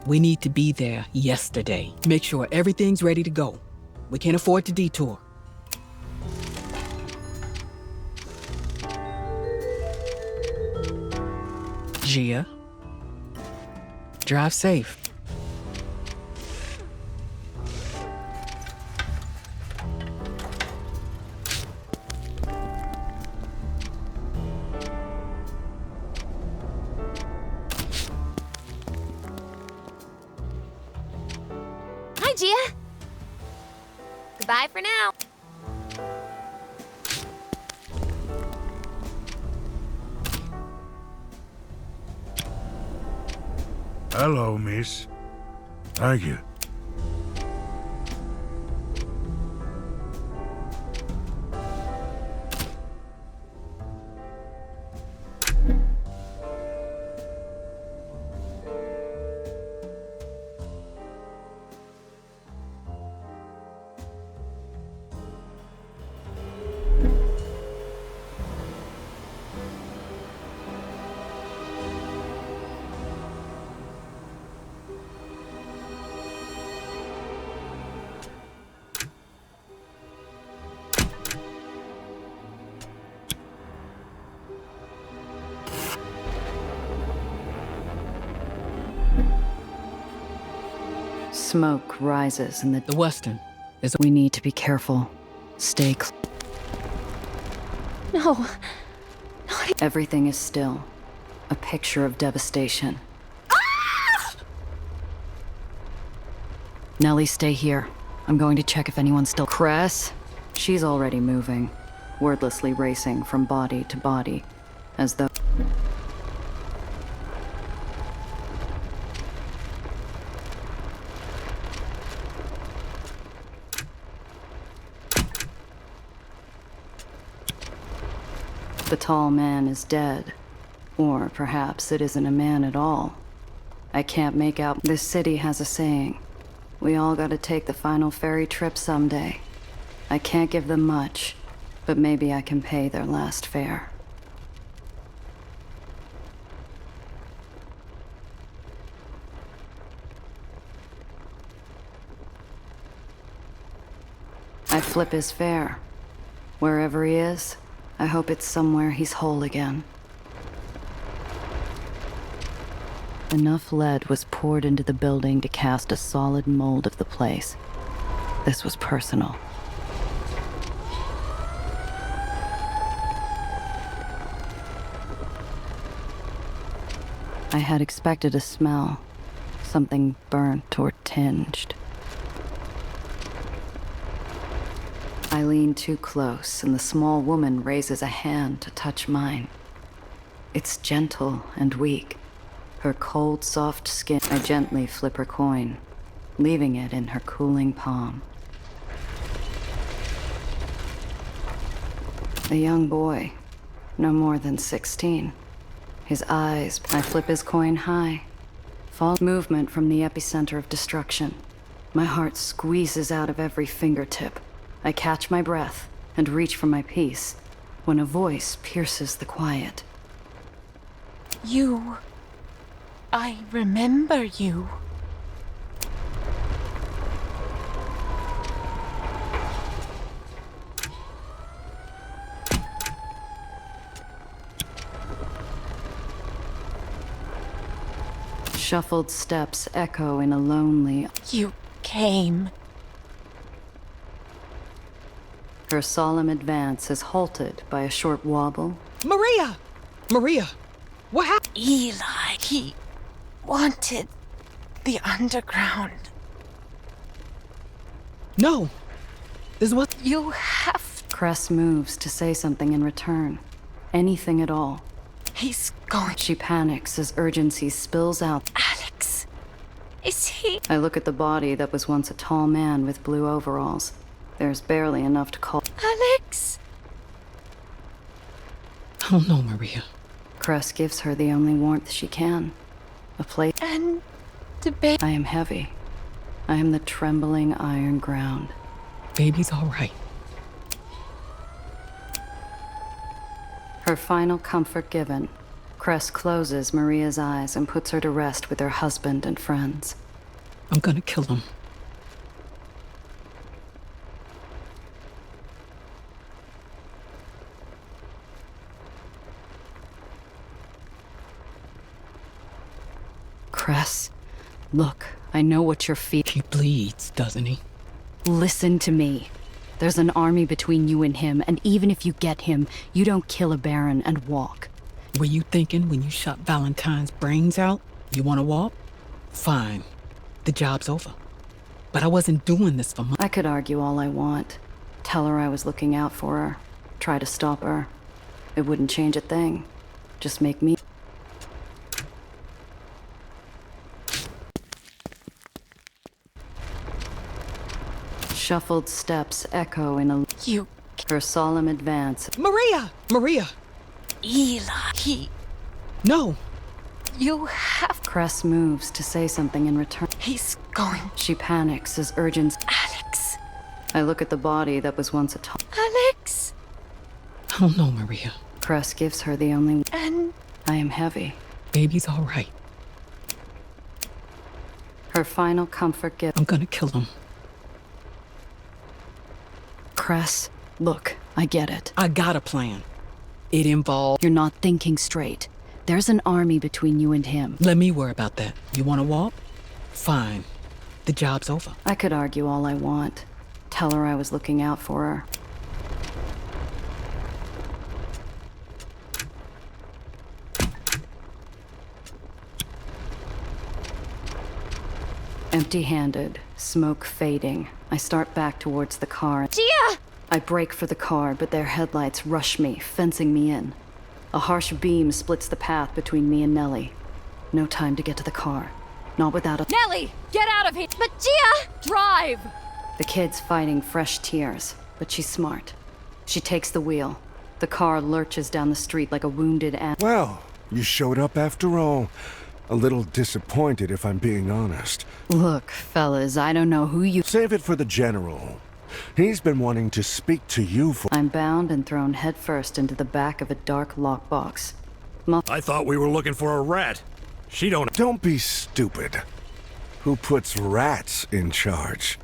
We need to be there yesterday. Make sure everything's ready to go. We can't afford to detour. Gia, drive safe. Hi, Gia. Goodbye for now. Hello, miss. Thank you. Smoke rises in The Western is... We need to be careful. Stay No. Everything is still. A picture of devastation. Nellie, stay here. I'm going to check if anyone's still... Cress? She's already moving, wordlessly racing from body to body, as though... The tall man is dead. Or perhaps it isn't a man at all. I can't make out. This city has a saying. We all gotta take the final ferry trip someday. I can't give them much, but maybe I can pay their last fare. I flip his fare. Wherever he is, I hope it's somewhere he's whole again. Enough lead was poured into the building to cast a solid mold of the place. This was personal. I had expected a smell, something burnt or tinged. I lean too close, and the small woman raises a hand to touch mine. It's gentle and weak. Her cold, soft skin. I gently flip her coin, leaving it in her cooling palm. A young boy, no more than 16. His eyes. I flip his coin high. Fall movement from the epicenter of destruction. My heart squeezes out of every fingertip. I catch my breath and reach for my piece when a voice pierces the quiet. You. I remember you. Shuffled steps echo in a lonely... You came. Her solemn advance is halted by a short wobble. Maria! Maria! What happened? Eli, he wanted the underground. No! This was... You have... Cress moves to say something in return. Anything at all. He's going... She panics as urgency spills out. Alex, is he... I look at the body that was once a tall man with blue overalls. There's barely enough to call... Alex? Oh no, Maria. Cress gives her the only warmth she can. A plate... And the baby... I am heavy. I am the trembling iron ground. Baby's all right. Her final comfort given, Cress closes Maria's eyes and puts her to rest with her husband and friends. I'm gonna kill him. Cress, look, I know what you're feeling. He bleeds, doesn't he? Listen to me. There's an army between you and him, and even if you get him, you don't kill a Baron and walk. Were you thinking when you shot Valentine's brains out, you want to walk? Fine. The job's over. But I wasn't doing this for money. I could argue all I want. Tell her I was looking out for her. Try to stop her. It wouldn't change a thing. Just make me... Shuffled steps echo in a... You... Her solemn advance. Maria! Maria! Eli, No! You have... Cress moves to say something in return. He's going... She panics as urgency... Alex! I look at the body that was once a top. Alex! I don't know, Maria. Cress gives her the only... And... I am heavy. Baby's all right. Her final comfort gift... I'm gonna kill him. Cress, look, I get it. I got a plan. It involves... You're not thinking straight. There's an army between you and him. Let me worry about that. You want to walk? Fine. The job's over. I could argue all I want. Tell her I was looking out for her. Empty-handed, smoke fading, I start back towards the car. Gia! I brake for the car, but their headlights rush me, fencing me in. A harsh beam splits the path between me and Nellie. No time to get to the car. Not without a... Nellie! Get out of here! But Gia! Drive! The kid's fighting fresh tears, but she's smart. She takes the wheel. The car lurches down the street like a wounded animal. Well, you showed up after all. A little disappointed, if I'm being honest. Look, fellas, I don't know who you... Save it for the General. He's been wanting to speak to you for... I'm bound and thrown headfirst into the back of a dark lockbox. I thought we were looking for a rat. She don't... Don't be stupid. Who puts rats in charge?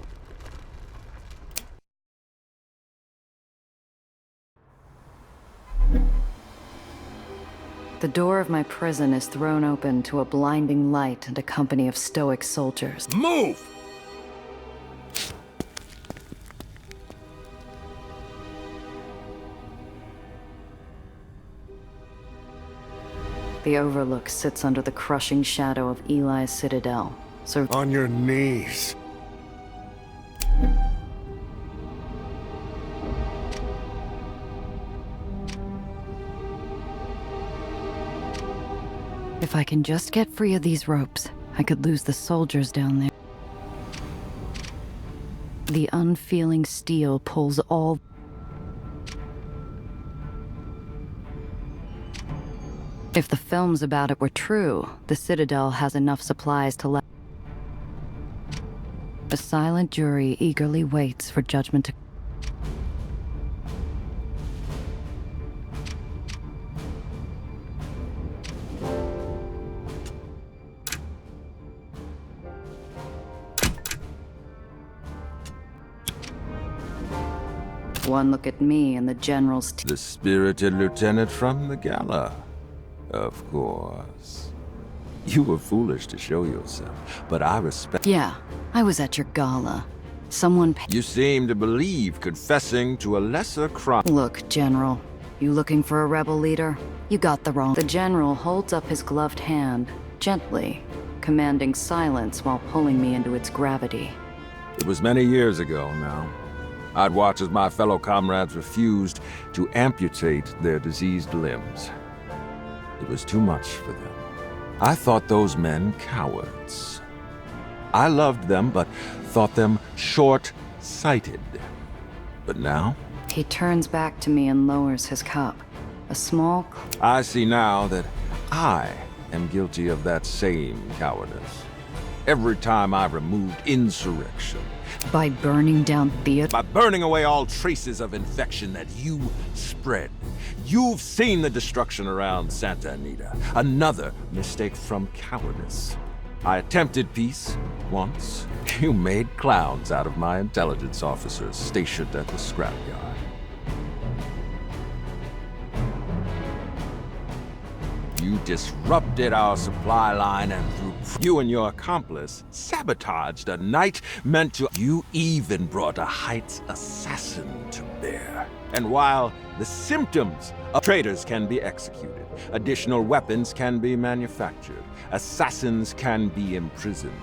The door of my prison is thrown open to a blinding light and a company of stoic soldiers. Move! The Overlook sits under the crushing shadow of Eli's citadel. On your knees. If I can just get free of these ropes, I could lose the soldiers down there. The unfeeling steel pulls all... If the films about it were true, the Citadel has enough supplies to let... A silent jury eagerly waits for judgment to... One look at me and the General's... The spirited lieutenant from the gala. Of course. You were foolish to show yourself, but I respect... Yeah, I was at your gala. Someone... You seem to believe confessing to a lesser crime... Look, General, you looking for a rebel leader? You got the wrong... The General holds up his gloved hand, gently, commanding silence while pulling me into its gravity. It was many years ago now. I'd watch as my fellow comrades refused to amputate their diseased limbs. It was too much for them. I thought those men cowards. I loved them, but thought them short-sighted. But now? He turns back to me and lowers his cup. A small... I see now that I am guilty of that same cowardice. Every time I removed insurrection, By burning down theater? By burning away all traces of infection that you spread. You've seen the destruction around Santa Anita. Another mistake from cowardice. I attempted peace once. You made clowns out of my intelligence officers stationed at the scrapyard. You disrupted our supply line and through you and your accomplice sabotaged a night meant to... You even brought a Heights assassin to bear. And while the symptoms of traitors can be executed, additional weapons can be manufactured, assassins can be imprisoned.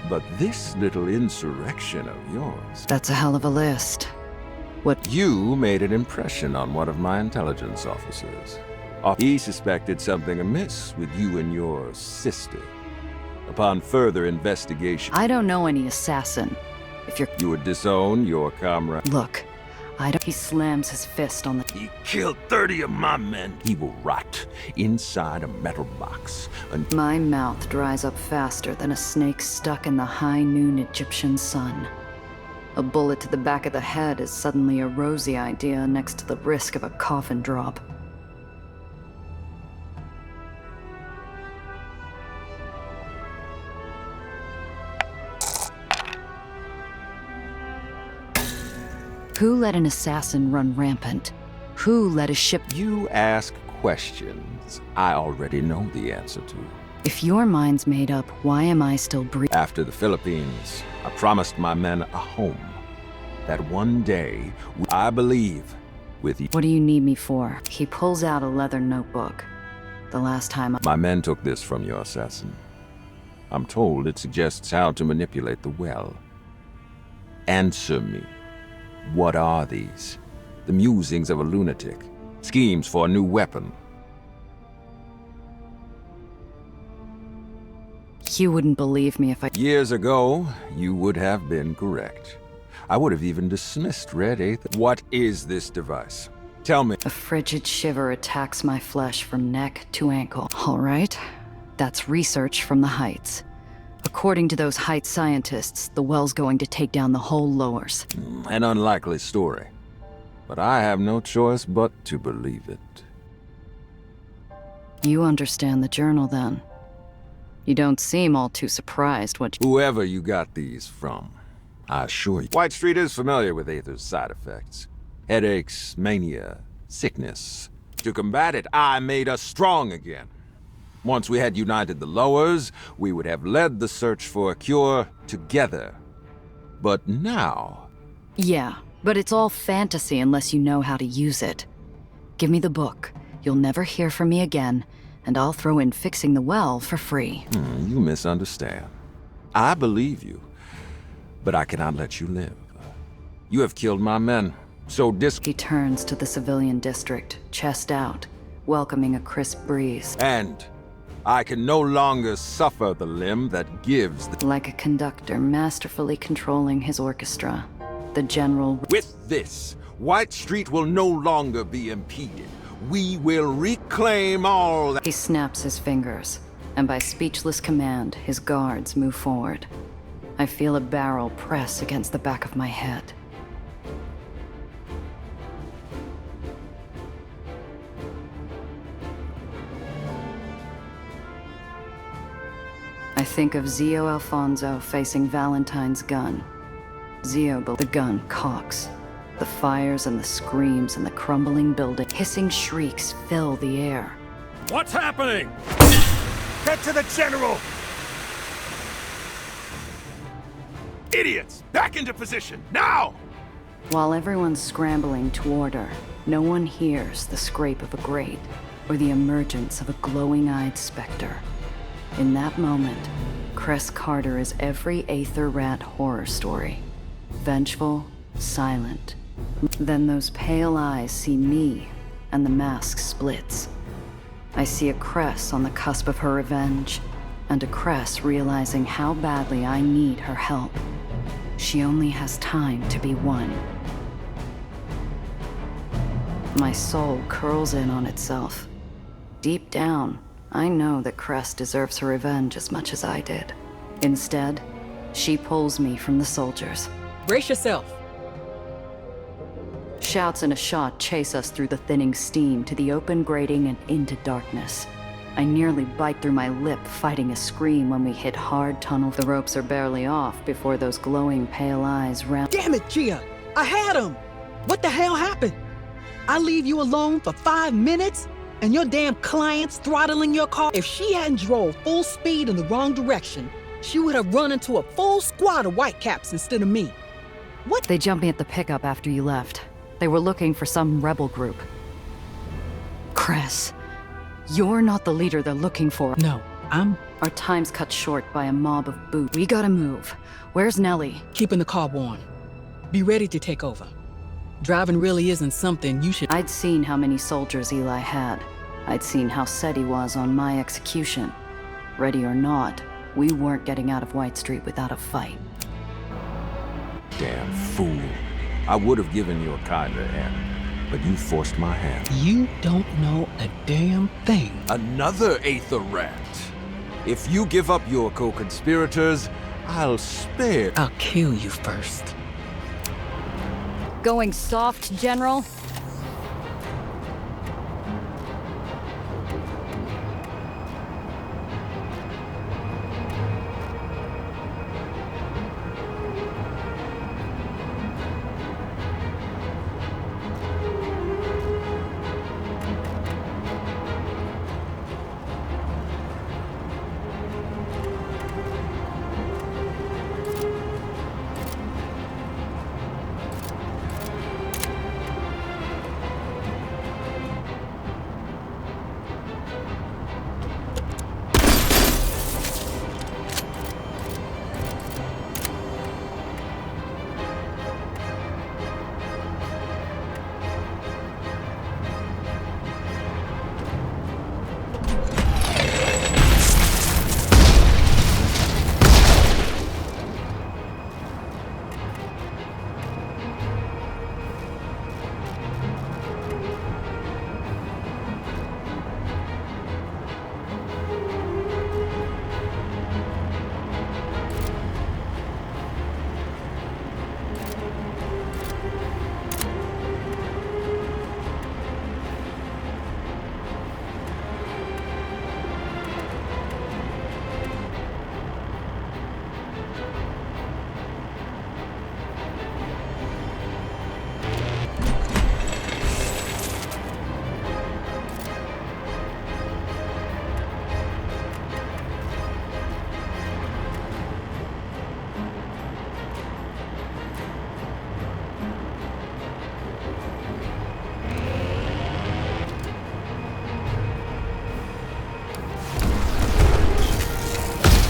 But this little insurrection of yours... That's a hell of a list. What? You made an impression on one of my intelligence officers. He suspected something amiss with you and your sister. Upon further investigation... I don't know any assassin. If you're... You would disown your comrade. Look, I don't... He slams his fist on the... He killed 30 of my men. He will rot inside a metal box. My mouth dries up faster than a snake stuck in the high noon Egyptian sun. A bullet to the back of the head is suddenly a rosy idea next to the risk of a coffin drop. Who let an assassin run rampant? Who let a ship... You ask questions I already know the answer to. If your mind's made up, why am I still breathing? After the Philippines, I promised my men a home. That one day, I believe, with you... What do you need me for? He pulls out a leather notebook. The last time My men took this from your assassin. I'm told it suggests how to manipulate the well. Answer me. What are these? The musings of a lunatic. Schemes for a new weapon. You wouldn't believe me if I... Years ago, you would have been correct. I would have even dismissed Red Aether. What is this device? Tell me. A frigid shiver attacks my flesh from neck to ankle. All right. That's research from the Heights. According to those Heights scientists, the well's going to take down the whole lowers. An unlikely story. But I have no choice but to believe it. You understand the journal, then? You don't seem all too surprised what... Whoever you got these from, I assure you. White Street is familiar with Aether's side effects. Headaches, mania, sickness. To combat it, I made us strong again. Once we had united the lowers, we would have led the search for a cure together. But now... Yeah, but it's all fantasy unless you know how to use it. Give me the book. You'll never hear from me again, and I'll throw in fixing the well for free. You misunderstand. I believe you, but I cannot let you live. You have killed my men, so He turns to the civilian district, chest out, welcoming a crisp breeze. And I can no longer suffer the limb that gives the... Like a conductor masterfully controlling his orchestra, the general... With this, White Street will no longer be impeded. We will reclaim all that... He snaps his fingers, and by speechless command, his guards move forward. I feel a barrel press against the back of my head. I think of Zio Alfonso facing Valentine's gun. Zio, the gun cocks. The fires and the screams and the crumbling building. Hissing shrieks fill the air. What's happening? Get to the general! Idiots! Back into position, now! While everyone's scrambling toward her, no one hears the scrape of a grate or the emergence of a glowing-eyed specter. In that moment, Cress Carter is every Aether Rat horror story. Vengeful, silent. Then those pale eyes see me, and the mask splits. I see a Cress on the cusp of her revenge, and a Cress realizing how badly I need her help. She only has time to be won. My soul curls in on itself. Deep down, I know that Cress deserves her revenge as much as I did. Instead, She pulls me from the soldiers. Brace yourself. Shouts and a shot chase us through the thinning steam to the open grating and into darkness. I nearly bite through my lip, fighting a scream when we hit hard tunnel. The ropes are barely off before those glowing pale eyes round. Damn it, Gia! I had him! What the hell happened? I leave you alone for 5 minutes, and your damn client's throttling your car? If she hadn't drove full speed in the wrong direction, she would have run into a full squad of whitecaps instead of me. What? They jumped me at the pickup after you left. They were looking for some rebel group. Cress, you're not the leader they're looking for. No, I'm... Our time's cut short by a mob of boots. We gotta move. Where's Nellie? Keeping the car warm. Be ready to take over. Driving really isn't something you should... I'd seen how many soldiers Eli had. I'd seen how set he was on my execution. Ready or not, we weren't getting out of White Street without a fight. Damn fool. I would have given you a kinder end, but you forced my hand. You don't know a damn thing. Another Aether rat. If you give up your co-conspirators, I'll spare... I'll kill you first. Going soft, General?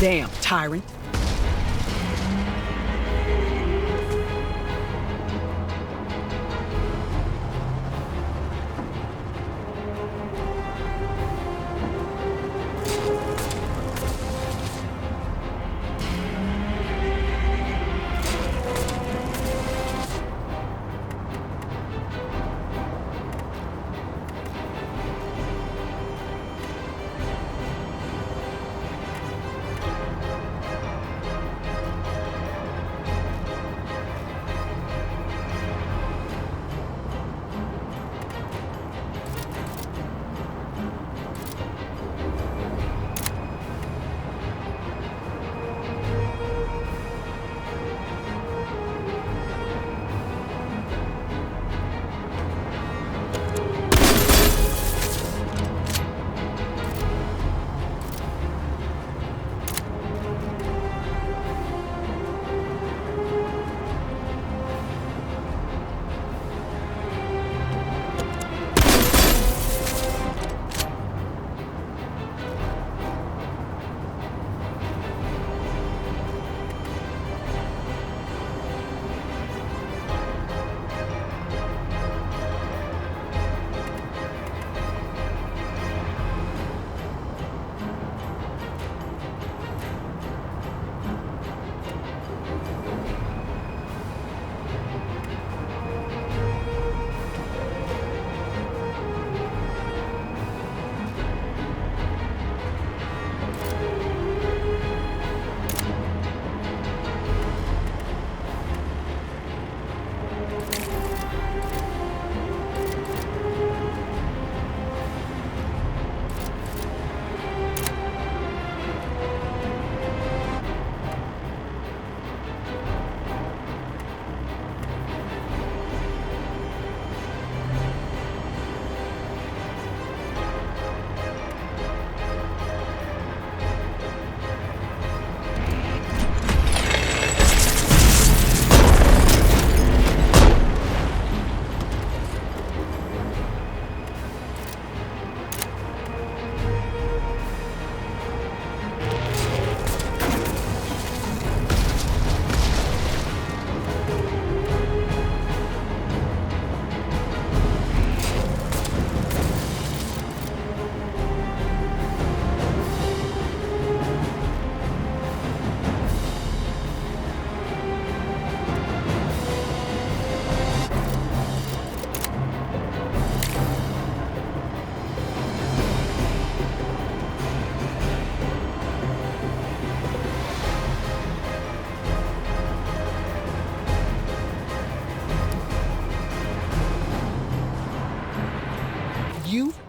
Damn, tyrant.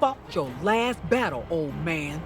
fought your last battle, old man.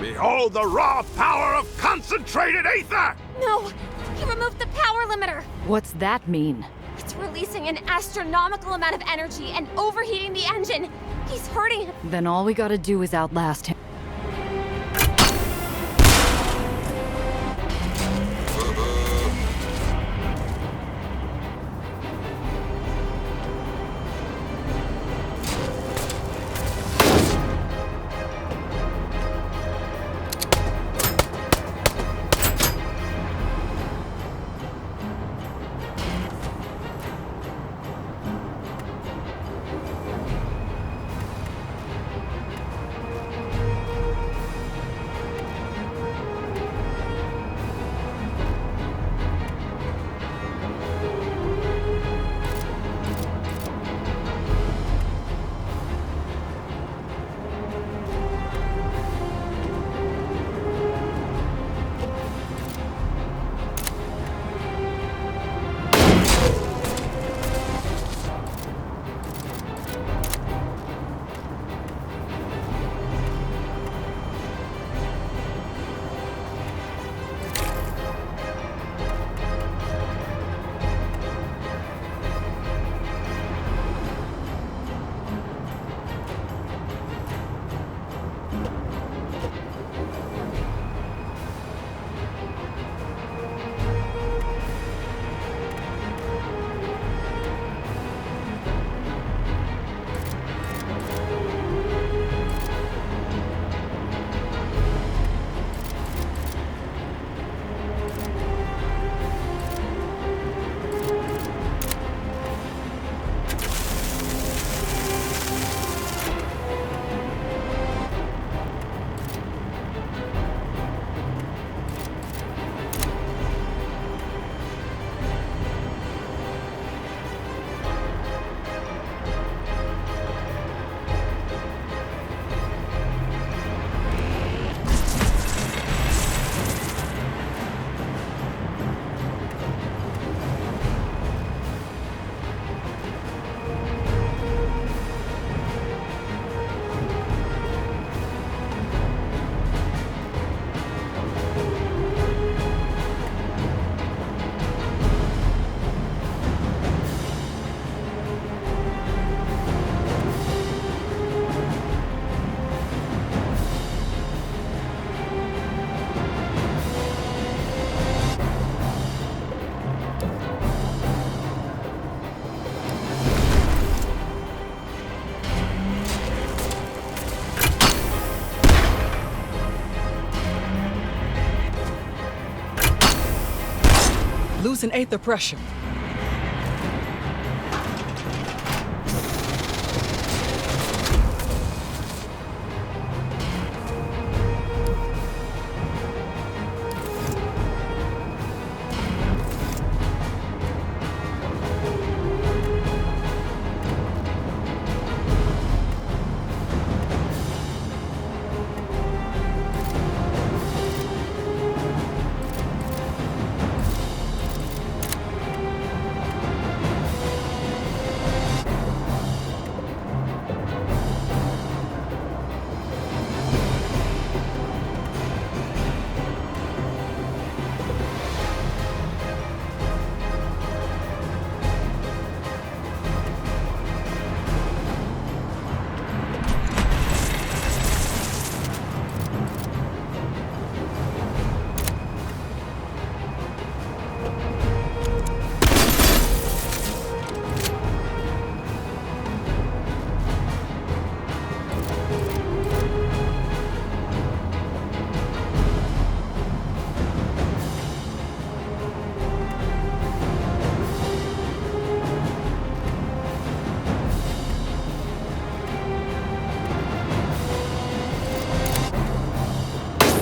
Behold the raw power of concentrated Aether! No! He removed the power limiter! What's that mean? It's releasing an astronomical amount of energy and overheating the engine! He's hurting him! Then all we gotta do is outlast him. Losing Aether pressure.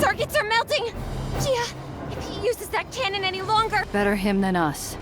Circuits are melting! Gia, if he uses that cannon any longer... Better him than us.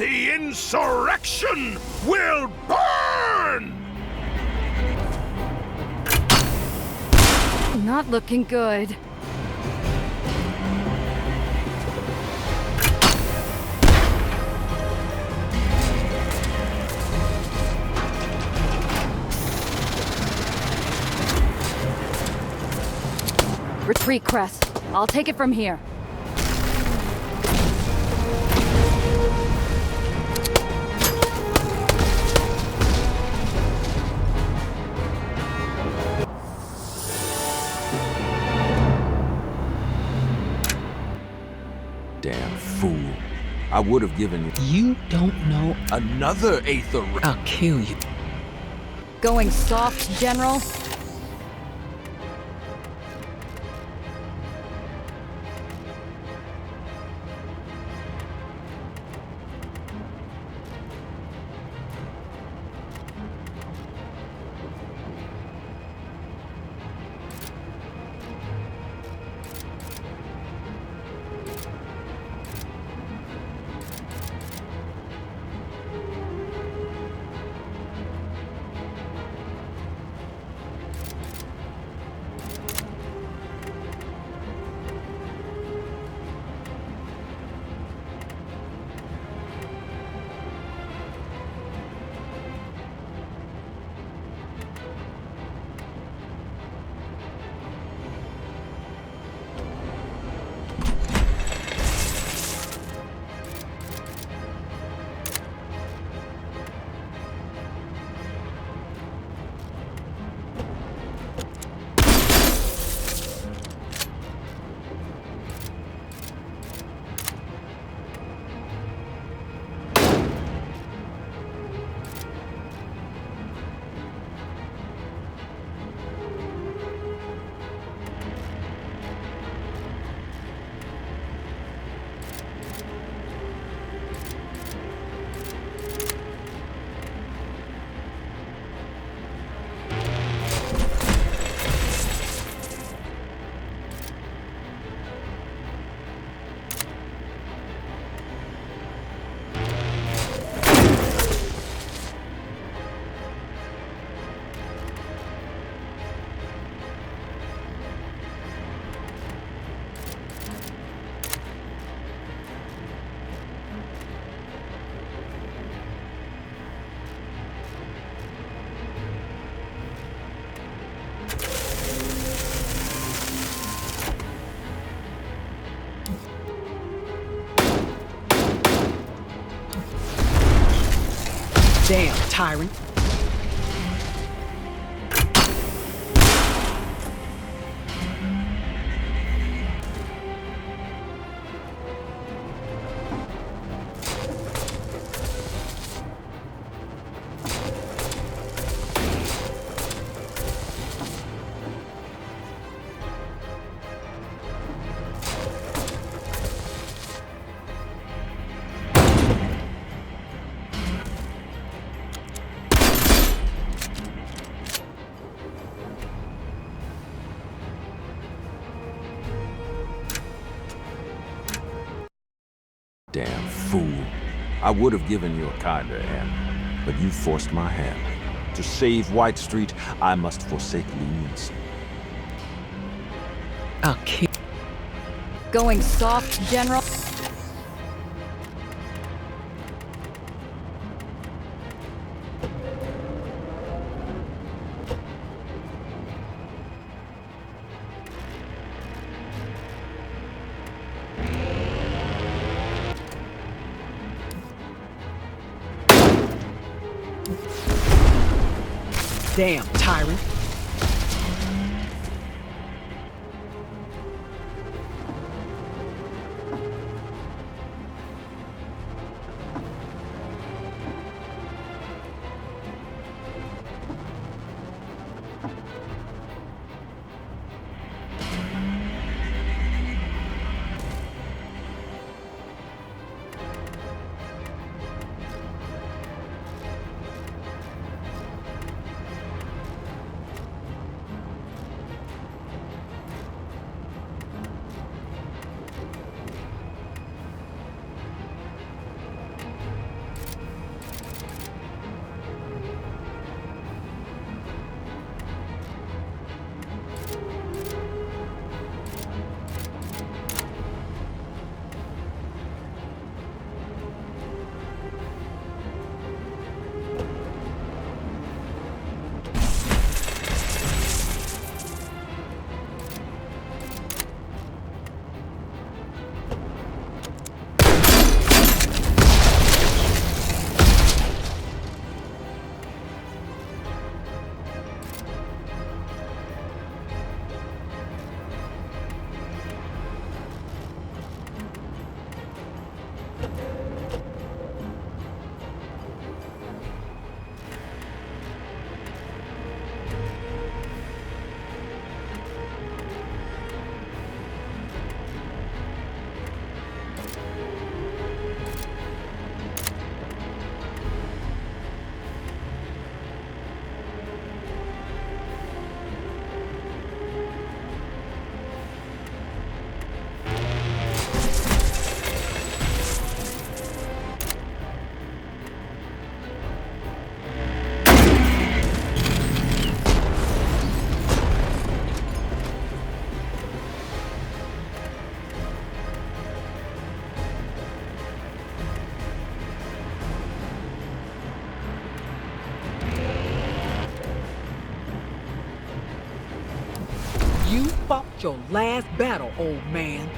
The insurrection will burn! Not looking good. Retreat, Crest. I'll take it from here. Damn fool. I would have given you... You don't know... Another Aether... I'll kill you. Going soft, General? Damn, tyrant. Damn fool. I would have given you a kinder end, but you forced my hand. To save White Street, I must forsake leniency. I'll kill. Going soft, General? Damn, tyrant. You fought your last battle, old man.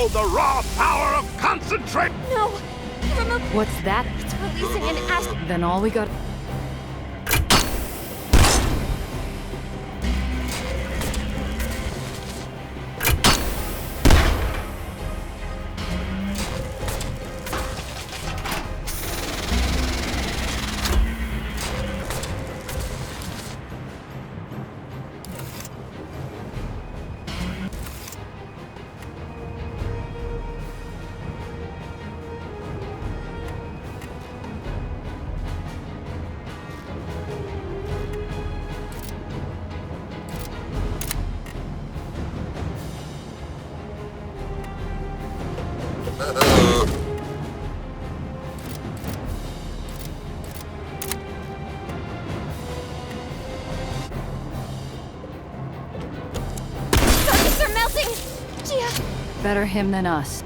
Feel the raw power of concentrate! No! Remove. What's that? It's releasing an acid. Then all we got. Buckets are melting! Gia! Better him than us.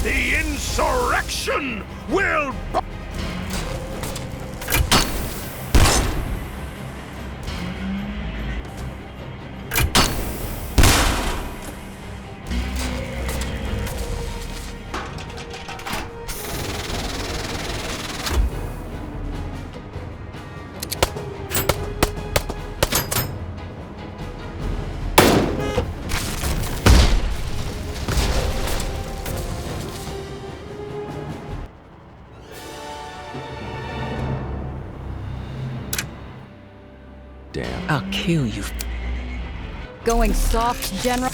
The insurrection will... Damn. I'll kill you. Going soft, General.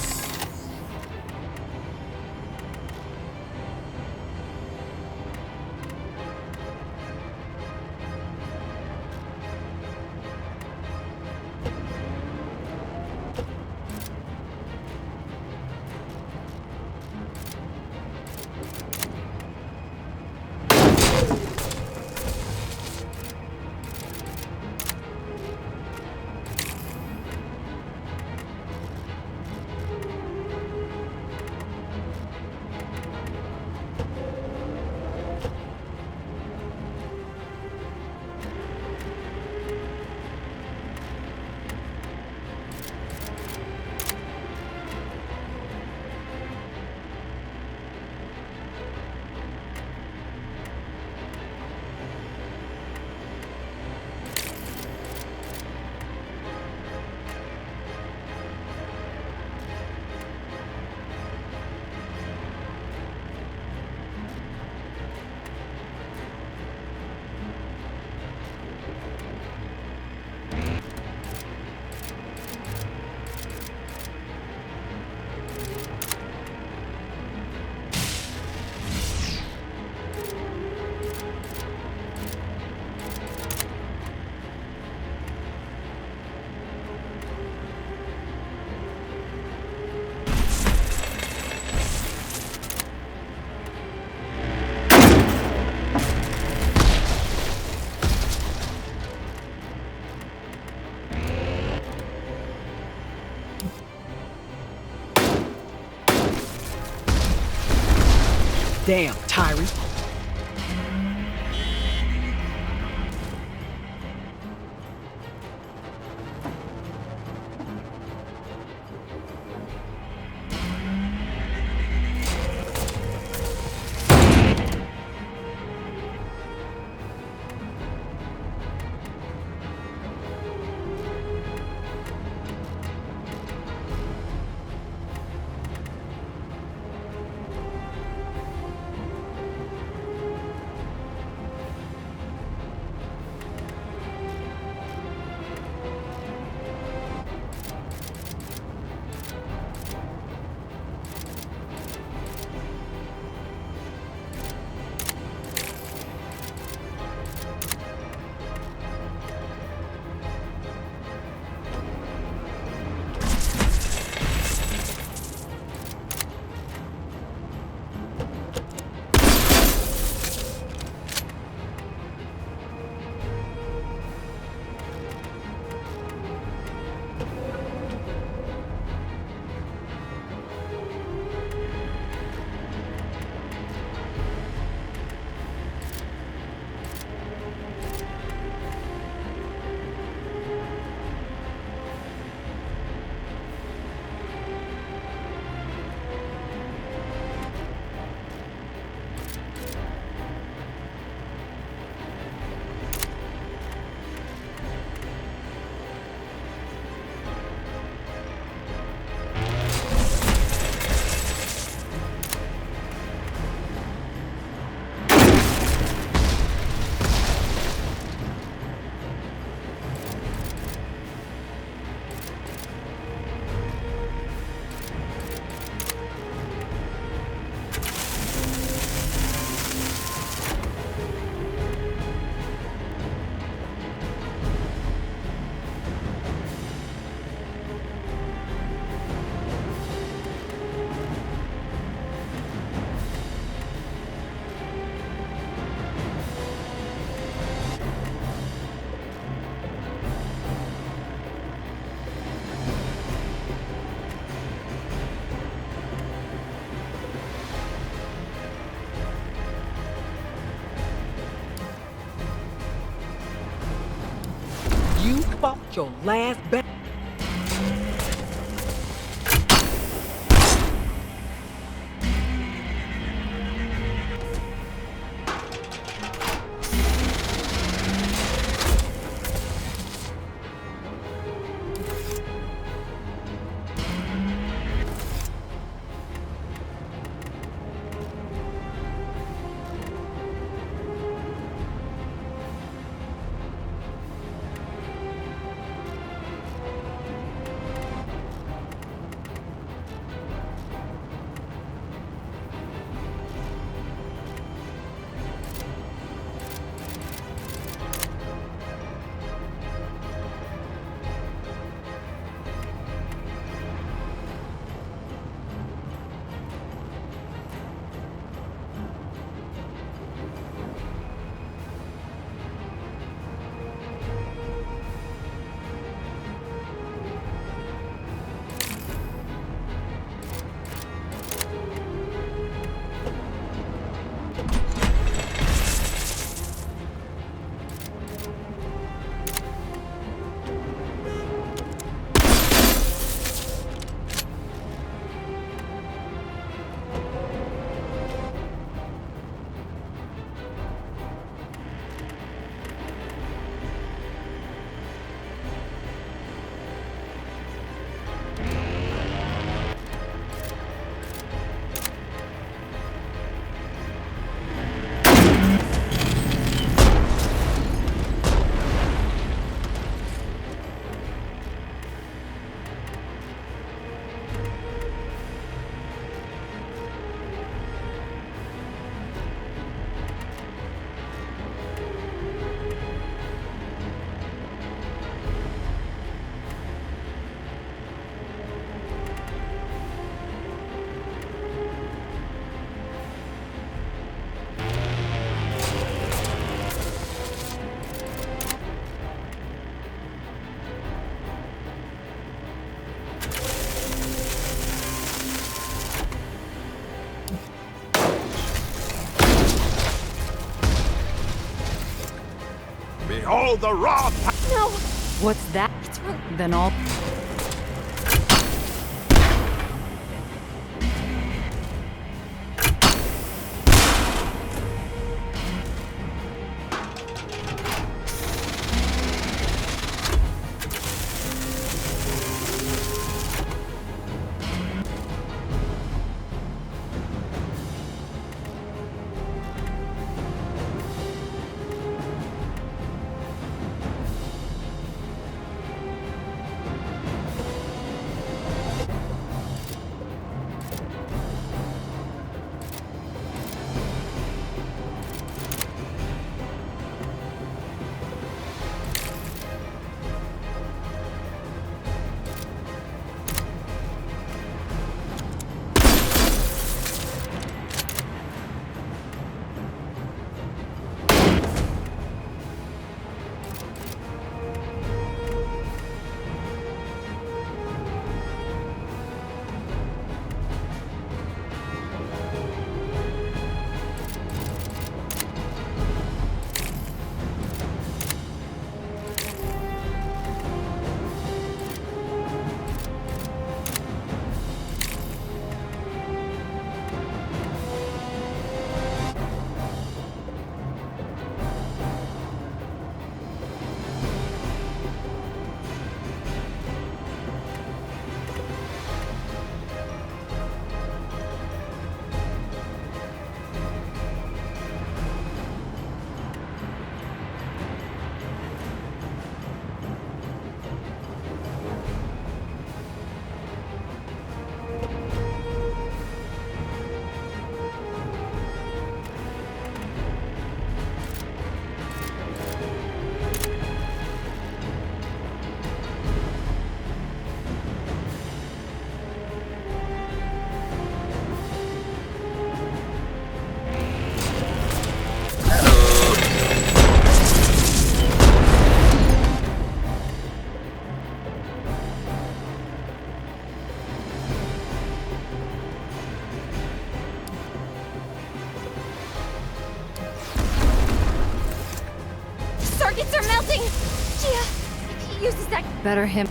Damn, Tyree. You fought your last battle. all the raw No! What's that? It's wrong. Then all. Circuits are melting! Gia, he uses that. Better him.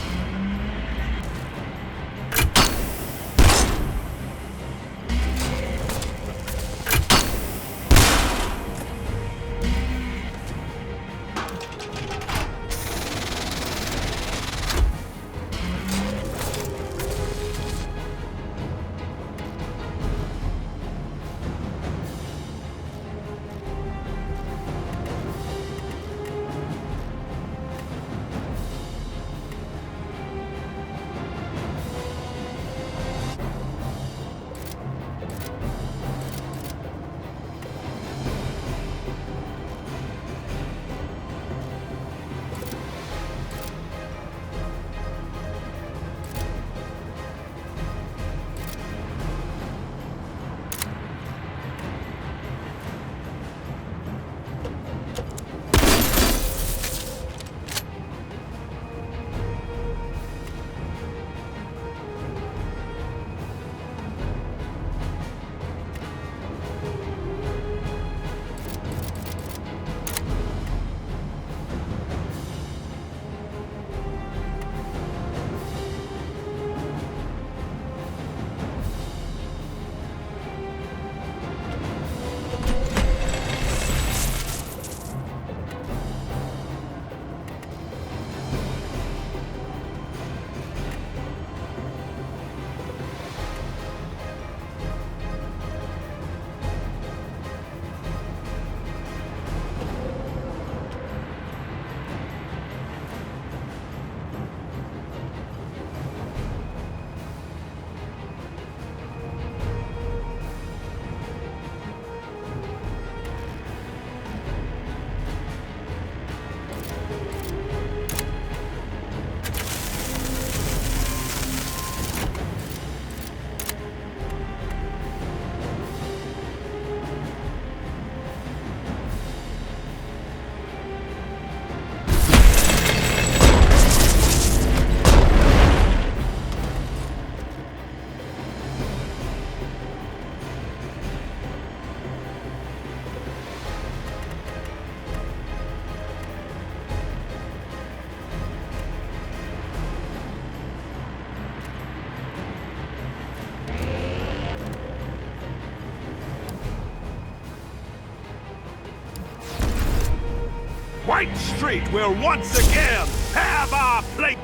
Street will once again have our place.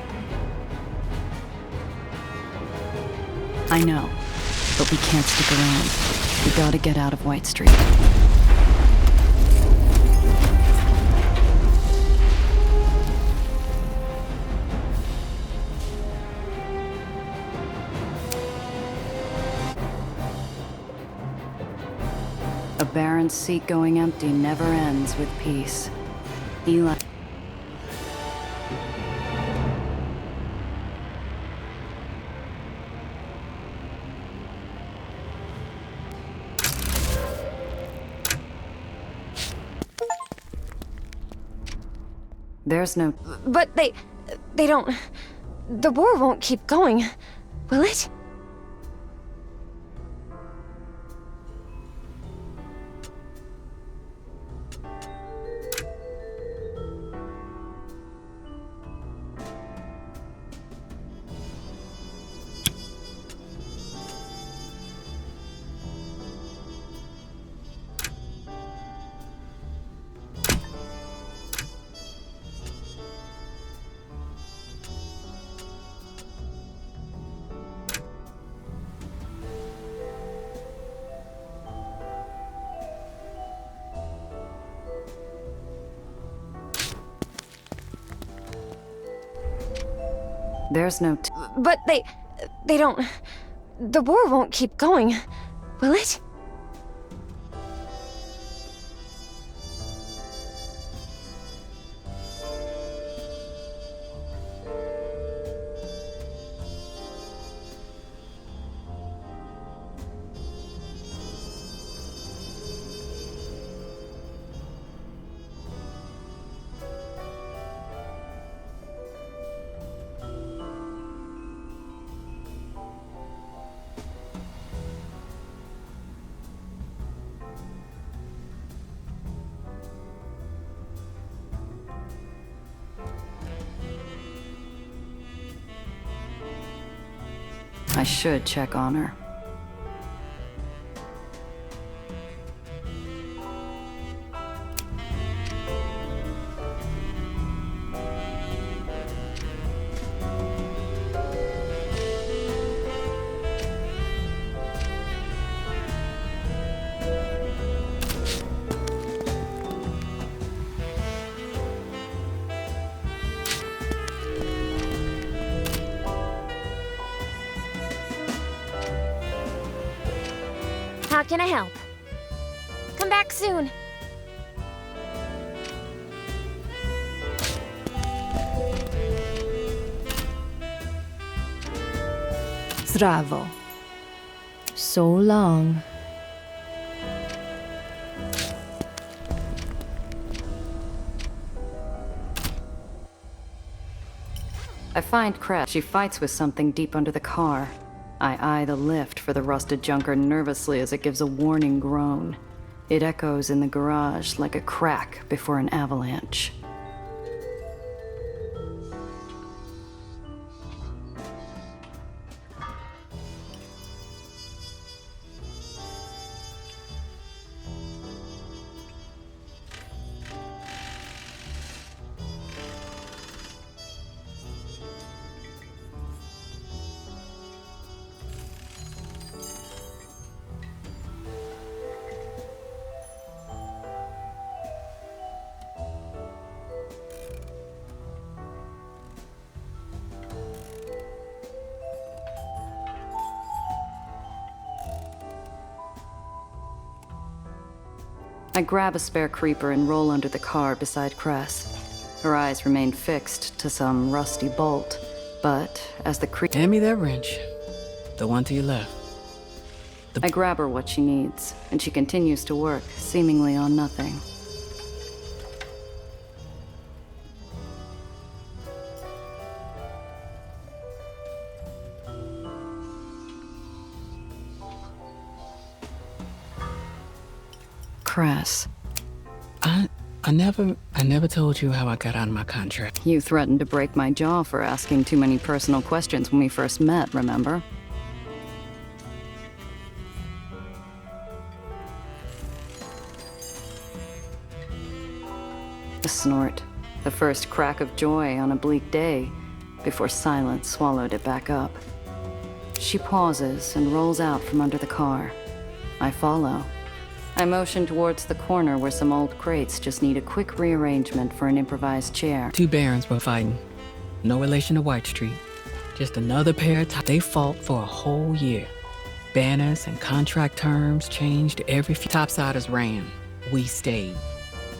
I know, but we can't stick around. We gotta get out of White Street. A Baron's seat going empty never ends with peace. Eli... There's no... But they don't... The war won't keep going, will it? There's no... But they don't... The war won't keep going, will it? I should check on her. How can I help? Come back soon. Zdravo. So long. I find Cress. She fights with something deep under the car. I eye the lift for the rusted junker nervously as it gives a warning groan. It echoes in the garage like a crack before an avalanche. I grab a spare creeper and roll under the car beside Cress. Her eyes remain fixed to some rusty bolt, but as the creeper... Hand me that wrench. The one to your left. I grab her what she needs, and she continues to work, seemingly on nothing. Cress. I never told you how I got out of my contract. You threatened to break my jaw for asking too many personal questions when we first met, remember? A snort. The first crack of joy on a bleak day, before silence swallowed it back up. She pauses and rolls out from under the car. I follow. I motion towards the corner where some old crates just need a quick rearrangement for an improvised chair. 2 barons were fighting. No relation to White Street. Just another pair of they fought for a whole year. Banners and contract terms changed every few. Topsiders ran. We stayed.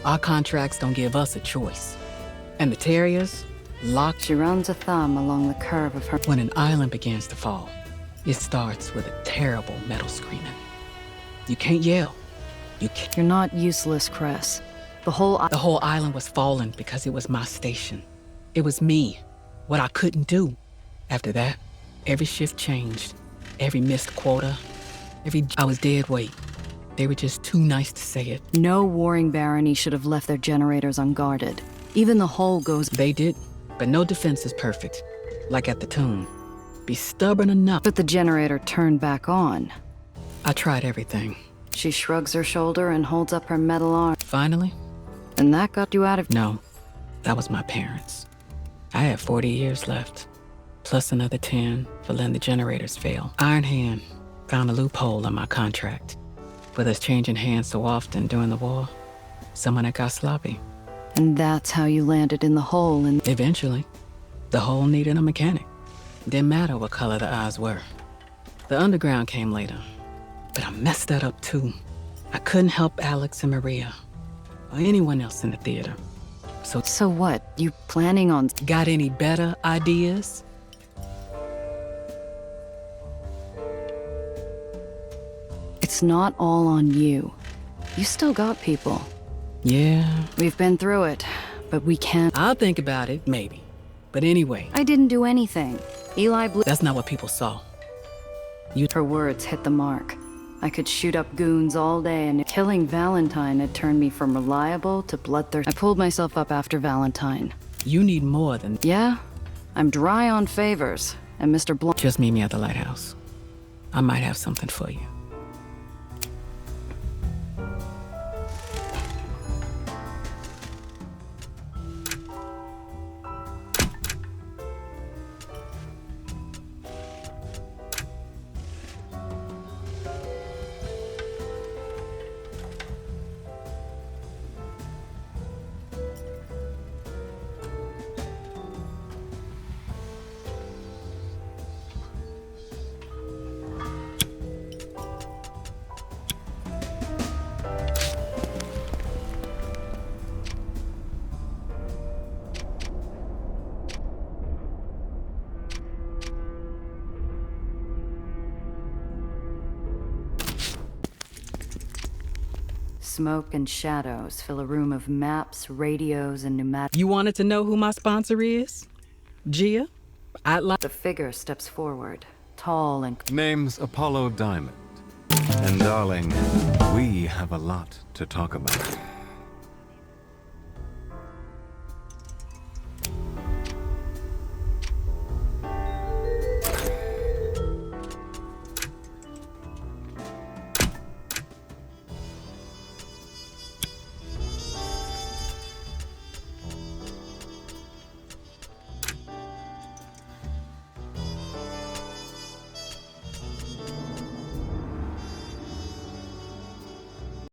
Our contracts don't give us a choice. And the Terriers locked. She runs a thumb along the curve of her. When an island begins to fall, it starts with a terrible metal screaming. You can't yell. You can't. You're not useless, Cress. The whole island was falling because it was my station. It was me. What I couldn't do. After that, every shift changed. Every missed quota. I was dead weight. They were just too nice to say it. No warring barony should have left their generators unguarded. Even the hull goes. They did, but no defense is perfect. Like at the tomb. Be stubborn enough. But the generator turned back on. I tried everything. She shrugs her shoulder and holds up her metal arm. Finally? And that got you out of. No, that was my parents. I had 40 years left, plus another 10 for letting the generators fail. Iron Hand found a loophole in my contract. With us changing hands so often during the war, someone had got sloppy. And that's how you landed in the hole and. Eventually, the hole needed a mechanic. Didn't matter what color the eyes were. The underground came later, but I messed that up too. I couldn't help Alex and Maria, or anyone else in the theater. So what? You planning on. Got any better ideas? It's not all on you. You still got people. Yeah. We've been through it, but we can't. I'll think about it, maybe. But anyway. I didn't do anything. Eli blew. That's not what people saw. Her words hit the mark. I could shoot up goons all day, and killing Valentine had turned me from reliable to bloodthirsty. I pulled myself up after Valentine. You need more than. Yeah? I'm dry on favors, and Mr. Blunt. Just meet me at the lighthouse. I might have something for you. Smoke and shadows fill a room of maps, radios, and pneumatic. You wanted to know who my sponsor is? Gia? I'd like. The figure steps forward, tall and. Name's Apollo Diamond. And darling, we have a lot to talk about.